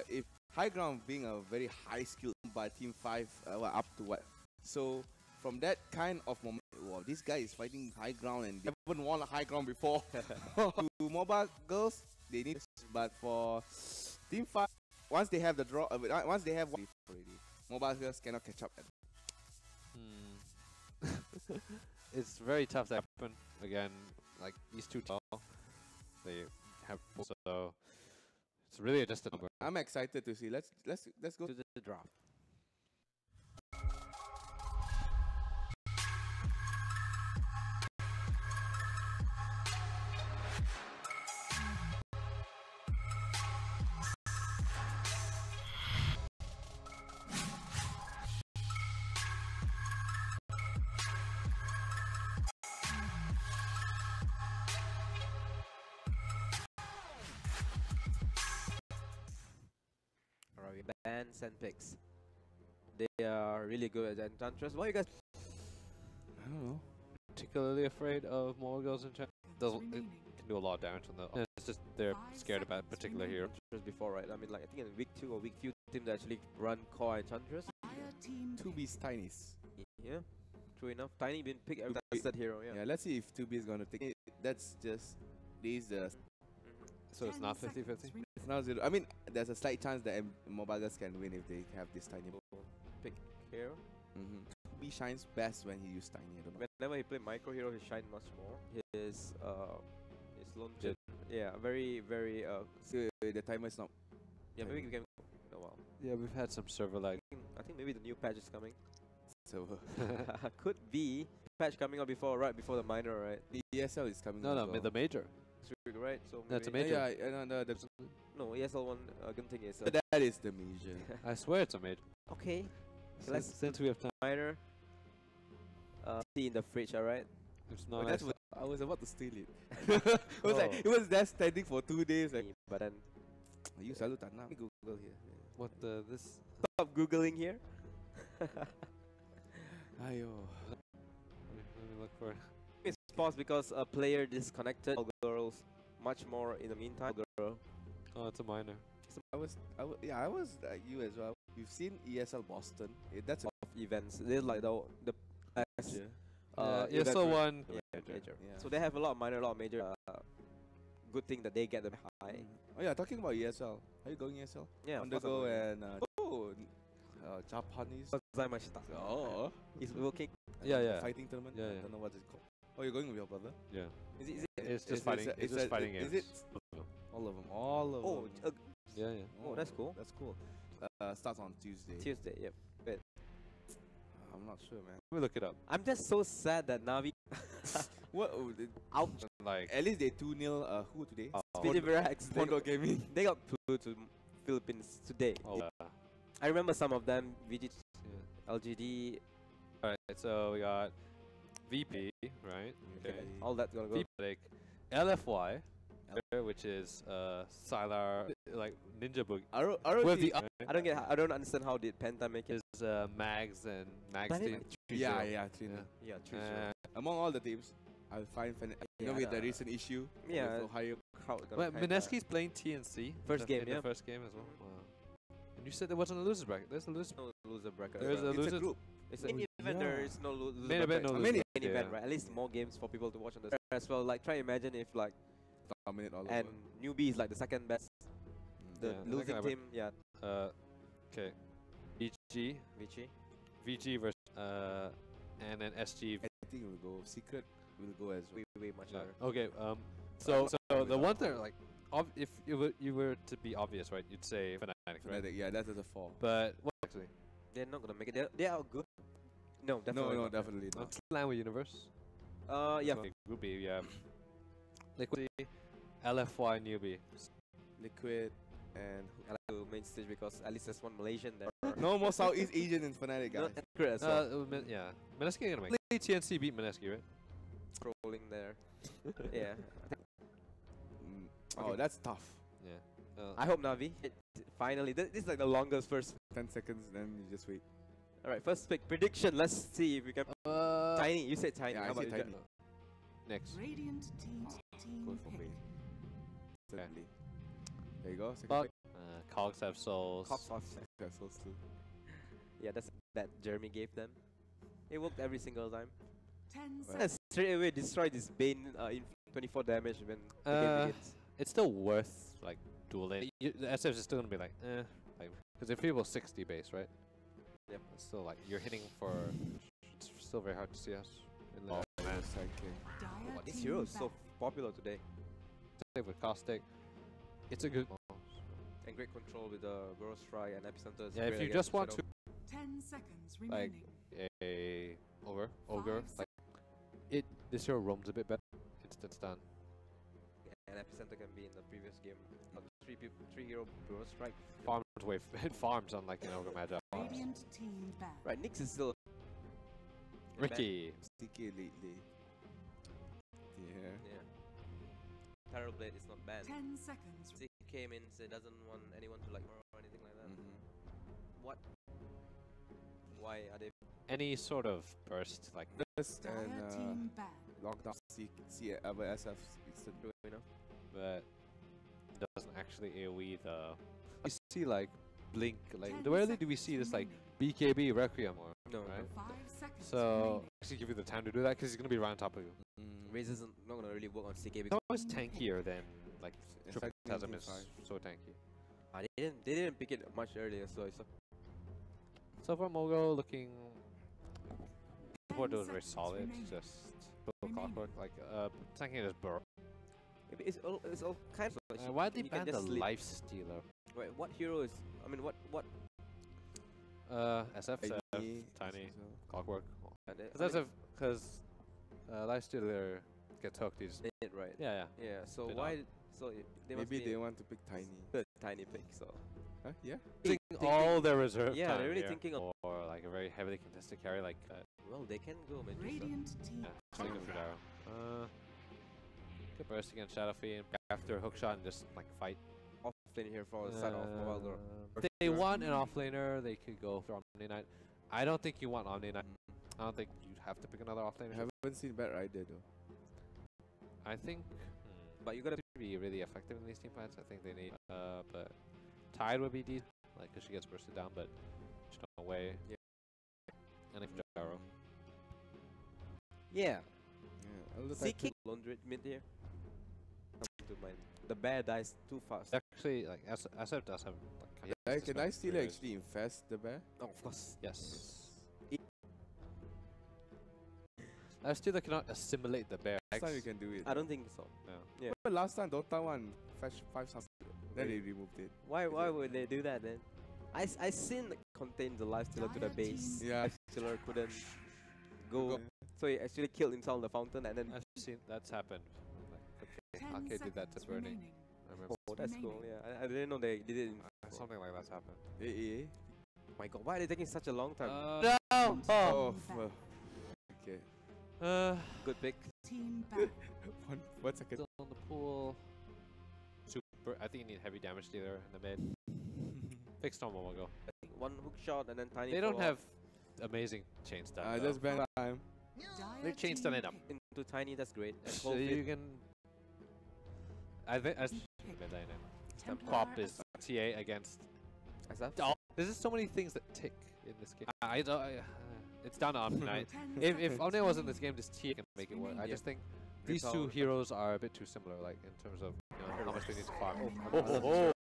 If high ground being a very high skill by Team 5, up to what? So from that kind of moment, wow, this guy is fighting high ground and they haven't won a high ground before. To mobile girls, they need, but for Team 5, once they have the draw, once they have one already, mobile girls cannot catch up. It's very tough to happen again. Like these two tall, they have so it's really just a number. I'm excited to see. Let's go to the draft. Bands and picks. They are really good at Enchantress. What you guys? I don't know. Particularly afraid of more girls in chat. It can do a lot of damage on the. It's just they're scared about particular hero. Before, right? I mean, like I think in week 2 or week few teams that actually run core Enchantress. 2B's Tiny's. Yeah, true enough. Tiny been picked every tested hero. Yeah. Let's see if 2B is gonna take it. That's just these So it's not 50-50? It's not 0. I mean, there's a slight chance that mobile girls can win if they have this tiny pick hero. He shines best when he uses tiny. I don't know. Whenever he play micro hero, he shines much more. His lone chip. Yeah, very. So the timer is not. Yeah, maybe we can. Oh wow. Yeah, we've had some server lag. I think maybe the new patch is coming. So could be patch coming out right before the minor, right? The ESL is coming. No, well. the major. Right, so that's a major. No, ESL one. Good thing is. That is the major. I swear it's a major. Okay. Since we have time. Minor. See in the fridge, alright. It's not. I was about to steal it. It was there standing for 2 days. Like, but then. You selalu tak nak Google here. What this? Stop googling here. Ayo. Let me look for it. It's paused because a player disconnected. Girls much more in the meantime. Girl. Oh, it's a minor. I was like you as well. We've seen ESL Boston. That's of events. They're like the best. ESL one. Major. Yeah. So they have a lot of minor, a lot of major. Good thing that they get the high. Oh yeah, talking about ESL. Are you going ESL? Yeah. Undergo and Japanese. Oh. He's working. Yeah. Fighting tournament. Yeah. I don't know what it's called. Oh, you're going with your brother? Yeah. Is it? It's just fighting. It's just fighting games. Is it? All of them. All of them. Yeah. Oh, that's cool. That's cool. Starts on Tuesday. Yep. But I'm not sure, man. Let me look it up. I'm just so sad that Navi. What? Ouch. Like at least they 2-0. Who today? Pondo Gaming. They got flew to Philippines today. Oh. I remember some of them. VG, LGD. Alright, so we got VP, right? Okay. All that's gonna go. VP, LFY, which is Sylar, like Ninja Boogie. I don't understand how did Penta make it. Is Mags and Mags team. Yeah, among all the teams, I find with the recent issue. Yeah. Higher crowd. Mineski's playing TNC. First game, the first game as well. Wow. And you said there wasn't a loser bracket. There's a loser. No loser bracket. There's a loser group. It's main event. There is no loser. Main event, no main event, right? At least more games for people to watch on the as well. Like try imagine if like dominate all and newbie is like the second best. The losing team, okay. VG versus and then SG. I think we'll go secret. We'll go as way much higher. Okay. So the one thing like. If you were to be obvious, right, you'd say Fnatic, right? Yeah, that is a 4. But what actually? They're not gonna make it. They are good. No, definitely. No, definitely not. Slammer Universe. Yeah. Group B, yeah. Liquid, LFY newbie. Liquid, And I like to main stage because at least there's one Malaysian there. no more Southeast Asian in Fnatic, No, guys. accurate as well. Yeah. Mineski gonna make. TNC beat Mineski, right? Trolling there. Yeah. Oh, that's tough. Yeah. I hope Navi finally. This is like the longest first. 10 seconds, then you just wait. All right, first pick prediction. Let's see if we can. Tiny. You said Tiny. Yeah, How I about said you, Tiny. Next. Radiant team Go for pick. me. Certainly. There you go. Second But pick. Cogs have souls. Cops off. That's so too. Yeah, that's that Jeremy gave them. It worked every single time. 10 Right. seconds. Let's straight away destroy this Bane in 24 damage when the game begins. It's still worth like dueling. The SF is still gonna be like, like because if people 60 base, right? Yep. It's still like you're hitting for. It's still very hard to see us. In the Man, sidekick. Dire Oh, this team hero is so back. popular today. Save with Caustic. It's a good. And great control with the Burrow Strike and Epicenter. is Yeah, if great you against just want Shadow. 10 seconds like remaining. a ogre, Five like it. This hero roams a bit better. Instant stun. And Epicenter can be in the previous game. Three hero Burrow Strike. Farms way. It farms on like an ogre magi. Radiant team back. Right, Nyx is still. Ricky. Sticky lately. Yeah. Yeah. Terror Blade is not banned. 10 seconds. He came in, said doesn't want anyone to like or anything like that. What? Why are they? Any sort of burst like First Dire and team back. lockdown SF instant. You know? but doesn't actually AoE the. You see like blink like 10 rarely do we see this like remaining. BKB Requiem or No, right? 5 seconds So remaining. actually give you the time to do that because he's gonna be right on top of you. Razor's not gonna really work on CK It's because always tankier than like It's Triple like Chasm is 19.5. so tanky. they didn't pick it much earlier, so it's So far Mogo looking. Support 10 was very seconds solid. remaining. Just little clockwork like tanking is burrow. it's all kinds of. Why did they you can ban the just sleep. life stealer? Wait, what hero is? I mean, what? SF, Tiny. Tiny, So. clockwork. And Because life stealer gets hooked. He's it, right? yeah. Yeah. So Bit why? odd. So they must Maybe be they want to pick Tiny. the tiny pick. So Huh? Yeah. Using thinking- all their reserve Yeah, time they're really here thinking of- for like a very heavily contested carry like well, they can go Medusa. Radiant team Sling of Fedaro. Good burst against Shadow Fiend after a hook shot and just like fight. Off lane here for the side of Mobile Girl. If they want an offlaner, they could go for Omni Knight. I don't think you want Omni Knight. I don't think you'd have to pick another I offlaner. haven't seen Bad Rider though. I think But you gotta. to be really effective in these team fights, I think they need but Tide would be decent, like because she gets bursted down, but there's no way. Yeah. And if Jaro. Yeah. Yeah. I'll look See at kick laundry mid here. Come to mind. The bear dies too fast. Actually, like SF does have like. Yeah, can I still players. actually infest the bear? Oh, of course. Yes. I still cannot assimilate the bear. Last time you can do it. I don't think so. No. Yeah. Remember last time Dota 1 fetched 5 something. Then they removed it. Why would they do that then? I seen like, contain the life stealer to the base. Yeah. Life stealer couldn't go. So he actually killed himself in the fountain and then. I've seen that's happened. Like, 10 okay, did that to seconds Burning. remaining. I remember Oh, that's cool. Yeah, I didn't know they did it. In something like that's happened. Eh. my God, why are they taking such a long time? No! Oh, back. okay. Good pick. Team back. 1 second. Still on the pool. Super. I think you need heavy damage dealer in the mid. Fix normal will go. One hook shot and then tiny. They don't follow-up have amazing chain stun. though. Just ban time. They Dire chain stun team it up. pick. into tiny. That's great. And So hold you fit. can. I think as Templar Pop is TA against. As that? Oh, there's just so many things that tick in this game. I don't. It's down to Omni Knight. 10 If Omni seconds was in this game, this TA can make it work. I Yeah. just think Great these two power. heroes are a bit too similar, like in terms of how much they need to farm. Oh.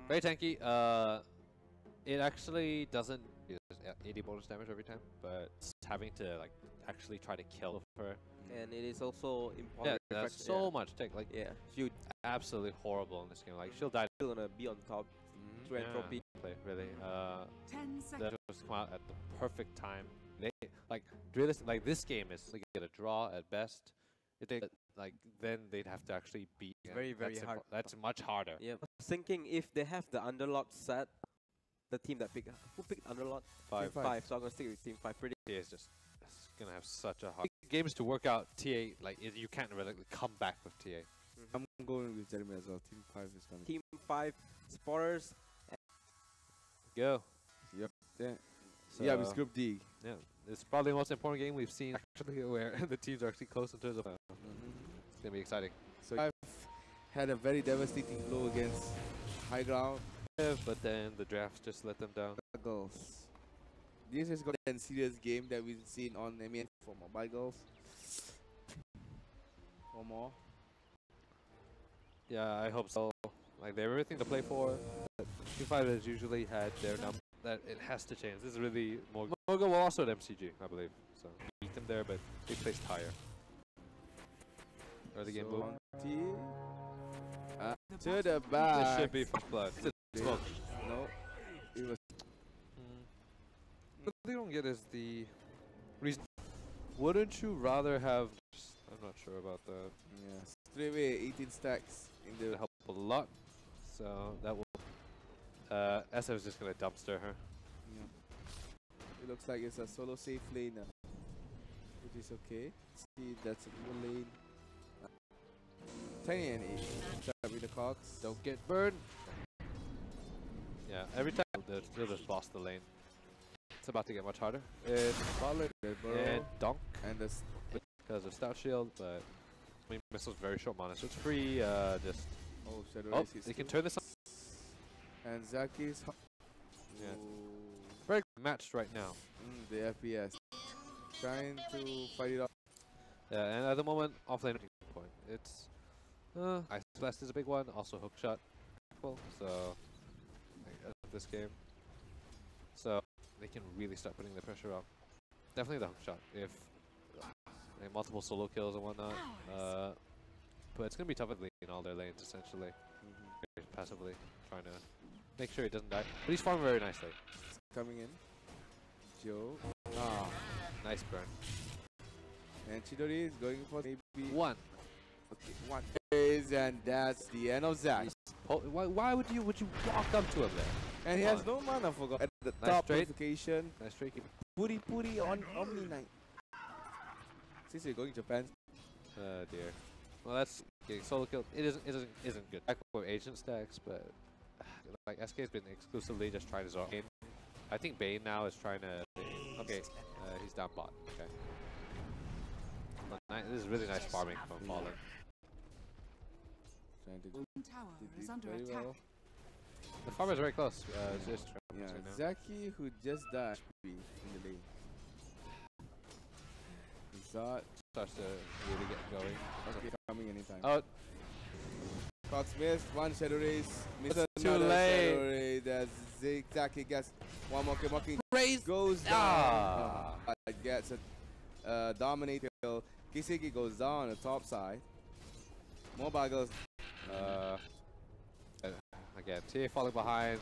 Very tanky. It actually doesn't do 80 bonus damage every time, but it's having to like actually try to kill her. And it is also Yeah, important. that's so much tick. Like Yeah, she's absolutely horrible in this game. Like she'll die. still gonna be on top. Through entropy. Play really. 10 That seconds. was come out at the perfect time. They like realistic. Like this game is like get a draw at best. If they like then they'd have to actually beat. Very, very that's hard. That's much harder. Yeah, I was thinking if they have the underlot set, the team that picked who picked underlot? Five. Team 5. So I'm gonna stick with team 5. Pretty. TA is just it's gonna have such a hard games to work out. TA like you can't really come back with TA. I'm going with Jeremy as well. Team 5 is coming. Team 5 spotters. Go. Yep. Yeah. So, Yeah, it's Group D. Yeah, it's probably the most important game we've seen actually, where the teams are actually close in terms of. It's gonna be exciting. So I've had a very devastating blow against High Ground. But then the drafts just let them down. Girls. This is going to be a serious game that we've seen on MEN for Mobile Girls. Or more. Yeah, I hope so. Like they have everything to play for. But Team 5 has usually had their number. That it has to change. This is really Morgan will also at MCG, I believe. So beat them there, but they placed higher. Are the game So boom? To the back. This should be first blood. Smoke. No, it was. What they don't get is the reason. Wouldn't you rather have? I'm not sure about that. Yeah, straight away 18 stacks in It would the. help a lot. So that will. SF is just gonna dumpster her. Yeah. It looks like it's a solo safe lane, which is okay. See, that's a good lane. 10 and 8. Start with the Cox. Don't get burned. Yeah, every time they'll just boss the lane. It's about to get much harder. It's Bartlett and Donk And the because of Stout Shield, but I mean, Missile's very short mana, so it's free. Just Shadow oh, Race is they can good. turn this on. And Zaki's. Yeah, very matched right now. The FPS. Trying to fight it up. Yeah, and at the moment, offlane point. It's Ice Blast is a big one. Also hook shot, so this game. So they can really start putting the pressure on. Definitely the hook shot if multiple solo kills and whatnot. But it's gonna be tough in all their lanes essentially. Passively trying to make sure he doesn't die. But he's farming very nicely. Coming in. Joe. Nice burn. And Chidori is going for maybe One. Okay, one is, and that's the end of Zach. Why would you walk up to him there? And he has no mana for God. At the Nice top trade. notification. Nice trade. Puri on Omni Knight. Since you're going Japan. Oh dear. Well, that's getting solo killed. It isn't good. Back with agent stacks, but like SK's been exclusively just trying to Bane. I think Bane now is trying to. Okay, he's down bot. Okay. But this is really nice farming from Fallen. Trying to Tower did is under very attack. well. The farmer's very close. Just Yeah, right now. Zaki who just died in the lane. Zod Starts to really get going. okay, coming anytime. Oh, Cox missed, one Shadow Race, missed Too another late. Shadow Race. That's Zaki gets one more mocking raise goes down. Ah. Gets a dominate kill. Kiseki goes down on the top side. Mobile goes. Again, TA falling behind.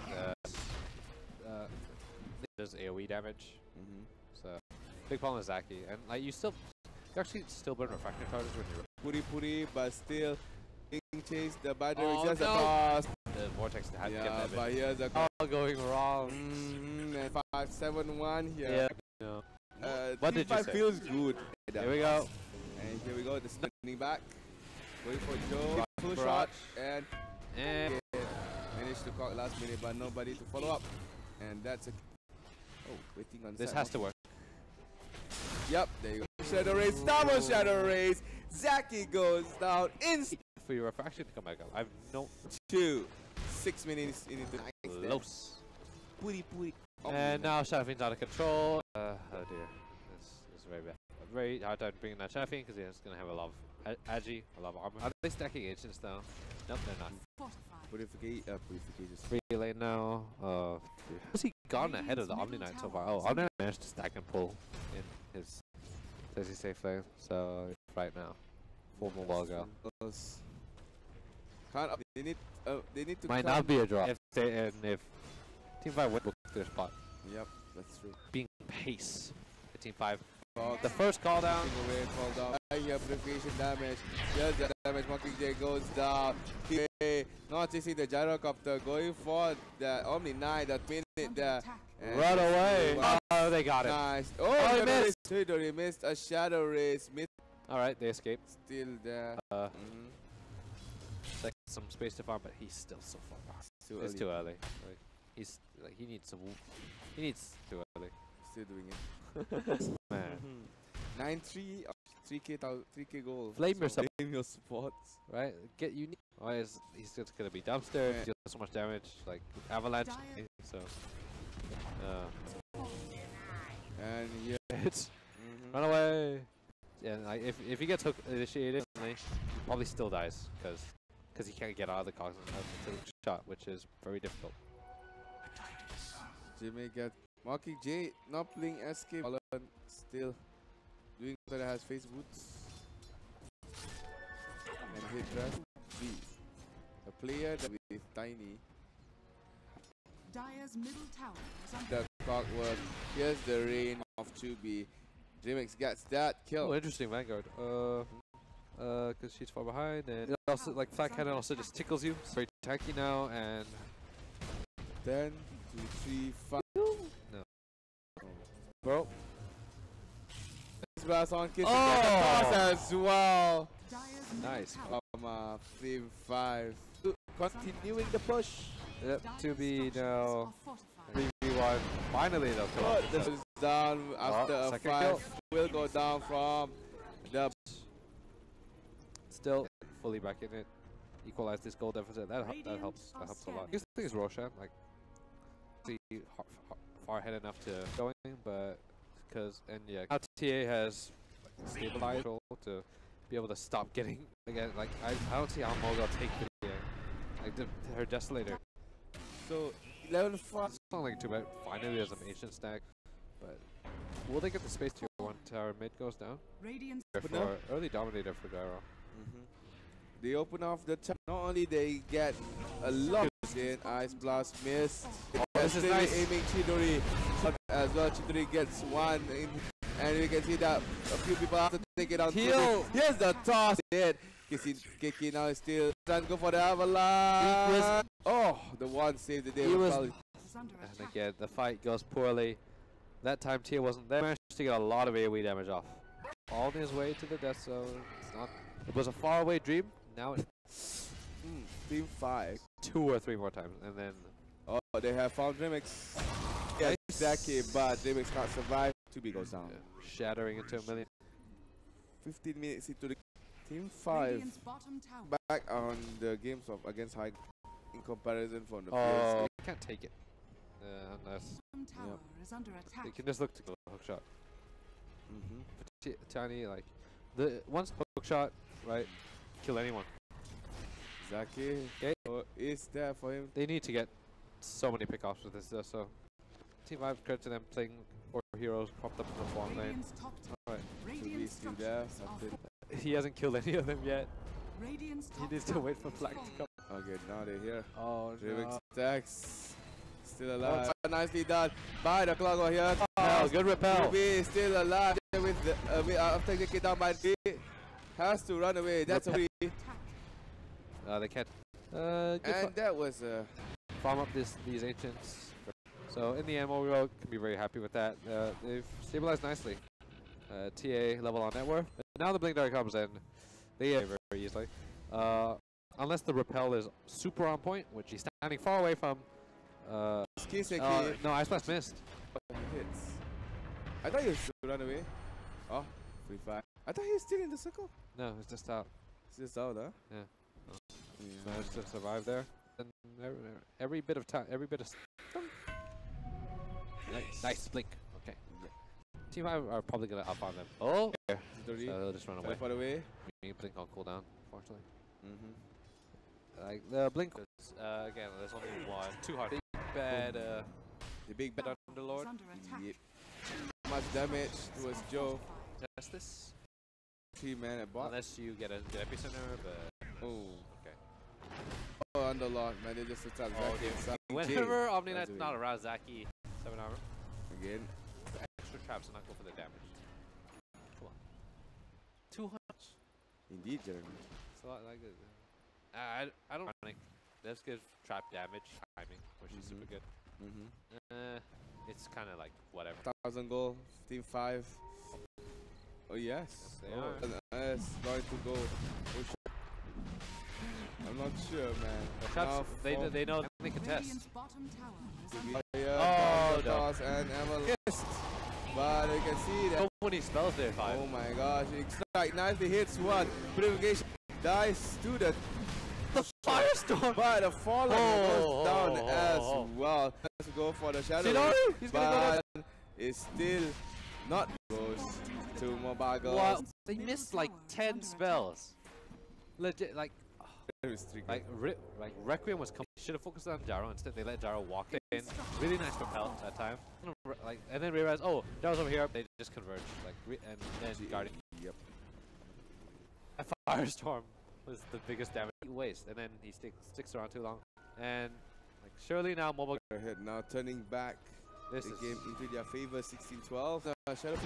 There's AoE damage. So big problem with Zaki, and like you actually still burn refractor charges when you're Puri, but still being chased. The battery Oh, just no. across. the vortex had to Yeah, get that but bit. here's a All going wrong. and 5-7-1 here. No. Team What did you 5 say? feels good. Here we go. And here we go. The spinning back. Going for Joe. Full Barrage. shot. And And managed to caught last minute, but nobody to follow up. And that's a. Oh, waiting on the this side. has to work. Yep, there you go. Shadow Race, double Shadow Race. Zaki goes down in For your refraction to come back up. I've no 6 minutes into the close. Puri. And now Shadowfiend's out of control. Oh dear. This is very bad. Very hard time bringing that Shadowfiend because he's going to have a lot of agi, a lot of armor. Are they stacking agents now? Nope, they're not. Fortified. Purification. Free lane now. Has he gone ahead of the Omni Knight so far? Oh, Omni Knight managed to stack and pull in his Says safe lane. So right now, full mobile girl. Can't up. They need to. Might not be a draw. If Team 5 win, we'll clear spot. Yep, that's true. Being pace. The Team 5 The first call down. Away, call down. Here, purification damage. Here's the damage. Mockingjay goes down. TA not chasing the gyrocopter, going for the Omni Knight. That minute there. Run away. Oh, they got it. Nice. Oh, he missed. He missed a shadow race. All right, they escaped. Still there. Like some space to farm, but he's still so far behind. It's too early. Like he's like he needs some. He needs too early. Still doing it. Man. 9-3, 3k goal. Flame yourself. Flame your spots. Right? Get unique. Why is he's just gonna be dumpster? Deal so much damage, like avalanche. So. And yeah, it's run away. Yeah, like if he gets hook initiated, he probably still dies because he can't get out of the cogs until shot, which is very difficult. Jimmy get Mockingjay not playing escape. Alan still doing that has face boots and hit rush. B. A player that is tiny. Dire's middle tower is under The clockwork. Here's the rain of 2B. Remix gets that kill. Oh, interesting Vanguard. Because she's far behind, and it also like Flat Cannon also just tickles you. It's very tanky now, and 10, 2, 3, 5. No, bro. Blast on Kiss as well. Dire's Nice. Flame 5. Continuing the push. Yep, 2B now. 3v1. Finally, they'll kill off. This is down after a second 5. kill. Will go down from the. Still fully back in it. Equalize this goal deficit. That helps. That helps a lot. This thing is Roshan. Like, see far ahead enough to going, but yeah, now TA has like, stabilized to be able to stop getting again. Like I don't see how Mogul take the like her Desolator. So 11-5. It's not like too bad. Finally, there's an ancient stack, but will they get the space to one tower mid goes down? Radiant For early dominator for Gyro. They open off the top. Not only they get a lot in Ice Blast missed. This is nice. Aiming Chidori as well. Chidori gets one in, and you can see that a few people have to take it out. Heal. Here's the toss. Kiki now is still trying to go for the avalanche. Oh, the one saved the day. And again, the fight goes poorly. That time Tia wasn't there. Managed to get a lot of AoE damage off. On his way to the death zone. It's not. It was a faraway dream. Now it's Team 5. 2 or 3 more times, and then. Oh, they have found Remix. Yeah, exactly, but Remix can't survive. 2B goes down. Shattering into a million. 15 minutes into the Team 5. Back on the games of against High in comparison from the players. You can't take it. Unless. is under attack. You can just look to the hook shot. Tiny, like. The once hook shot, right? Kill anyone. Zaki is there for him. They need to get so many pickoffs with this, so Team 5 credit to them playing 4 heroes popped up in the farm lane. Alright. Still there. He hasn't killed any of them yet. He needs to wait for Flag to come. Okay, now they're here. Oh no. Stacks still alive. Nicely done by the clock over here. Good repel. B still alive with the after taking down by B. Has to run away. That's a free. They can't. And that was farm up these ancients. So in the end, Mogul can be very happy with that. They've stabilized nicely. TA level on net worth. But now the Blink Dart comes in. They very, very easily. Unless the repel is super on point, which he's standing far away from. No, Ice Blast missed. Hits. I thought he was to run away. Oh, free fire. I thought he was still in the circle. No, it's just out. It's just out, huh? Yeah. Managed to survive there. And every bit of time, every bit of. Nice blink. Okay. Team 5 are probably gonna up on them. Oh. So they'll just run away. Far away. Blink on cooldown, fortunately. Like the blink. Again, there's only one. Too hard. Big bad. The big bad Underlord. Yep. Much damage towards Joe. Test this. 3 man at bot. Unless you get an epicenter, but. Oh. Okay. Oh, Underlord. Man, they just attacked Zaki. Whenever Omni Knight's not around, Zaki 7 armor. Again. The extra traps and not go for the damage. Indeed, Jeremy. It's a lot like it. I don't panic. Let's give trap damage timing, which is super good. It's kind of like whatever. 1,000 goal, 15-5. Oh yes. They are. Yes, going to go. Oh, I'm not sure, man. Traps, they know they can test. Radiant's bottom tower is Oh, no. toss and Emma missed. But you can see that. So many spells there, Five. Oh my gosh, Strike nicely hits one. Purification dies to the Firestorm. But the fallen goes down as well. Let's go for the shadow. He's gonna but it's still not goes to Mobile Girls. Wow, they missed like 10 spells. Legit, like Requiem was should have focused on Jaro instead. They let Jaro walk in. Really nice propel that time. Like, and then realized, oh, Jaro's over here. They just converge. Like, and then Guardian. Yep. A Firestorm was the biggest damage he wastes, and then he sticks around too long. And like, surely now Mobile ahead now turning back this the is game into their favor. 16-12. Shadow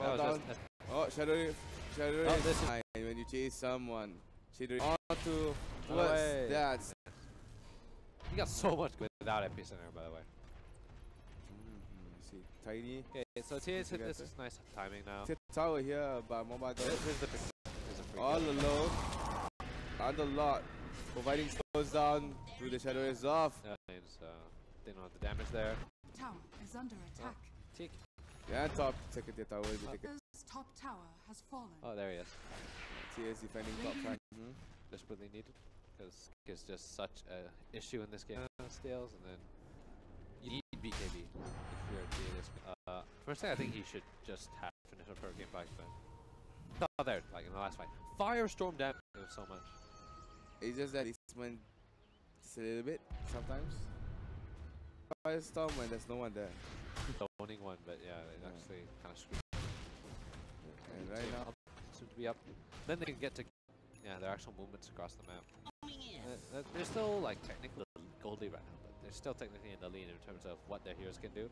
that was down. just Shadow this is fine when you chase someone. Shadow on to towards that. he got so much good without epicenter, by the way. See, tiny. Okay, so TA's hit this is nice timing now. Tower here by Mobile Girls. Here's the free All kill. alone. Under lot. Providing slows down to the Shadow is off. They don't have the damage there. tower is under attack. Tick. Yeah, top second tier tower will be taken. His top tower has fallen. Oh, there he is. TS defending top flank. Desperately needed. Because it's just such a issue in this game. Scales, and then you need BKB if you're a personally, I think he should just have finished up her game back then. Oh, there, like in the last fight. Firestorm damage so much. It's just that it's when just a little bit sometimes. Firestorm when there's no one there. The owning one, but yeah, it actually kind of screwed. And right now, soon to be up. Then they can get to their actual movements across the map. They're still like technically Goldie right now, but they're still technically in the lead in terms of what their heroes can do.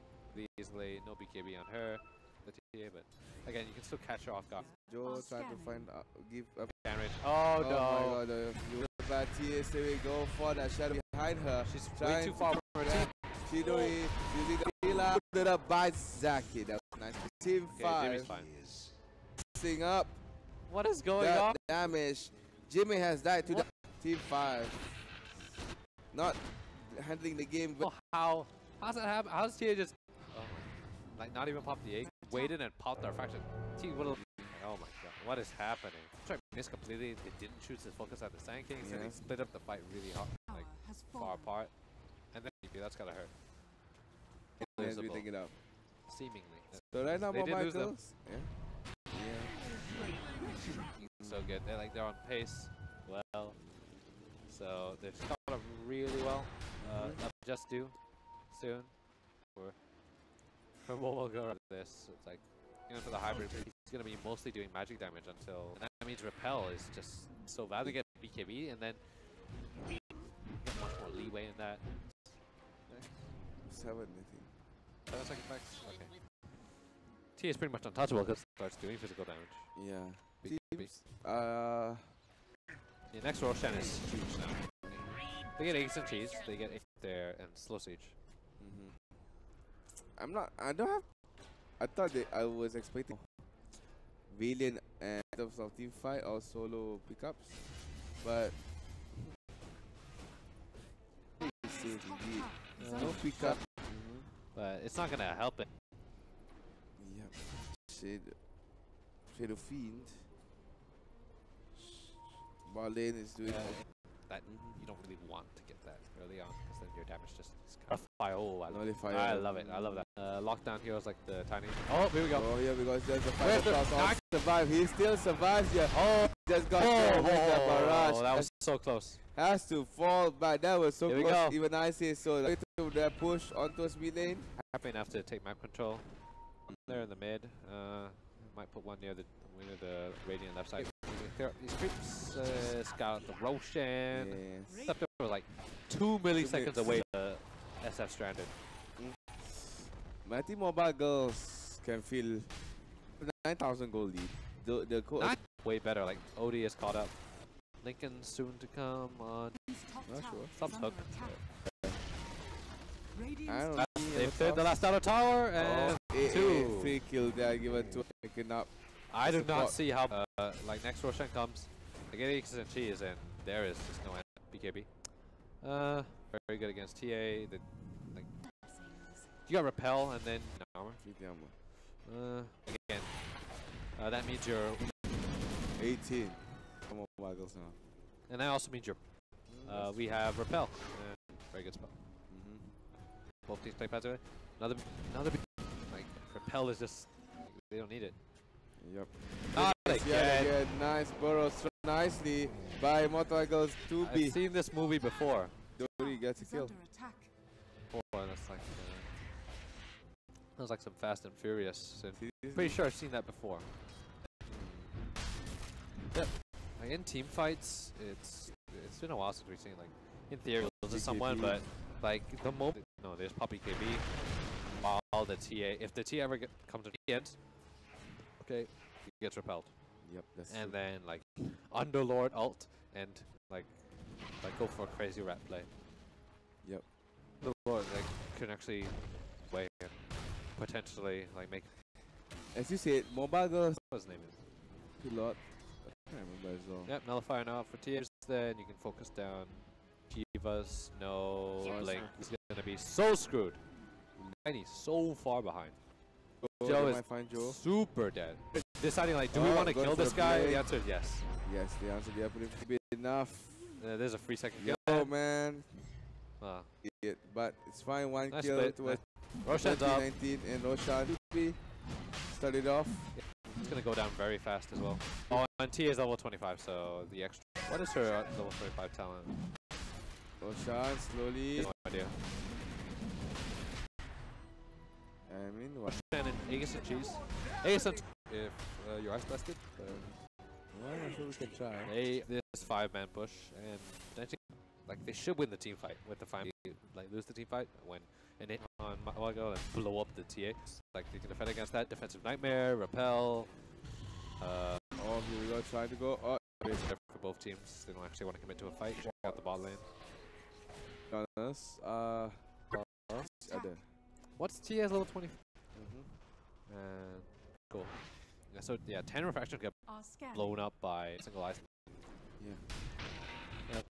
Easily, no BKB on her, the TA, but again, you can still catch her off guard. Joe trying to find give up. Oh, Oh no! my god, the bad TS. Here we go for that Shadow behind her. She's way too far from her team. Chidori using the healer. Put it up by Zaki. That was nice. Team 5. Jimmy's fine. Mixing up What is going that on? damage. Jimmy has died to the Team 5. Not handling the game. Oh, how's that happen? How's TA just like not even pop the egg? Waited and popped our fraction. T would have. Oh my god, what is happening? Tried to miss completely. They didn't choose to focus at the Sand Kings, and they split up the fight really hard, like far apart. And then maybe that's gotta hurt. As we take it up. Seemingly. So right now, They did Mobile lose them. Girls. So good. They're on pace. Well. So they've started off really well. That'll just do soon. For Mobile Girl this, it's like for the hybrid, he's gonna be mostly doing magic damage until. And that means repel is just so bad. They get BKB and then get much more leeway in that. 7, I think. 7 seconds max. Okay. T is pretty much untouchable because it starts doing physical damage. Yeah. BKB. Teams. Yeah, next Roshan is huge now. They get eggs and cheese. They get egg there and slow siege. I don't have. I thought I was expecting Valiant and in terms of team fight or solo pickups, but no pickup. But it's not gonna help it. Yep. Shadow Fiend. Marlene is doing that. You don't really want to get that early on because then your damage just is kind of fire. Oh, I love it. fire. I love it. I love that. Lockdown heroes like the tiny. Oh, here we go. Oh, yeah, because there's a Where's fight the across. Survive. He still survives. Yeah. Oh, just got that barrage. Oh, that was so close. Has to fall back. That was so Here we close. go. Even I say so. Like to that push onto a speed lane. Happy enough to take map control. There in the mid. Might put one near the radiant left side. These creeps scout the Roshan. Yes. Stepped over like 2 milliseconds away. SF stranded. My team Mobile Girls can feel 9,000 gold lead. The way better. Like OD is caught up. Lincoln soon to come on. Not sure. Some hook. I don't know. They cleared the last outer tower and two. Free kill there given to Lincoln up. I do not see how like next Roshan comes. They get X and cheese and there is just no end. BKB. Very good against TA. Like you got repel and then armor. Again. That means you're 18. Come on, Michaels now. and that also means you're we have repel. Very good spot. Both teams play passive. Another like repel is just they don't need it. Yep. Not again. Nice burrow so nicely by Mortal Eagles 2B. I've seen this movie before. Dory gets a kill. And it's like that was like some Fast and Furious. And pretty sure I've seen that before. Yep. Like in team fights, it's been a while since we've seen like in theory to someone, but like the moment there's Puppy KB while the TA if the TA ever comes to the end, okay, he gets repelled. Yep, that's and true. then like Underlord ult and like go for a crazy rat play. Yep. Underlord like can actually play and potentially like make. As you said, Mobile Girls. What his name is? Pilot. I can't remember as well. Yep, nullifier now for TS. Then you can focus down. Kivas, no Blink. He's gonna be so screwed. And he's so far behind. Joe is super dead. Deciding like, do we want to kill this guy? The answer is yes. Yes, the answer is definitely enough. There's a 3 second kill. Oh man. Idiot, but it's fine. One nice kill split. towards Roshan's up. 19 and Roshan started off. It's gonna go down very fast as well. Oh, and T is level 25, so the extra. What is her level 25 talent? Roshan slowly. No idea. I mean, what? Roshan and Aegis and Cheese. Aegis and if your eyes busted. Well, I'm sure we can try. This 5-man push and potentially like they should win the team fight with the 5. Like lose the team fight when and hit on Malaga and blow up the TA. Like they can defend against that. Defensive nightmare, repel. Oh, here we go, trying to go. Oh, it's different for both teams. They don't actually want to commit to a fight. Check out the bot lane. What's TA's level 20? Cool. Yeah, so yeah, 10 refraction got blown up by single ice. Yeah. Yep.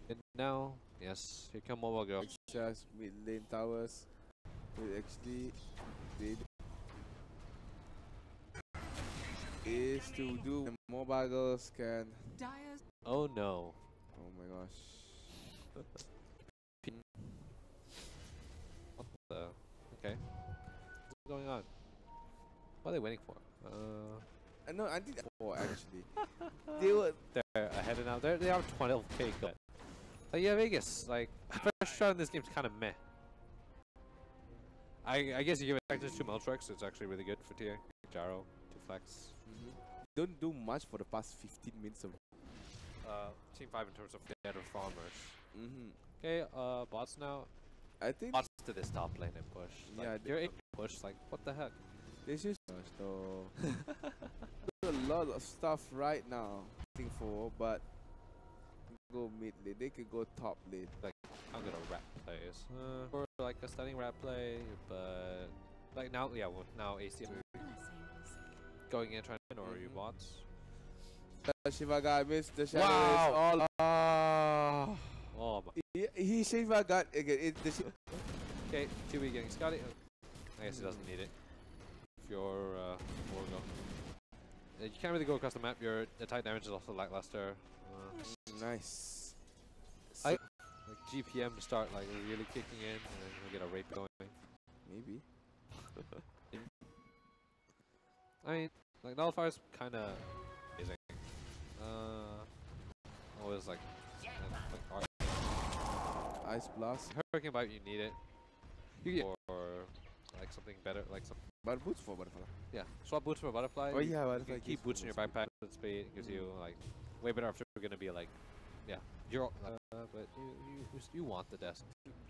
And now, yes, here come Mobile Girl. Just mid lane towers. Will actually did is to do Mobile Girls can. Oh no. Oh my gosh. What the? Okay. What's going on? What are they waiting for? No, I think 4 actually. They're ahead of now. They are 12k good. Like yeah, Vegas. Like first shot in this game's kind of meh. I guess you give it practice 2 Meltrex. It's actually really good for TA. Jaro, 2 flex. Don't do much for the past 15 minutes of. Team 5 in terms of dead or farmers. Okay, bots now. I think bots to this top lane and push. Like, yeah, you're able to push. Like what the heck? This is so do a lot of stuff right now. I think for but go mid lane. They could go top lane. Like I'm gonna rap plays. Or like a stunning rap play, but like now, yeah, well, now AC going in trying to or you bots. Shiva guy missed the shadow. Wow. All. Oh my. He Shiva got again. Okay, 2B getting Scotty. I guess he doesn't need it. If you're Morgo. You can't really go across the map. Your attack damage is also lackluster. Nice. Like GPM to start like really kicking in, and then we'll get a rape going. Maybe. I mean, like Nullifier's kind of amazing. Always like Ice Blast. Hurricane Bite, you need it. You get or like something better, like some. But boots for butterfly. Yeah, swap boots for butterfly. Oh yeah, butterfly. Keep boots in your backpack. Speed it gives you like way better after we're gonna be like, yeah, you're. But you want the desk.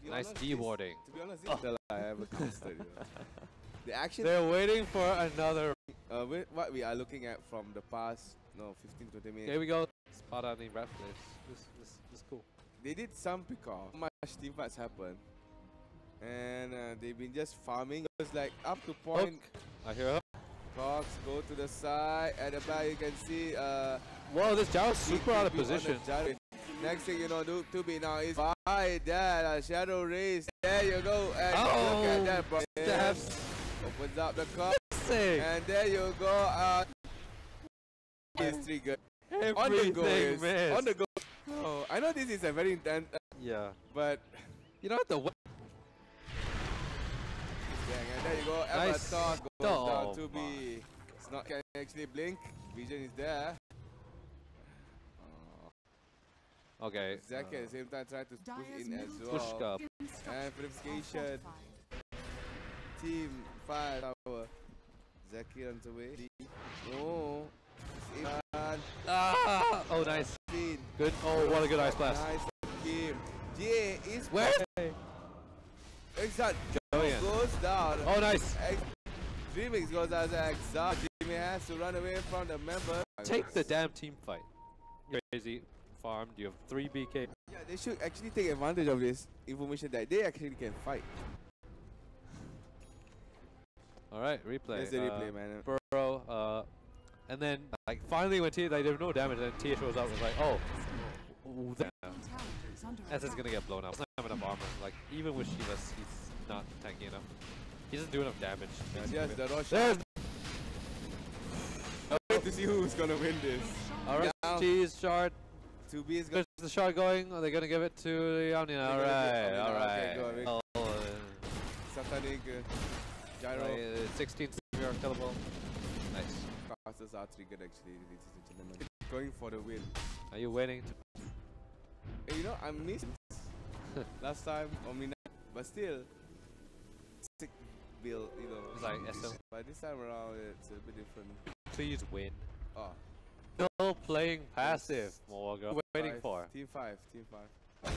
Nice dewarding. To be honest, this is the I ever considered. The action. They're waiting for another. What we are looking at from the past, 15 to 20 minutes. Here we go. Spot on the ref. This is cool. They did some pick off. Much team fights happen, and they've been just farming. It was like up to point. Hook. I hear hook. Cox go to the side. At the back, you can see. Whoa, this Jao's super out of position. Next thing you know, 2B now is by that shadow race. There you go. And look at that, bro. Yes. Opens up the cup. And there you go. It's 3 good. On the go, on the go. Oh, I know this is a very intense. Yeah. But you don't have to wait. And there you go. Nice. Avatar goes down 2B. It's not can actually blink. Vision is there. Okay. Zaki at the same time trying to push in as well. Push up. And purification. Team 5 tower. Zaki runs away. Oh. Oh, nice. Good. Oh, what a good ice blast. Nice game. GA is where? Exact Going goes down. Oh, nice. Dreamix goes as Exact. Jimmy has to run away from the member. Take the damn team fight. You're crazy. Farmed. You have 3 BK. Yeah, they should actually take advantage of this information that they actually can fight. All right, replay. That's the replay, man. Bro, and then like finally when Tia, like there was no damage, and Tia shows up and was like, oh, Essa's gonna get blown up. He doesn't have enough armor. Like even with Shivas, he's not tanky enough. He doesn't do enough damage. Yes, the rush. There's. I'll wait to see who's gonna win this. All right, cheese shard. 2B is going. There's the shard going. Are they gonna give it to the Onion? All right, all right. Satanic gyro. 16 severe killable. Nice. Casters are triggered actually, ladies and gentlemen. Going for the win. Are you waiting? Hey, you know, I missed last time Omni, but still, sick build, you know. It's like SM. But this time around, it's a bit different. Please win. Oh. Still playing passive. Mowaga. Waiting for. Team 5. Yeah.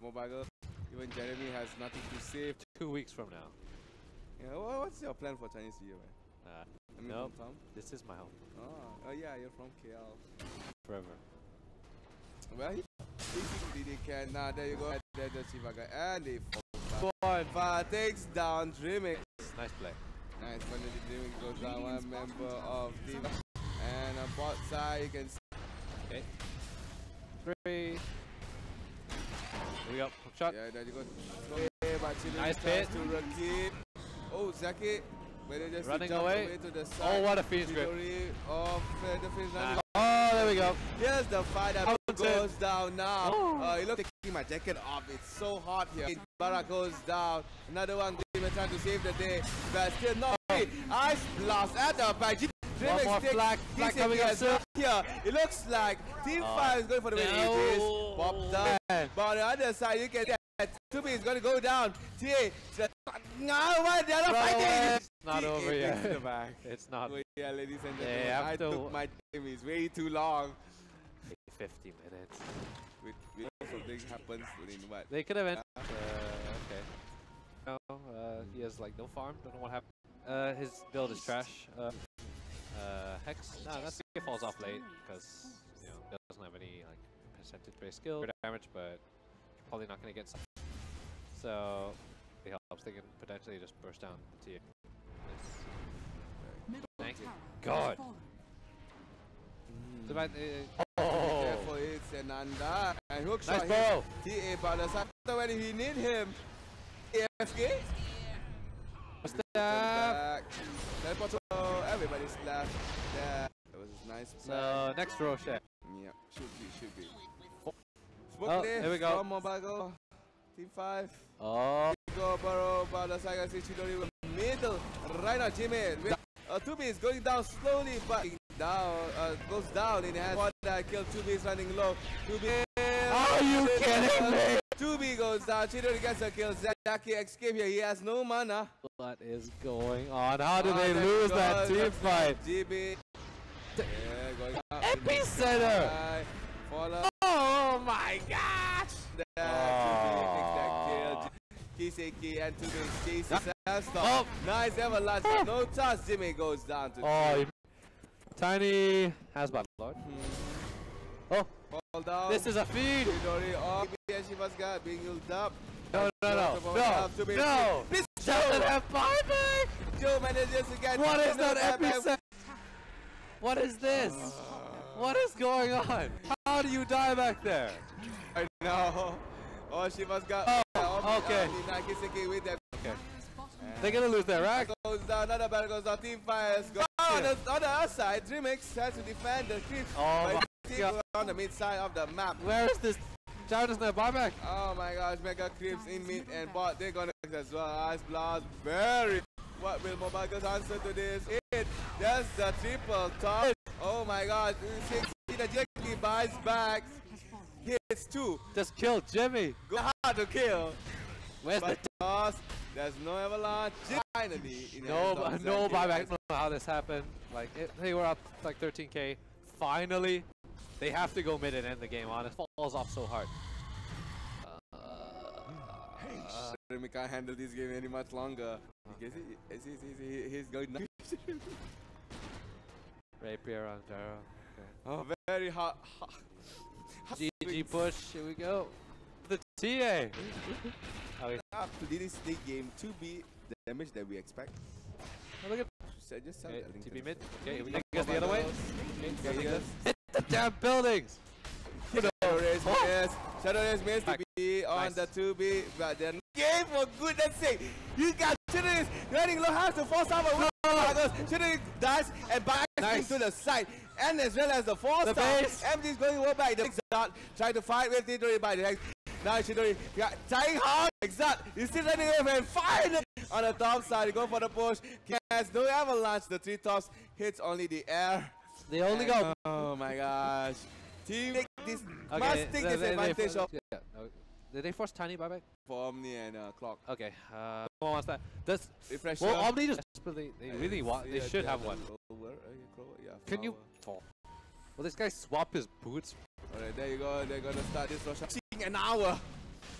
Mobile, even Jeremy has nothing to save. 2 weeks from now. Yeah, what's your plan for Chinese New Year, man? Nope. This is my home. Oh yeah, you're from KL. Forever. Well, he can. Now there you go. There's the Chivaga. And they takes down Dreamix. Nice play. Nice. Finally, Dreamix goes down one member of team. And on bot side, you can see. Okay. 3. Here we go. Hook shot. Yeah, there you go. Nice hit. To Rakib. Oh, Zaki. Just running away. To the side. Oh, what a Phoenix grip. Of the Phoenix Oh, there we go. Here's the fight that goes down now. You look taking my jacket off. It's so hot here. Bara goes down. Another one trying to save the day. But still not. Ice blast at the back. One more flag coming up soon. Here, it looks like Team 5 is going for the win. It is popped down. But on the other side, you can see that 2B is going to go down. TA, no, they're not fighting. It's not over yet. It's not. But yeah, ladies and gentlemen, I took my time. It's way too long. 50 minutes. With something happens in what? They could have ended. Okay. No, he has like no farm. Don't know what happened. His build is trash. Hex. No, that's it falls off late because you know it doesn't have any like percentage-based skill or damage, but you're probably not gonna get some. So it helps. They can potentially just burst down the TA. Thank you. God. Careful, it's Ananda. And hook shot. Nice ball. TA by the side when he need him. AFK. What's that? Teleport. Everybody's left. Yeah. That was a nice play. So next row share. Yeah, should be. Oh, there we go. From Mobago. Team 5. Oh. Go Burrow by the side. I see Chidori with middle. Right now, Jimmy. 2B is going down slowly, but goes down in hand. One that killed 2B is running low. 2B. Are you kidding me? 2B goes down. Chidori gets a kill. Zaki escape here. He has no mana. What is going on? How did they lose that team fight? GB. Yeah, going up. Epicenter. Follow. Oh my gosh! that Kiseki and to the chases stop. Nice avalanche, no chance. Jimmy goes down to Tiny has bad lord. Oh, fall down. this is a feed. Chidori off. Shiva's got being healed up. No. This doesn't have buyback. Joe manages to get. What is that epic? What is this? What is going on? How do you die back there? I know. Oh, Shiva's got. Okay. Kiseki with them. Okay. They're gonna lose their rack. Goes down, another battle goes down, team fires go on the other side. Dreamix has to defend the creeps. Oh my god. On the mid side of the map. Where is this? Jared doesn't have buyback. Oh my gosh, mega creeps in mid and bot. They're gonna as well. Ice blast, very. What will Mobile Girls answer to this? That's the triple top. Oh my god, 6 the Jackie buys back. Hits 2. Just kill Jimmy. Go hard to kill. Where's the toss? There's no avalanche. Finally, no buyback. I don't know how this happened. Like they were up like 13k. Finally, they have to go mid and end the game. Honest, falls off so hard. We can't handle this game any much longer. He's going nuts. Rapier on Jaro. Oh, very hot. GG push. Here we go. The TA. Okay. This is the game to be the damage that we expect. Oh, look at. Just TP mid. Okay, we guess the other way. Okay, hit the damn buildings. Shadow Race missed to be on the 2B, but then game for goodness sake. You got Shadow running low, has to force out a Shadow dies and backs into the side. And as well as the 4-star, MD is going over by the Exalt, trying to fight with Chidori by the next. Now Chidori trying hard. Exalt is still running away and finally on the top side, go for the push. Has no avalanche, the 3 tops hits only the air. They only go. Oh my gosh. Team this must take this advantage of. Yeah. Did they force Tiny buyback? For Omni and Clock. Okay. Who wants that? Does refresher. Well, Omni just they really want. They should have one. Can you? Oh. Well, this guy swap his boots. Alright, there you go. They're gonna start this rush. An hour.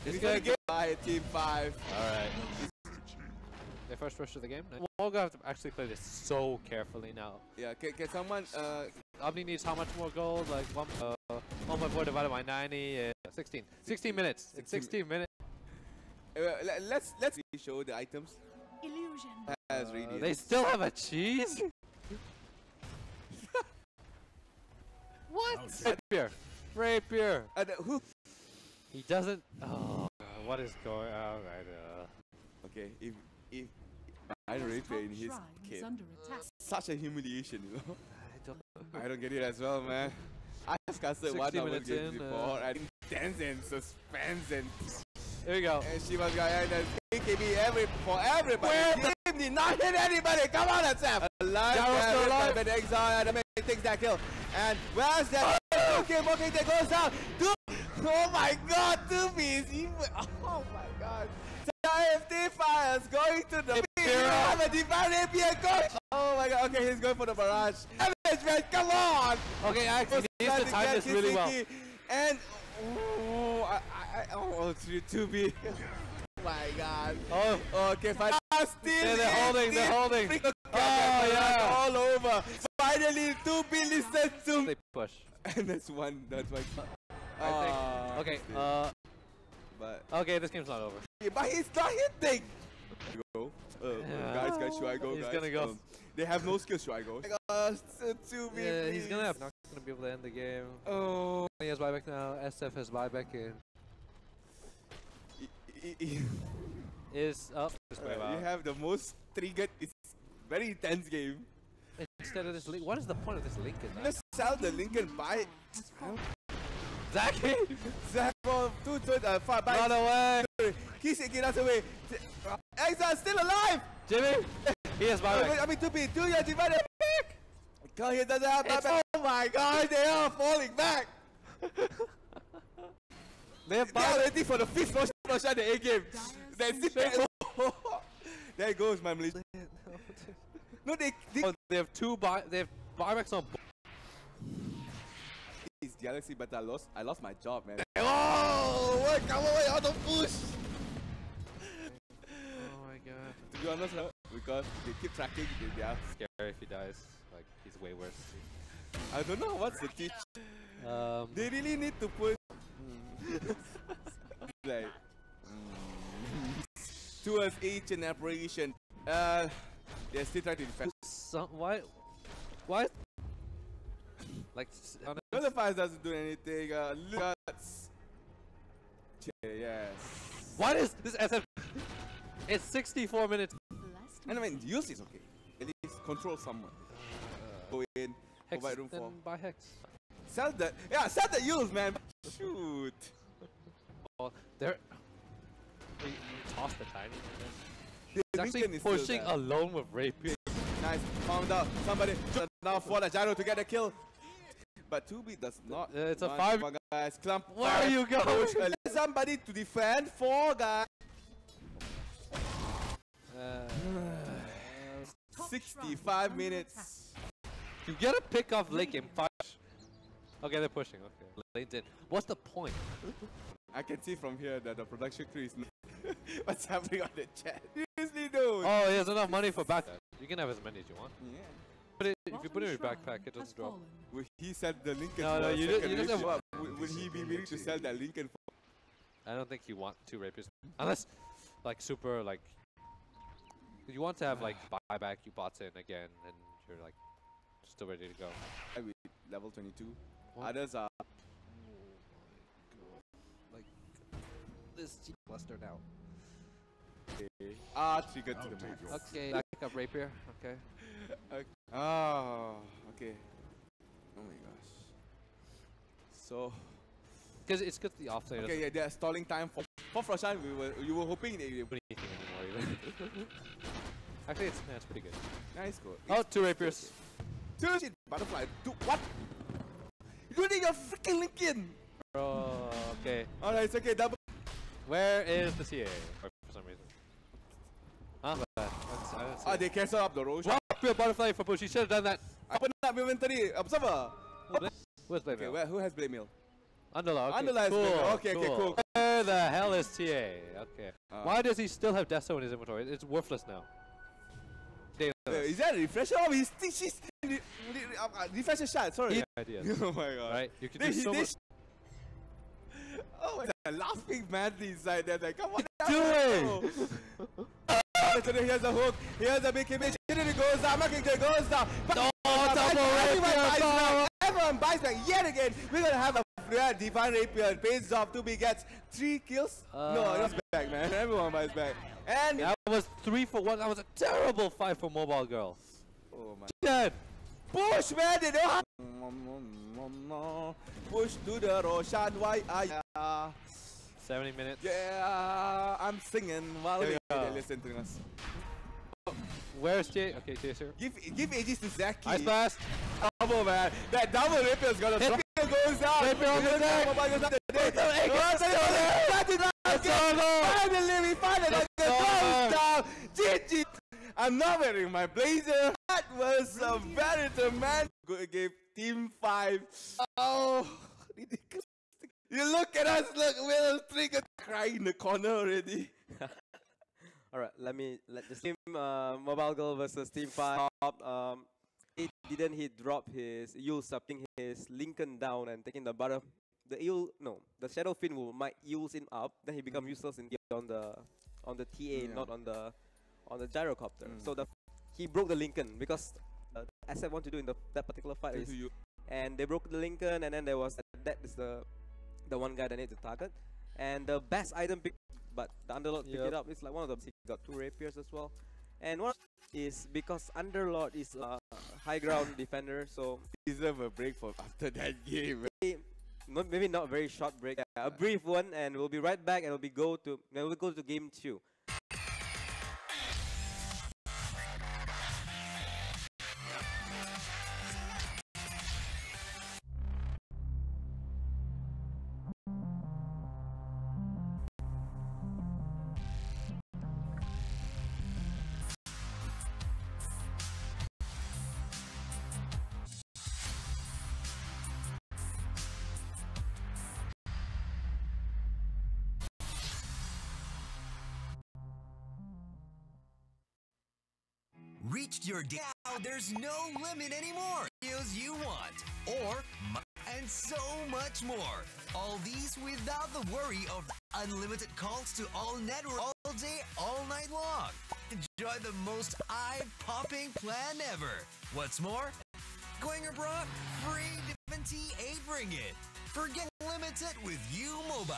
He's gonna get by Team 5. Alright. Their first rush of the game. We're gonna have to actually play this so carefully now. Yeah, can someone Omni needs how much more gold? Like 1.4 divided by 90 is 16. 16 minutes. It's 16 minutes. Let's show the items. Illusion. They still have a cheese? What? Rapier. Who? He doesn't. Oh, what is going on right now? Okay, if I don't Rapier in his kit, such a humiliation, you know. I don't get it as well, man. I just casted 1 hour games before and intense and suspense and. Here we go. And she was going and AKB for everybody. Where the team did not hit anybody. Come on, Sam. Alive. But Exile and takes that kill. And where's that? Okay, that goes down. Oh my god, 2Bs. Oh my god. IFT fires going to the have a divine API going. Oh my god, okay, he's going for the barrage. Man, come on! Okay, actually, he needs to time this really well. And oh, 2B. Oh my god. Oh, okay, fine. Still they're holding. Oh yeah, all over. Finally, 2B listens to. They push. And that's one. I think. Okay. But okay, this game's not over. Yeah, but he's not hitting. Go. Guys, should I go? He's gonna go. They have no skills, should I go? Yeah, he's not gonna be able to end the game. Oh. He has buyback now. SF has buyback in. Is up. You have the most triggered. It's very intense game. Instead of this link, what is the point of this Lincoln? Let's sell the Lincoln by Zaki! Zach from 225 by run away! Kiseki runs away. Exile still alive! Jimmy! He has buyback. I mean 2B, 2 years divided back! God, he doesn't have buyback. Oh my god, they are falling back! They have ready for the 5th rush at the A game. That's it. There goes my Malaysia. No, they have they have buybacks on. It's Galaxy, but I lost my job, man. Oh! Come away, auto push! Oh my god. To be honest, because they keep tracking, they are Scary if he dies. Like, he's way worse. I don't know what's the teach. They really need to put like towards each and operation. They're still trying to defend. So, why? Like, Nullifies doesn't do anything. Lucas. Yes. what is this SF? It's 64 minutes. And I mean, use is okay. At least control someone. Go in. Hex, Provide room then for. buy Hex. Sell the. Yeah, sell the use, man. Shoot. Oh, there. You toss the tiny. The He's actually Lincoln is still pushing there. alone with Rapier. Nice. Found out. Somebody now for the gyro to get a kill. But 2B does not. It's a want 5. for guys. Clump. Where are you going? Somebody to defend 4 guys. 65 minutes. You gotta pick off Lincoln. Okay, they're pushing. Okay, Lincoln. What's the point? I can see from here that the production crew is. What's happening on the chat? Seriously, dude. Oh, he has enough money for back. You can have as many as you want. Yeah. But if you put it in your backpack, it doesn't drop. Will he sell the Lincoln? No, for no, a you second just have edition? one. Will he be willing to sell that Lincoln for? I don't think you want 2 Rapiers. Unless, like, super, like... You want to have, like, buyback, you bought in again, and you're, like, still ready to go. Level 22. What? Others are. Oh my god. Like, this cluster now. Triggered to the max. Okay, back up Rapier. Okay. Okay. Oh my gosh. So. Because it's good the off lane. Okay, yeah, they're stalling time for Froshan. You were hoping they would Put anything anymore even. Actually, it's pretty good. nice go. Oh, 2 Rapiers. Two shit, butterfly. Dude, what? You need your freaking Lincoln. Bro, okay. Alright, it's okay. Double. Where is the TA? For some reason. Huh? I didn't see it. They cancel up the road. Drop your butterfly for push. You should have done that. Open up inventory. Observer. Where's Blade Okay, Mail? who has blade mail? Underlaw. Okay, Underlaw is cool, Blade Mail. Okay, cool. Where the hell is TA? Okay. Why does he still have Deso in his inventory? It's worthless now. Is that a refresher? Oh, she's refresher shot. Sorry. Ideas. Oh my god. Right? You can do so much. Oh my god, laughing madly inside there. Like, come on. Do it! Here's a hook. Here's a big image. It goes down. It goes down. Everyone buys back yet again. We're gonna have a divine rapier. It pays off. 2B gets 3 kills. No, it's back, man. Everyone buys back. And that was 3 for 1. That was a terrible fight for Mobile Girl. Oh my. Dead. Push, man. They don't. Push to the Roshan. Why? 70 minutes. Yeah, I'm singing while they listen to us. Where's Tia? Okay, Tia's here. Give ages to Zaki. Ice Blast. Double, man. That double rapier is gonna drop. Goes down. Rapier on the deck. Finally, we find it. Goes down. GG. I'm not wearing my blazer. That was a very tremendous game. Team 5. Oh, ridiculous. You look at us, look, Will Trigger crying in the corner already. Alright, let this team Mobile Girl versus Team 5. He drop his Yule stopping his Lincoln down and taking the butter. The Shadow Fin will might use him up, then he become useless on the TA, not on the gyrocopter. So he broke the Lincoln because SF want to do in that particular fight is, and they broke the Lincoln, and then there was that is the one guy that need to target, and the best item pick, but the Underlord picked it up. It's like one of the he got 2 rapiers as well, and one is because Underlord is a high ground defender, so deserve a break for after that game. Maybe not a very short break, a brief one, and we'll be right back, and we'll go to game 2. Reached your day. Now there's no limit anymore. Videos you want, and so much more. All these without the worry of unlimited calls to all networks all day, all night long. Enjoy the most eye-popping plan ever. What's more, going abroad, free 78 ringgit. Forget limited with U Mobile.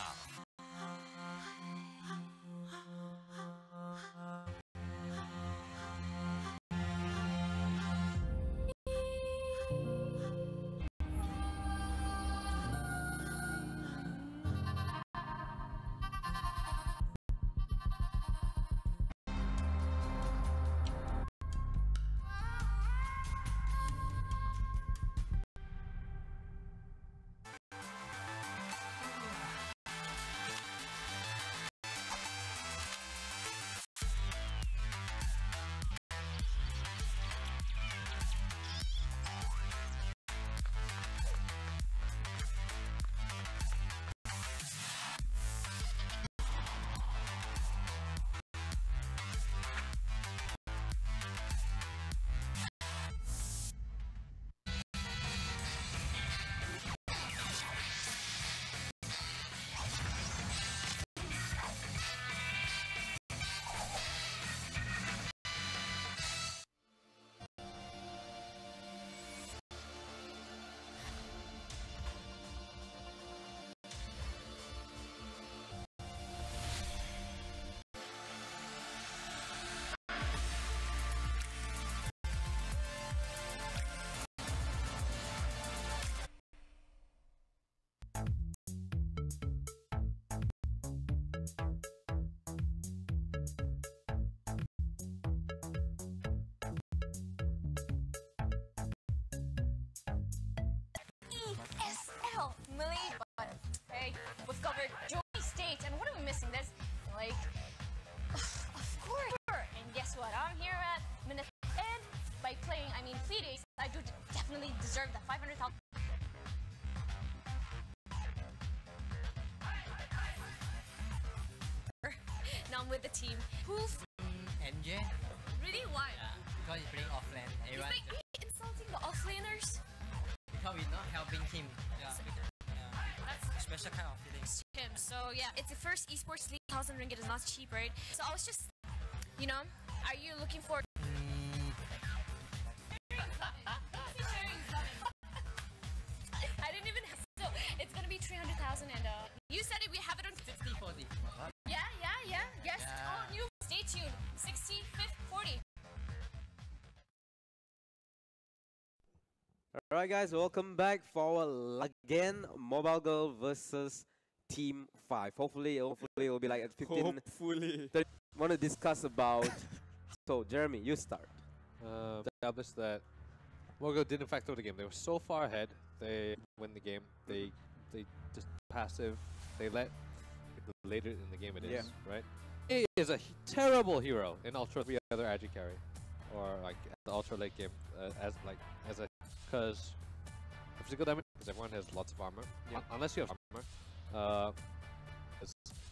ESL Malaysia. Hey, we've covered Joey State, and what are we missing? There's like, of course. And guess what? I'm here at minute, and by playing, I mean 3 days. I do definitely deserve that 500,000. Now I'm with the team. Who's NJ? really why? Because he's playing offlane. He's like insulting the offlaners. Because we're not helping him. That's a special kind of feelings. Him. So yeah, it's the first esports league. 1,000 ringgit is not cheap, right? So I was just, you know, are you looking for? I didn't even have, so it's gonna be 300,000 and you said it, we have it on 60-40. Yeah, yes. Oh, new. Stay tuned. 65th 40. Alright guys, welcome back for again Mobile Girl versus Team 5. Hopefully it'll be like at 15. Hopefully. 30. Want to discuss about. So Jeremy, you start. Established that Mogo did in fact throw the game. They were so far ahead. They win the game. They just passive. They let later in the game it is, right? He is a terrible hero in Ultra 3 other agi carry, or like the Ultra late game as a because physical damage, because everyone has lots of armor. Unless you have armor,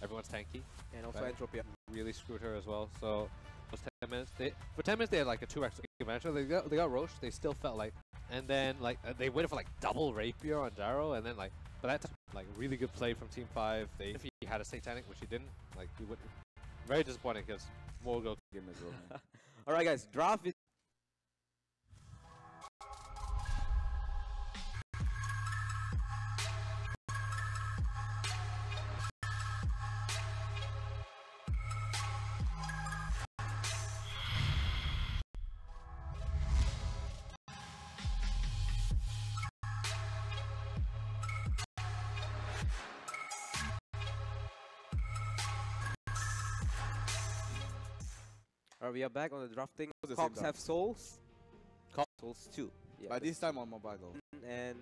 everyone's tanky. And also right? Entropy really screwed her as well. So those 10 minutes, for 10 minutes they had like a 2x advantage. They got Roche. They still felt like, and then like they waited for like double rapier on Jaro, and then like, but that's like really good play from Team 5. If he had a satanic, which he didn't, like he would. Very disappointing because more go game as well. All right, guys, draft is. We are back on the drafting. Cops have souls. Souls 2. Yeah, but this time on Mobile Go. And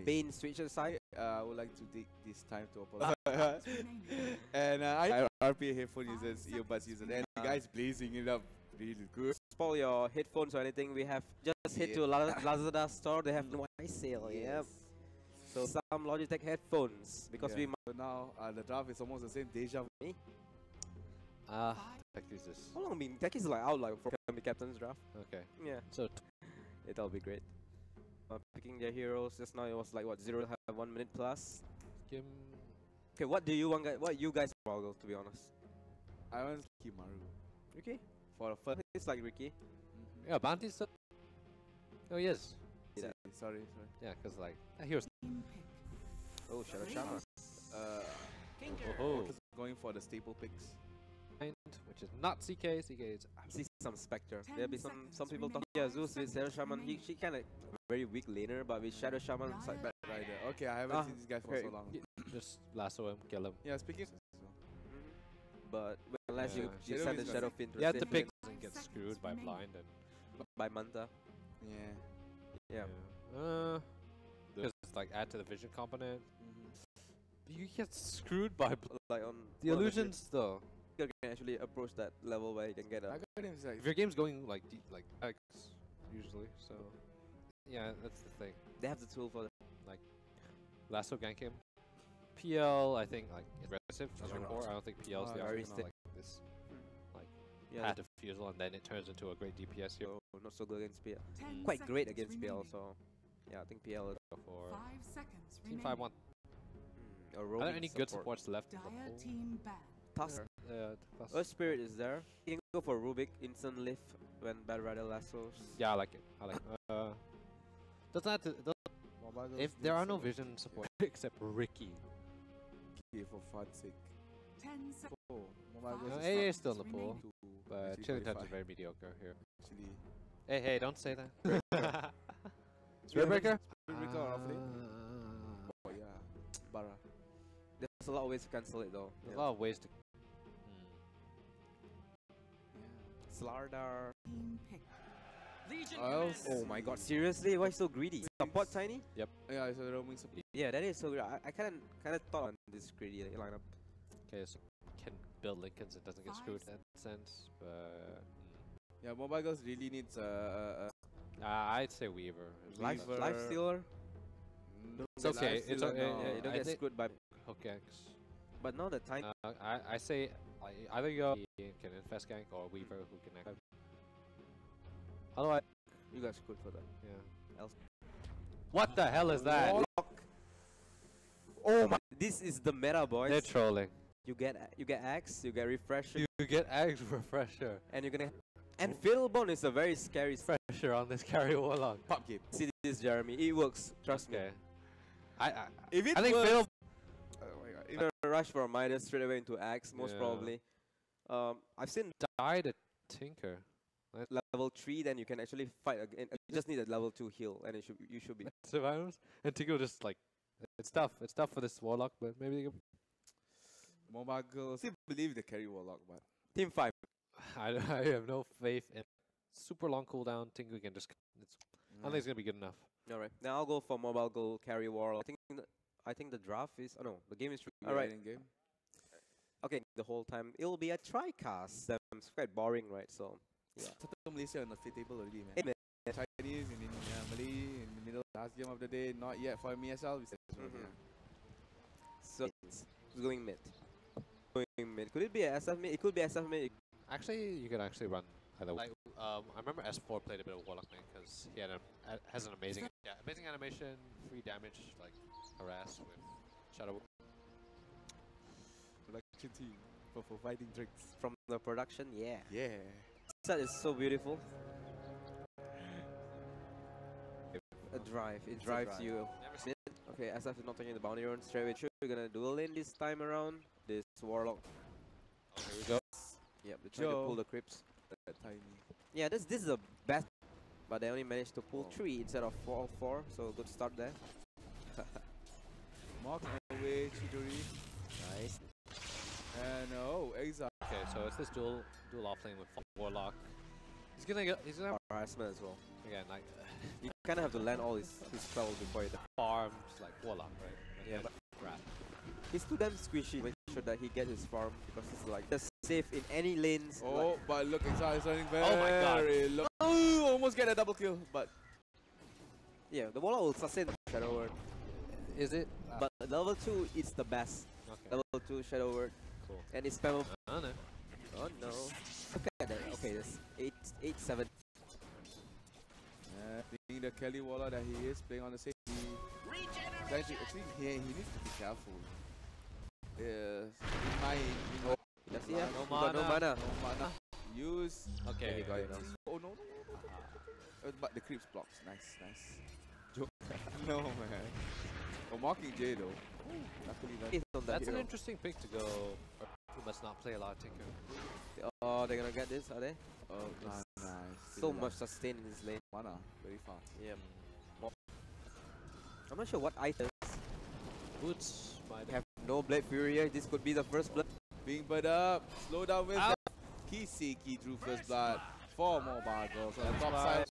Bane switch aside. I would like to take this time to apologize. And I RP headphone users, earbuds users, and the guys blazing it up really good. Spoil your headphones or anything. We have just hit to Lazada store. They have no sale. Yep. So some Logitech headphones because we. So now the draft is almost the same. Deja vu. Techies is How long? I mean, Techies is like out like for the captain's draft. okay. Yeah, So that'll be great. Picking their heroes just now. It was like what 0 have 1 minute plus. Kim. Okay, what do you want? What you guys struggle to be honest? I want Kimaru Ricky? for a first. It's like Ricky. Yeah, Bounty's still. Oh yes. Sorry. Yeah, cause like here's. Team pick. Oh, Shadow Shaman. Oh. Going for the staple picks. Which is not CK. CK is. See some Spectre. 10 There'll be some people seconds talking. Yeah, remaining. Zeus with Shadow Shaman. She kind of very weak laner, but with Shadow Shaman, it's like Right there. Okay, I haven't seen this guy for okay. so long. Just lasso him, kill him. Yeah, speaking. But unless Yeah. you Shadow send the is Shadow gonna- Fin to You have to save pick it and get screwed by blind and. by Manta. Yeah. Yeah. Just like add to the vision component. You get screwed by Like on the illusions though. You can actually approach that level where you can get a. I got him like If your game's going like deep, like X usually, so yeah, that's the thing. They have the tool for that. Lasso gank him. PL, I think like aggressive as your core. I don't think PL's the very option. stick. Like this, Yeah, path defusal, and then it turns into a great DPS here. so not so good against PL. 10 Quite great seconds against PL. remaining. So yeah, I think PL is Go for 5 seconds team remaining. 5-1. a Are roaming there any good supports left in the Dire pool? team banned. Tusk. Plus- Earth Spirit is there. You can go for Rubik, instant lift when Bad Rider lassos. Yeah, I like it. I like it. Doesn't have to. If there are no vision support except Ricky, for fun's sake. 10 seconds. Oh, Mobile Five Girls AA is is still in the remaining. pool, to but actually Chilling Touch is qualify. very mediocre here. Actually, Hey, don't say that. Yeah, Spearbreaker? Spearbreaker or offlane? Oh yeah, Bara. There's a lot of ways to cancel it though. There's a lot of ways to. Slardar. Team pick. Oh my god, seriously? Why so greedy? Support Tiny? Yeah, it's a roaming support. Yeah, that is so good. I kind of thought on this greedy lineup. Okay, so can build Lincolns, it doesn't get screwed in Five that sense, but. Yeah, Mobile Girls really needs I'd say Weaver. Life Weaver. Stealer? It's okay. It's okay. Yeah, you don't I get think screwed by. Hook X. But now the Tiny. I say either you can infest gank or Weaver who can act. Otherwise, You got screwed for that. yeah. Else. What the hell is that? Oh my! This is the meta, boys. They're trolling. You get Axe, you get Refresher, You get Axe Refresher. and you're gonna. And Fiddlebone is a very scary Pressure on this carry warlock. pop game. See this, Jeremy. It works. Trust Okay. me. If it I think works, Fiddle. oh my god. You're gonna rush for Midas straight away into Axe, most Yeah. probably. I've seen Died a Tinker. level 3, then you can actually fight again. You just need a level 2 heal, and you should be. Survivors. And Tinker just like. It's tough. It's tough for this warlock, but maybe they can. Mobile Girls still believe the carry warlock, but Team 5. I have no faith in super long cooldown. Tinker can just. I don't think it's gonna be good enough. All right. Now I'll go for Mobile Goal Carry Warlock. I think the draft is. Oh no, the game is. All right. in game. Okay, the whole time it'll be a tri-cast. It's quite boring, right? So yeah. Total Malaysia on the fit table already, man. Hey, man. Chinese and in Malay in the middle. Last game of the day, not yet for MSL. We said this one, yeah. So it's going mid. Going mid. Could it be a SF mid? It could be SF mid. Actually, you can actually run either way. I remember S4 played a bit of Warlock Man because he had has an amazing amazing animation, free damage, like harass with Shadow. Production team for providing drinks. From the production, yeah. Yeah. Set is so beautiful. A drive. It drives drive. you. Mid. Okay, SF is not taking the bounty run straight away. Sure, we're gonna duel in this time around. This Warlock. Oh, here we go. Yep, they're trying to pull the creeps. Tiny. Yeah, this is the best, but they only managed to pull 3 instead of 4, so good start there. Mark away Chidori. Nice. And oh, Exile. Okay, so it's this dual offlane with Warlock. He's gonna have Harassment as well. again like You kind of have to land all his spells before you. farms like Warlock, right? Yeah, but rat. He's too damn squishy. Make sure that he gets his farm because he's like just safe in any lanes. Oh, like, but look, Exile is running very Oh my god. low. Oh, almost get a double kill, but yeah, the Warlock will sustain Shadow Word. Is it? But level 2 is the best. Okay. Level 2 Shadow Word. Cool. And it's spammable. I don't know. Oh no. Look at that. Okay, that's 8-7. Being the Kelly Waller that he is, playing on the safety. Actually, he needs to be careful. Does he have No he got no mana. mana? Use. Okay. He got it now. Oh no. But the creeps blocks. Nice. No man. Oh, Mockingjay though. Luckily He's on that That's an hero. interesting pick to go. Who must not play a lot of Tinker. Oh, they're gonna get this, are they? Oh, nice. so much sustain in this lane. Mana, very fast. Yeah. I'm not sure what items. Boots might Have no Blade Fury here. This could be the first blood. Being put up. Slow down with that. Kiseki drew first blood. 4 more bargles on the top side.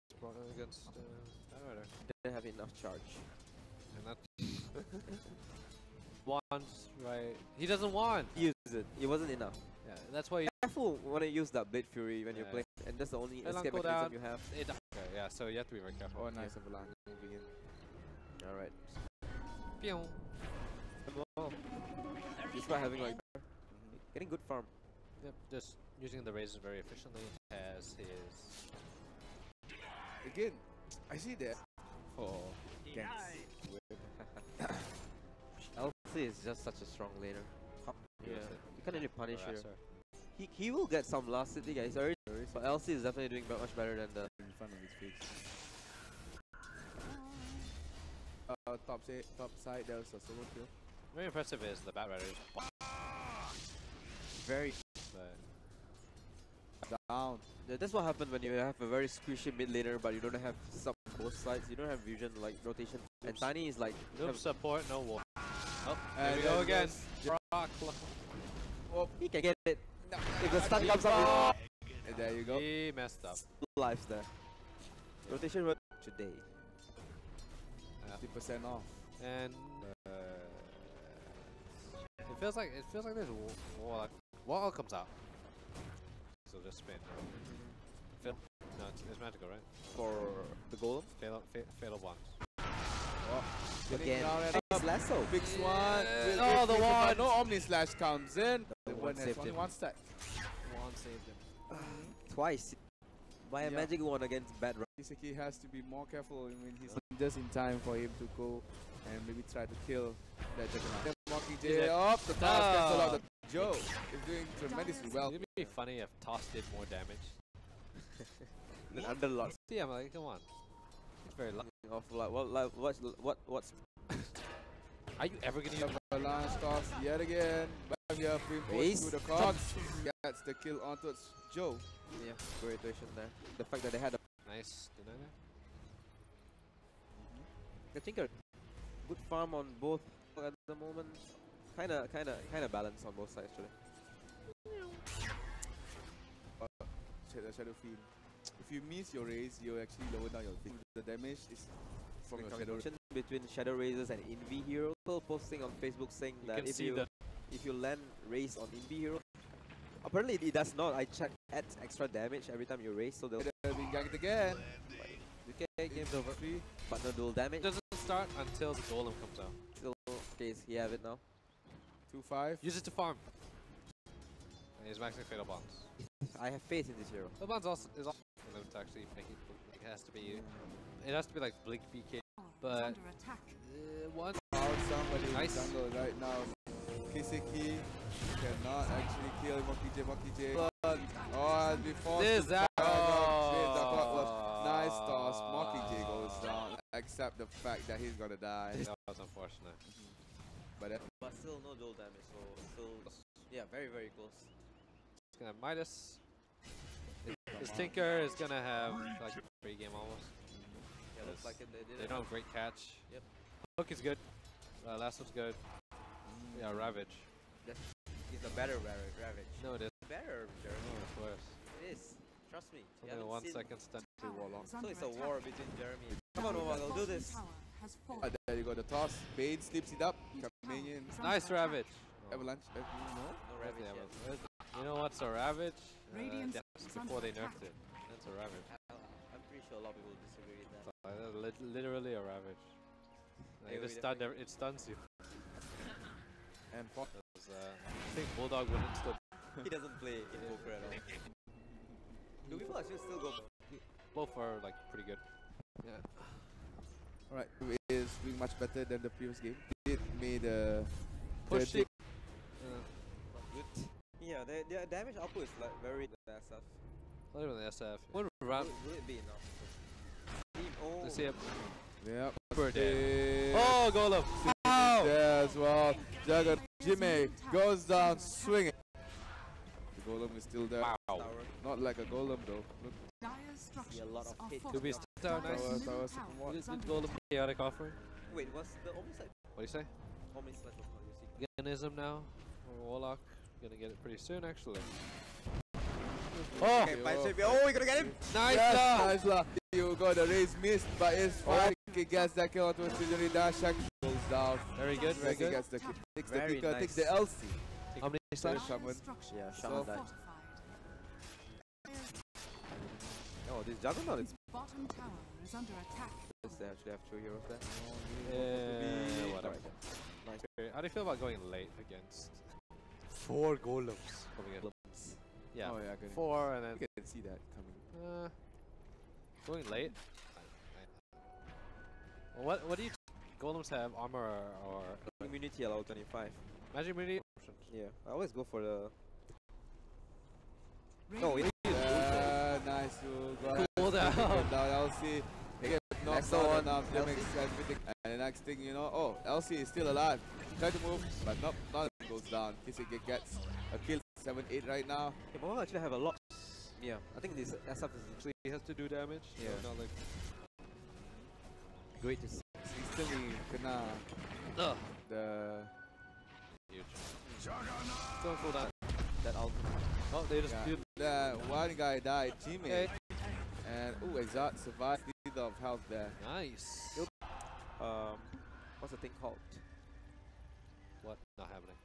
Against Rider. Didn't have enough charge. And that wants right. He doesn't want. Use it. It wasn't enough. Yeah, that's why. Careful when you use that Blade Fury when you're playing, and that's the only escape mechanism you have. Okay, yeah, so you have to be very careful. Oh, nice avalanche moving in. Alright. Pew. Oh. He's not having like getting good farm. Yep, just using the razors very efficiently as his. Again, I see that. Oh, thanks. LC is just such a strong laner. Yeah, you can't really punish her. Harasser. He will get some last city guys, already, but LC is definitely doing much better than the. In front of his face. Top side, there was a solo kill. Very impressive is the Bat Riders. Very. But Down. Yeah, that's what happened when you have a very squishy mid laner, but you don't have some both sides. You don't have vision like rotation. And Tiny is like. no support, no war. Oh, And there we go again. Rock. Oh, he can get it. If the stun comes up, And there you go. He messed up. lives there. Rotation work today. 50% off. And it feels like there's war. What all comes out? So just spin. No, it's magical, right? For the golem. Fatal bonds. Again. Nice lasso. Big Swan. Oh, the wand. No Omni Slash comes in. The wand one has saved only him. one stack. One saved him. Twice. By a Yeah. magic one against bad. Kiseki has to be more careful when he's just in time for him to go and maybe try to kill that Juggernaut. Mockingjay up, the task cancel out. Joe is doing tremendously well. It'd be funny if Toss did more damage. Then underlord. See, I'm like, come on. It's very lucky. Of like what's Are you ever gonna use Avalanche toss yet again. Back here, Pim Raise. goes through the cogs. Gets the kill onto Joe. yeah, good rotation there. The fact that they had a nice denier? I think a good farm on both at the moment. Kinda balanced on both sides today. Shadow Fiend. If you miss your raise, you actually lower down your thing. The damage is from your Shadow. Between Shadow Razors and Envy Hero. People posting on Facebook saying that can see if you land raise on Envy Hero, apparently it does not. I checked, adds extra damage every time you raise, so they'll Being ganked again. okay, game's over. But no dual damage. It doesn't start until the golem comes out. Still, okay, he have it now. 2-5. Use it to farm. And he's maxing fatal bonds. I have faith in this hero. The bonds also is also for them to actually make it. It has to be. It has to be like Blink BK. But Under attack. one. Out somebody Nice. in jungle right now. Kiseki cannot actually kill Mockingjay. Oh, before This that. nice toss. Mockingjay goes down. Except the fact that he's gonna die. That was unfortunate. But still no dual damage, so still, yeah, very close. It's gonna Midas. This Tinker is gonna have like a free game almost. Yeah, looks like it. They don't have great catch. Yep. Hook is good. Last one's good. Yeah, Ravage. It's a better Ravage. No, it is. Better, Jeremy. No, it's worse. It is. Trust me. You Only haven't 1 seen- second stun to Warlock. So it's a war between Jeremy. Come on, Omar, do this. There you go, the toss. Bane slips it up. Coming in. Nice Ravage. Avalanche. No? No Where's Ravage the yet. Avalanche? You know what's a Ravage? Radiance That's is before they under nerfed it. That's a Ravage. I'm pretty sure a lot of people disagree with that. Literally a Ravage. Like, it stuns you. And pop. I think Bulldog wouldn't still. He doesn't play Invoker at all. Do people actually still go? Both are like pretty good. Yeah. Alright, is doing much better than the previous game. It made a Pushing. Good. Yeah, their damage output is like very the SF. Not even the SF. One round. Will it be enough? Oh. Let's see it. Yep. Oh, Golem! Ow! There as well. Jugger Jimmy goes down swinging. The golem is still there. Wow. Not like a golem though. Look. See a lot of hit. To be down nice. Good Golem chaotic offering. Wait, what's the Omniside? What do you say? Omniside was not using. Ganism now. Or Warlock. Gonna get it pretty soon actually. Oh! Okay, oh, we're gonna get him! Nice! Yes, nice luck. You got the raise missed, but it's fine. He gets that kill onto a Sujari Dash and goes down. Very good, very good. Gets the kill. Takes the Very kicker, nice. takes the LC. How many slash? Shaman. Yeah, Shaman died. Oh, this Juggernaut is. Bottom tower is under attack. Does they actually have 2 heroes there? Yeah, whatever. Nice. Okay, how do you feel about going late against 4 golems? Coming in. Yeah, Oh, yeah, I can 4 and then you can see that coming. going late. Well, what do you golems have? Armor or Immunity allow 25. magic immunity? Yeah, I always go for the. No, Nice to Cool down. down LC. Again, Next not one, enough LC. damage. And the next thing you know, oh, LC is still alive. Try to move, but nope, none of it goes down. Kisik gets a kill, 7-8 right now. Yeah, but we actually have a lot. Yeah, I think this SF is Actually, he has to do damage. Yeah. So not like great to see. Instantly kena the huge. Don't go that ult. Oh, they just do. the one guy died, teammate. Okay. And ooh, Exalt survived. Need of health there. Nice. What's the thing called? What? Not happening.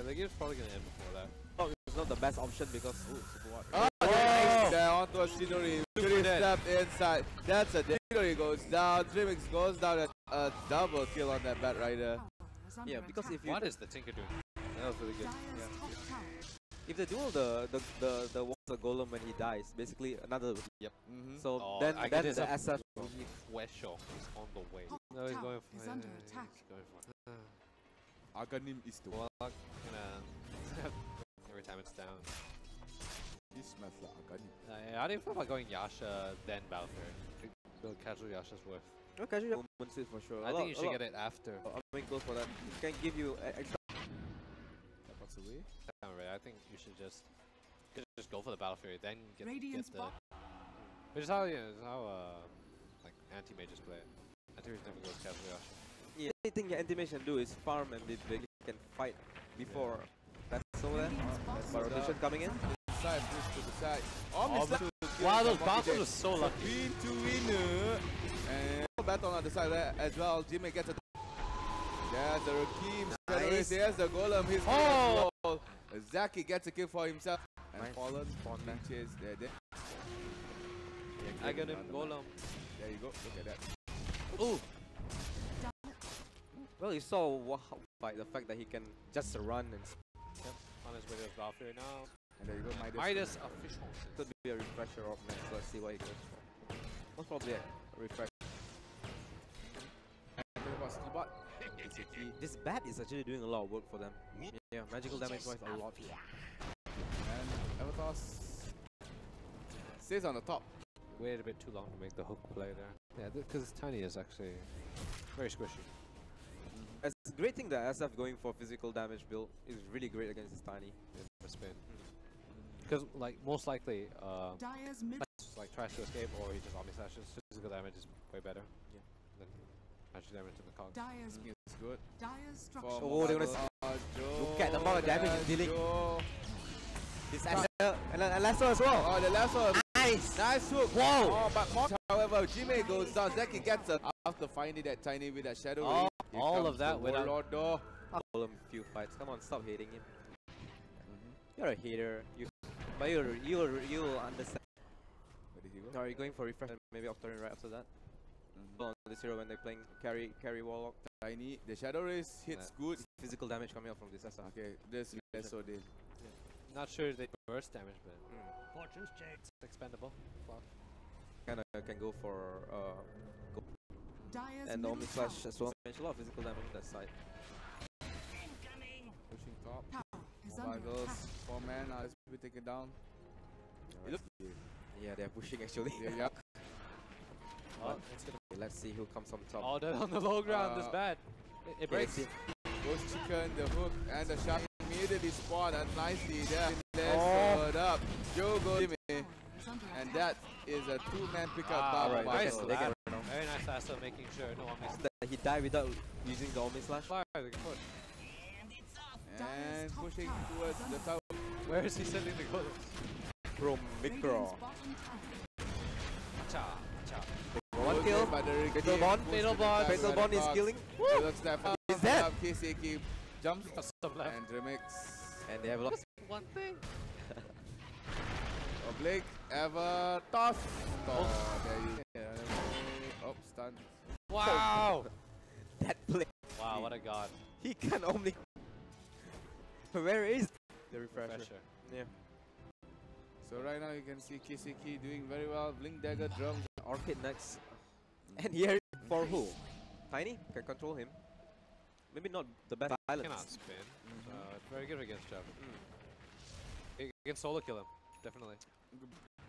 The game's probably gonna end before that. Oh, it's not the best option because super what? Oh, nice there onto a Shinori. Really stepped inside. That's a Shinori goes down. Dreamix goes down at a double kill on that Bat Rider. Yeah, because if you What is the Tinker doing? That was really good. if they duel the golem when he dies, basically another. Yep. So Oh, then I then get the it. SF. Wesho is on the way. No, he's going for is under attack. He's going for Aganim is the Warlock. Gonna every time it's down. He smells like Aganim. How do you feel about going Yasha then Balfour? Build casual Yasha's worth. Okay, you moments for sure. I think you should get it after. I mean, go for that. It can give you extra. That bucks away. I think you should just go for the Battle Fury, then get Radiant's the. Which is how like anti-mages play it. Anti-mage never goes casual Yasha. Yeah, the only thing your anti-mage can do is farm and be big. You can fight before that's so there. But rotation coming in. Side push to the side. Almost Wow, those bounces are so lucky. Win to winner. And battle on the side there as well. Jimmy gets a. There's the Rakim. Nice. There's the golem. His Oh! Zaki gets a kill for himself. And Nice. Fallen chase there. I got him, Golem. There you go. Look at that. Ooh! Well, you saw the fact that he can just run and Yep, on his way to the Battle Fury now. And there you go. Midas official. could be a refresher of next. Let's see what he goes for. Most probably a refresh. This bat is actually doing a lot of work for them. Yeah, magical damage wise a lot. And Avatar stays on the top. Waited a bit too long to make the hook play there. Yeah, because Tiny is actually very squishy. It's a great thing that SF going for physical damage build is really great against this Tiny. For spin. Because like most likely, Dyer's mid like tries to escape or he just omni slashes. Physical damage is way better. Yeah. Than magic damage in the cog. Dyer's It's good. Dyer's structure. Oh, they're gonna look at the amount of damage he's dealing. This SF and Lasso as well. Oh, the last one. Nice! Nice hook. Whoa! Oh, but Mock, however, Jimmy goes down. Zeki gets it after finding that Tiny with that shadow. Oh, Here all comes of that the without- Warlord though. I'll call him a few fights. Come on, stop hating him. You're a hater. But you'll understand. Where did he go? Are you going for refresh? Maybe off turn right after that. on this hero when they're playing carry warlock. Tiny, the shadow race hits good. Physical damage coming out from this SR. Okay, there's so they. Not sure if they burst damage, but Fortune's checked. it's expendable. Clock. Kinda can go for Dyer's and middle Omni tower Slash as well. A lot of physical damage on that side. Pushing top. is under Mobiles, attack. 4 man, let's be taken down. It looks Yeah, they're pushing actually. yeah. Oh, Let's see who comes on top. oh, they're on the low ground. That's bad. It breaks. Goes chicken, the hook, and the shark immediately spot and nicely there. Followed up. Joe goes Jimmy. Is under And attack. that is a 2-man pickup Ah, by nice Mobiles. lad. Very nice Asa making sure no one makes He died without using the Omni Slash. fire. They can push. And pushing towards the tower. Where is he sending the goals? From Micro. Radiant's bottom tower Cha, cha. One kill. By the Ricky. Fatal Bond. Fatal Bond. Fatal Bond is killing. It looks like He's dead. KCK jumps Some left. and remix. And they have lost. One thing. Oblique, ever toss. Oh, there you go. Oh, stun. Wow. That play. Wow, what a god. He can only. Where is the refresher? Pressure. Yeah. So right now you can see KCK doing very well. Blink dagger drums. Arcade next. And here for who? Tiny can control him. Maybe not the best Cannot balance. spin. It's very good against Java. You can solo kill him, definitely.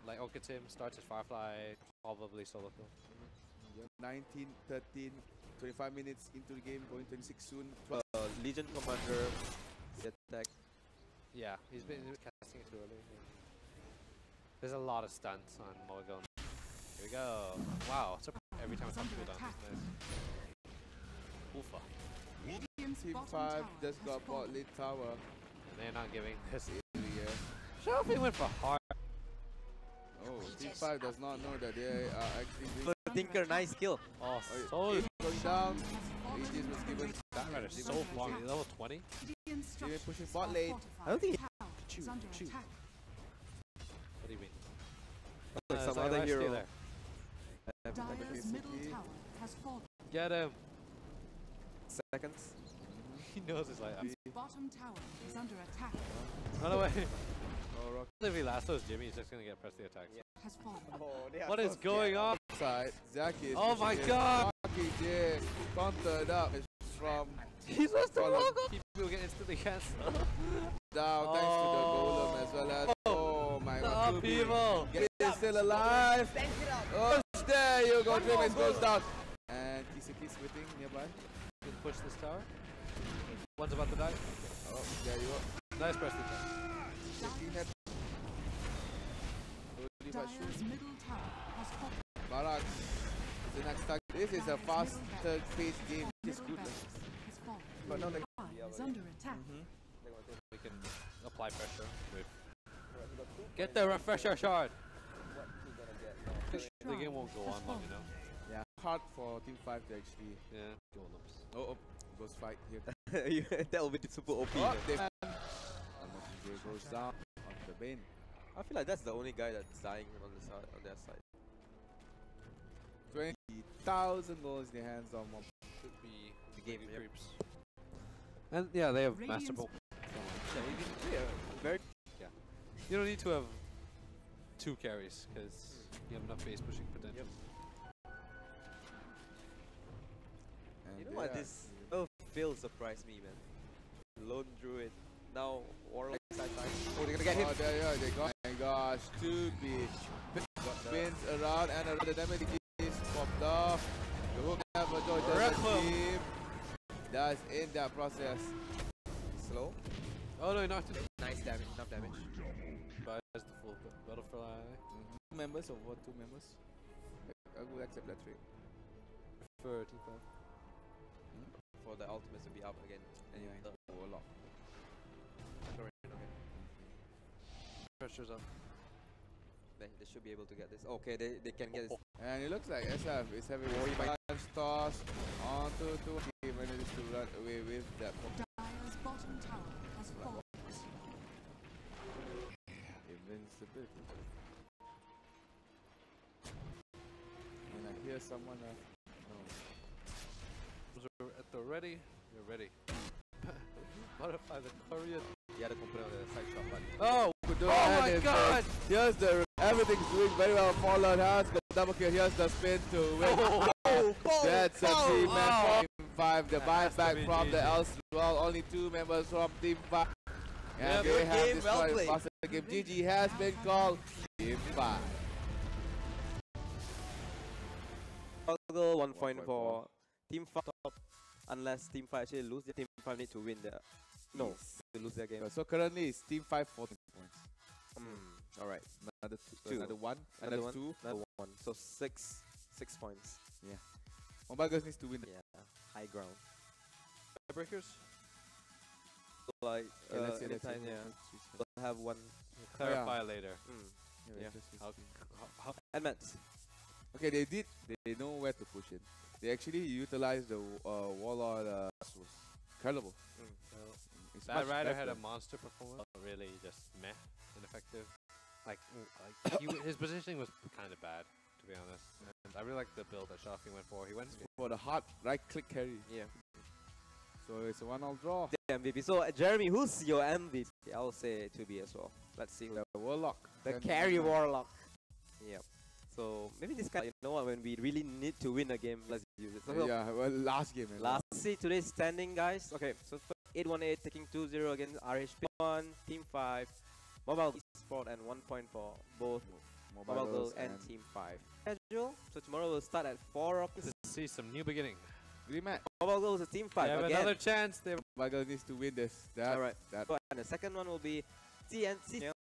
Like Okits him, starts his Firefly, probably solo kill. 19, 13, 25 minutes into the game, going 26 soon. Legion Commander, the attack. Yeah, he's been casting it too early. There's a lot of stunts on Morgan. Here we go. Wow, it's every time it's on cooldown. That's nice. Oofa. Radiant's Team bottom 5 tower just has got bot fallen. lead tower. And they're not giving this. Yeah. Shelfie went for hard. Oh, Team 5 does not know that they are actually doing. But Tinker, nice kill. Oh, Oh, so going down. Fallen Aegis was given. Damn, so far. Level 20. Radiant's Jimmy structures pushing are bot lane. fortified. I don't think Tower is under attack. What do you mean? Like some it's like other last year hero. there. Dyer's middle tower has fallen. Get him. Seconds. He knows it's like. Bottom tower is under attack. Run away. Oh, rock If he lassos Jimmy, he's just gonna get press the attack. Has fallen. What is going on? side. Zaki is Oh my pushing in. god! Zaki J countered up from He's lost the Column. logo! People get instantly cancelled. down thanks to the golem as well as. Oh my The god. upheaval! Is still alive. Oh, there you go. Dreamix goes down. And Kisaki's waiting nearby. Can push this tower. One's about to die. Oh, there you go. Nice press the attack. Taking head. Dyer's middle tower has fallen. Barak is the next target. This is a faster paced game. It's Middle good. barracks has fallen. But no, they Is under attack. We can apply pressure with. Get the refresher shard! The game won't go on long enough. Yeah, hard for Team 5 to actually. Yeah, golems. Oh, ghost fight here. that will be super OP. Oh, man. they goes down on the Bane. I feel like that's the only guy that's dying on the side, on their side. 20,000 goals in the hands of Mob. Could be The game, maybe yep. creeps. And yeah, they have Radiant's masterful. Yeah, very. You don't need to have 2 carries because you have enough base pushing potential. And You know they what? are- This Phil surprised me, man. Lone Druid. Now Warlock side. Oh, they're gonna get him. Oh, there you go. They got. My gosh, too big. Spins around and around. The damage is popped off. The hook never joined the team. That's in that process. Slow. Oh no, he knocked it. Nice damage. Enough damage. Buys the full butterfly. Two members or what? 2 members? I will accept that trade. For Team 5. For the ultimates to be up again. Anyway, Warlock. Sorry, okay. Pressure's up. They should be able to get this. Okay, they can get this. And it looks like SF is having Oh, he a punch toss onto he manages to run away with that. Dyer's bottom tower has fallen. Invincibility. And I hear someone at the ready. You're ready. Modify the Korean. Yeah, the component of the side shot button. Oh, Oh my God! Here's the everything's doing very well. Fallout has got double kill. Here's the spin to win. That's a team Team 5. The buyback from the else well. Only 2 members from Team 5. And they have game, well destroyed played. faster game. GG has been called. Team 5. Struggle 1 point for Team 5 top. Unless Team 5 actually lose, the Team 5 need to win the. No, to lose their game. So currently it's Team 5 14 points. Alright. Another Two. another one. Another one. 2. Another 1. So 6 points. Yeah. Mobile Girls needs to win. Yeah. High ground. Breakers. Like, Okay, let's see, anytime, yeah. We'll have one. Clarify later. Yeah. How Admits. Okay, they know where to push in. They actually utilized the Warlord was incredible. It's that much rider had better. a monster performance. Really, just meh, ineffective. Like his positioning was kind of bad, to be honest. And I really like the build that Shocking went for. He went for the hard right click carry. Yeah. So it's a 1-all draw. The MVP. So Jeremy, who's your MVP? I will say 2B as well. Let's see. The Warlock. The carry Warlock. Yep. So maybe this guy, you know what, when we really need to win a game, let's use it. So Yeah, well, last game. last see today's standing, guys. Okay, so 818 taking 2-0 against RH.PIMS, Team 5, Mobile Esports, and 1 point for both Mobile Girls and Team 5. Schedule. So tomorrow we'll start at 4 o'clock. to see some new beginning. Rematch. Mobile Girls is Team 5 They have again. another chance. They Mobile Girls needs to win this. That, Alright. that. And the second one will be TNC. Yeah,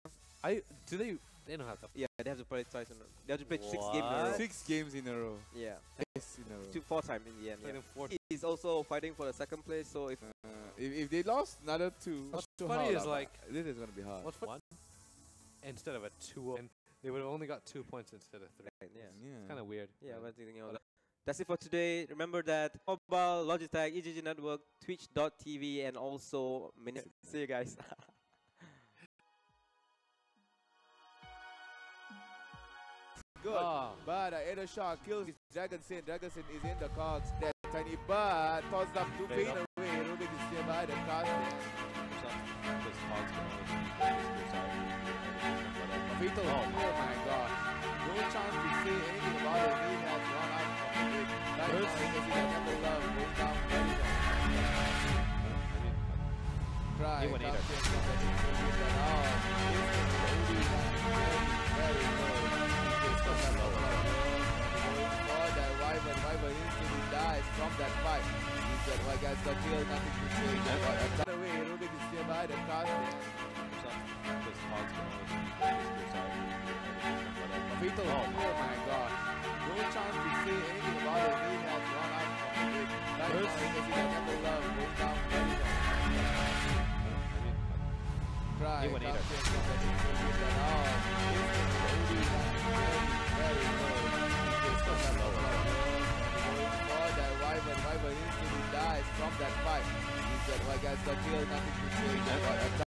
do they don't have to. they have to play twice in a row. They have to play 6 games in a row. 6 games in a row. Yeah. 6 in a row. 4 times in the end. Played Yeah. in 4. He's also fighting for the second place, so If they lost another 2, What's too funny hard, is, like, this is gonna be hard. What's 1 instead of a 2, and they would have only got 2 points instead of 3. yeah. Yeah. Kind of weird. Yeah, but you know, that's it for today. Remember that mobile, Logitech, EGG Network, Twitch.tv, and also Minute. See you guys. Good. But Edo Shah kills his Dragon Sin. Dragon Sin is in the cogs. That tiny but toss up 2 feet away. Rubik is still by the cast. Fatal. Oh my god. No chance to say anything about it. He has gone out from the rig. Right now, you can see that number love going down very well. Try. He went either. Very good. Wyvern instantly dies from that fight. He said, well guys, got kill, nothing to say. But away, Rubik is still by the castle. Fatal. Oh my god. No chance to say anything about it. He has gone out from the rig. Right now, you can see that number love going down very well. Try. He went either. Wyvern instantly dies from that fight. He said, well guys, got kill, nothing to say.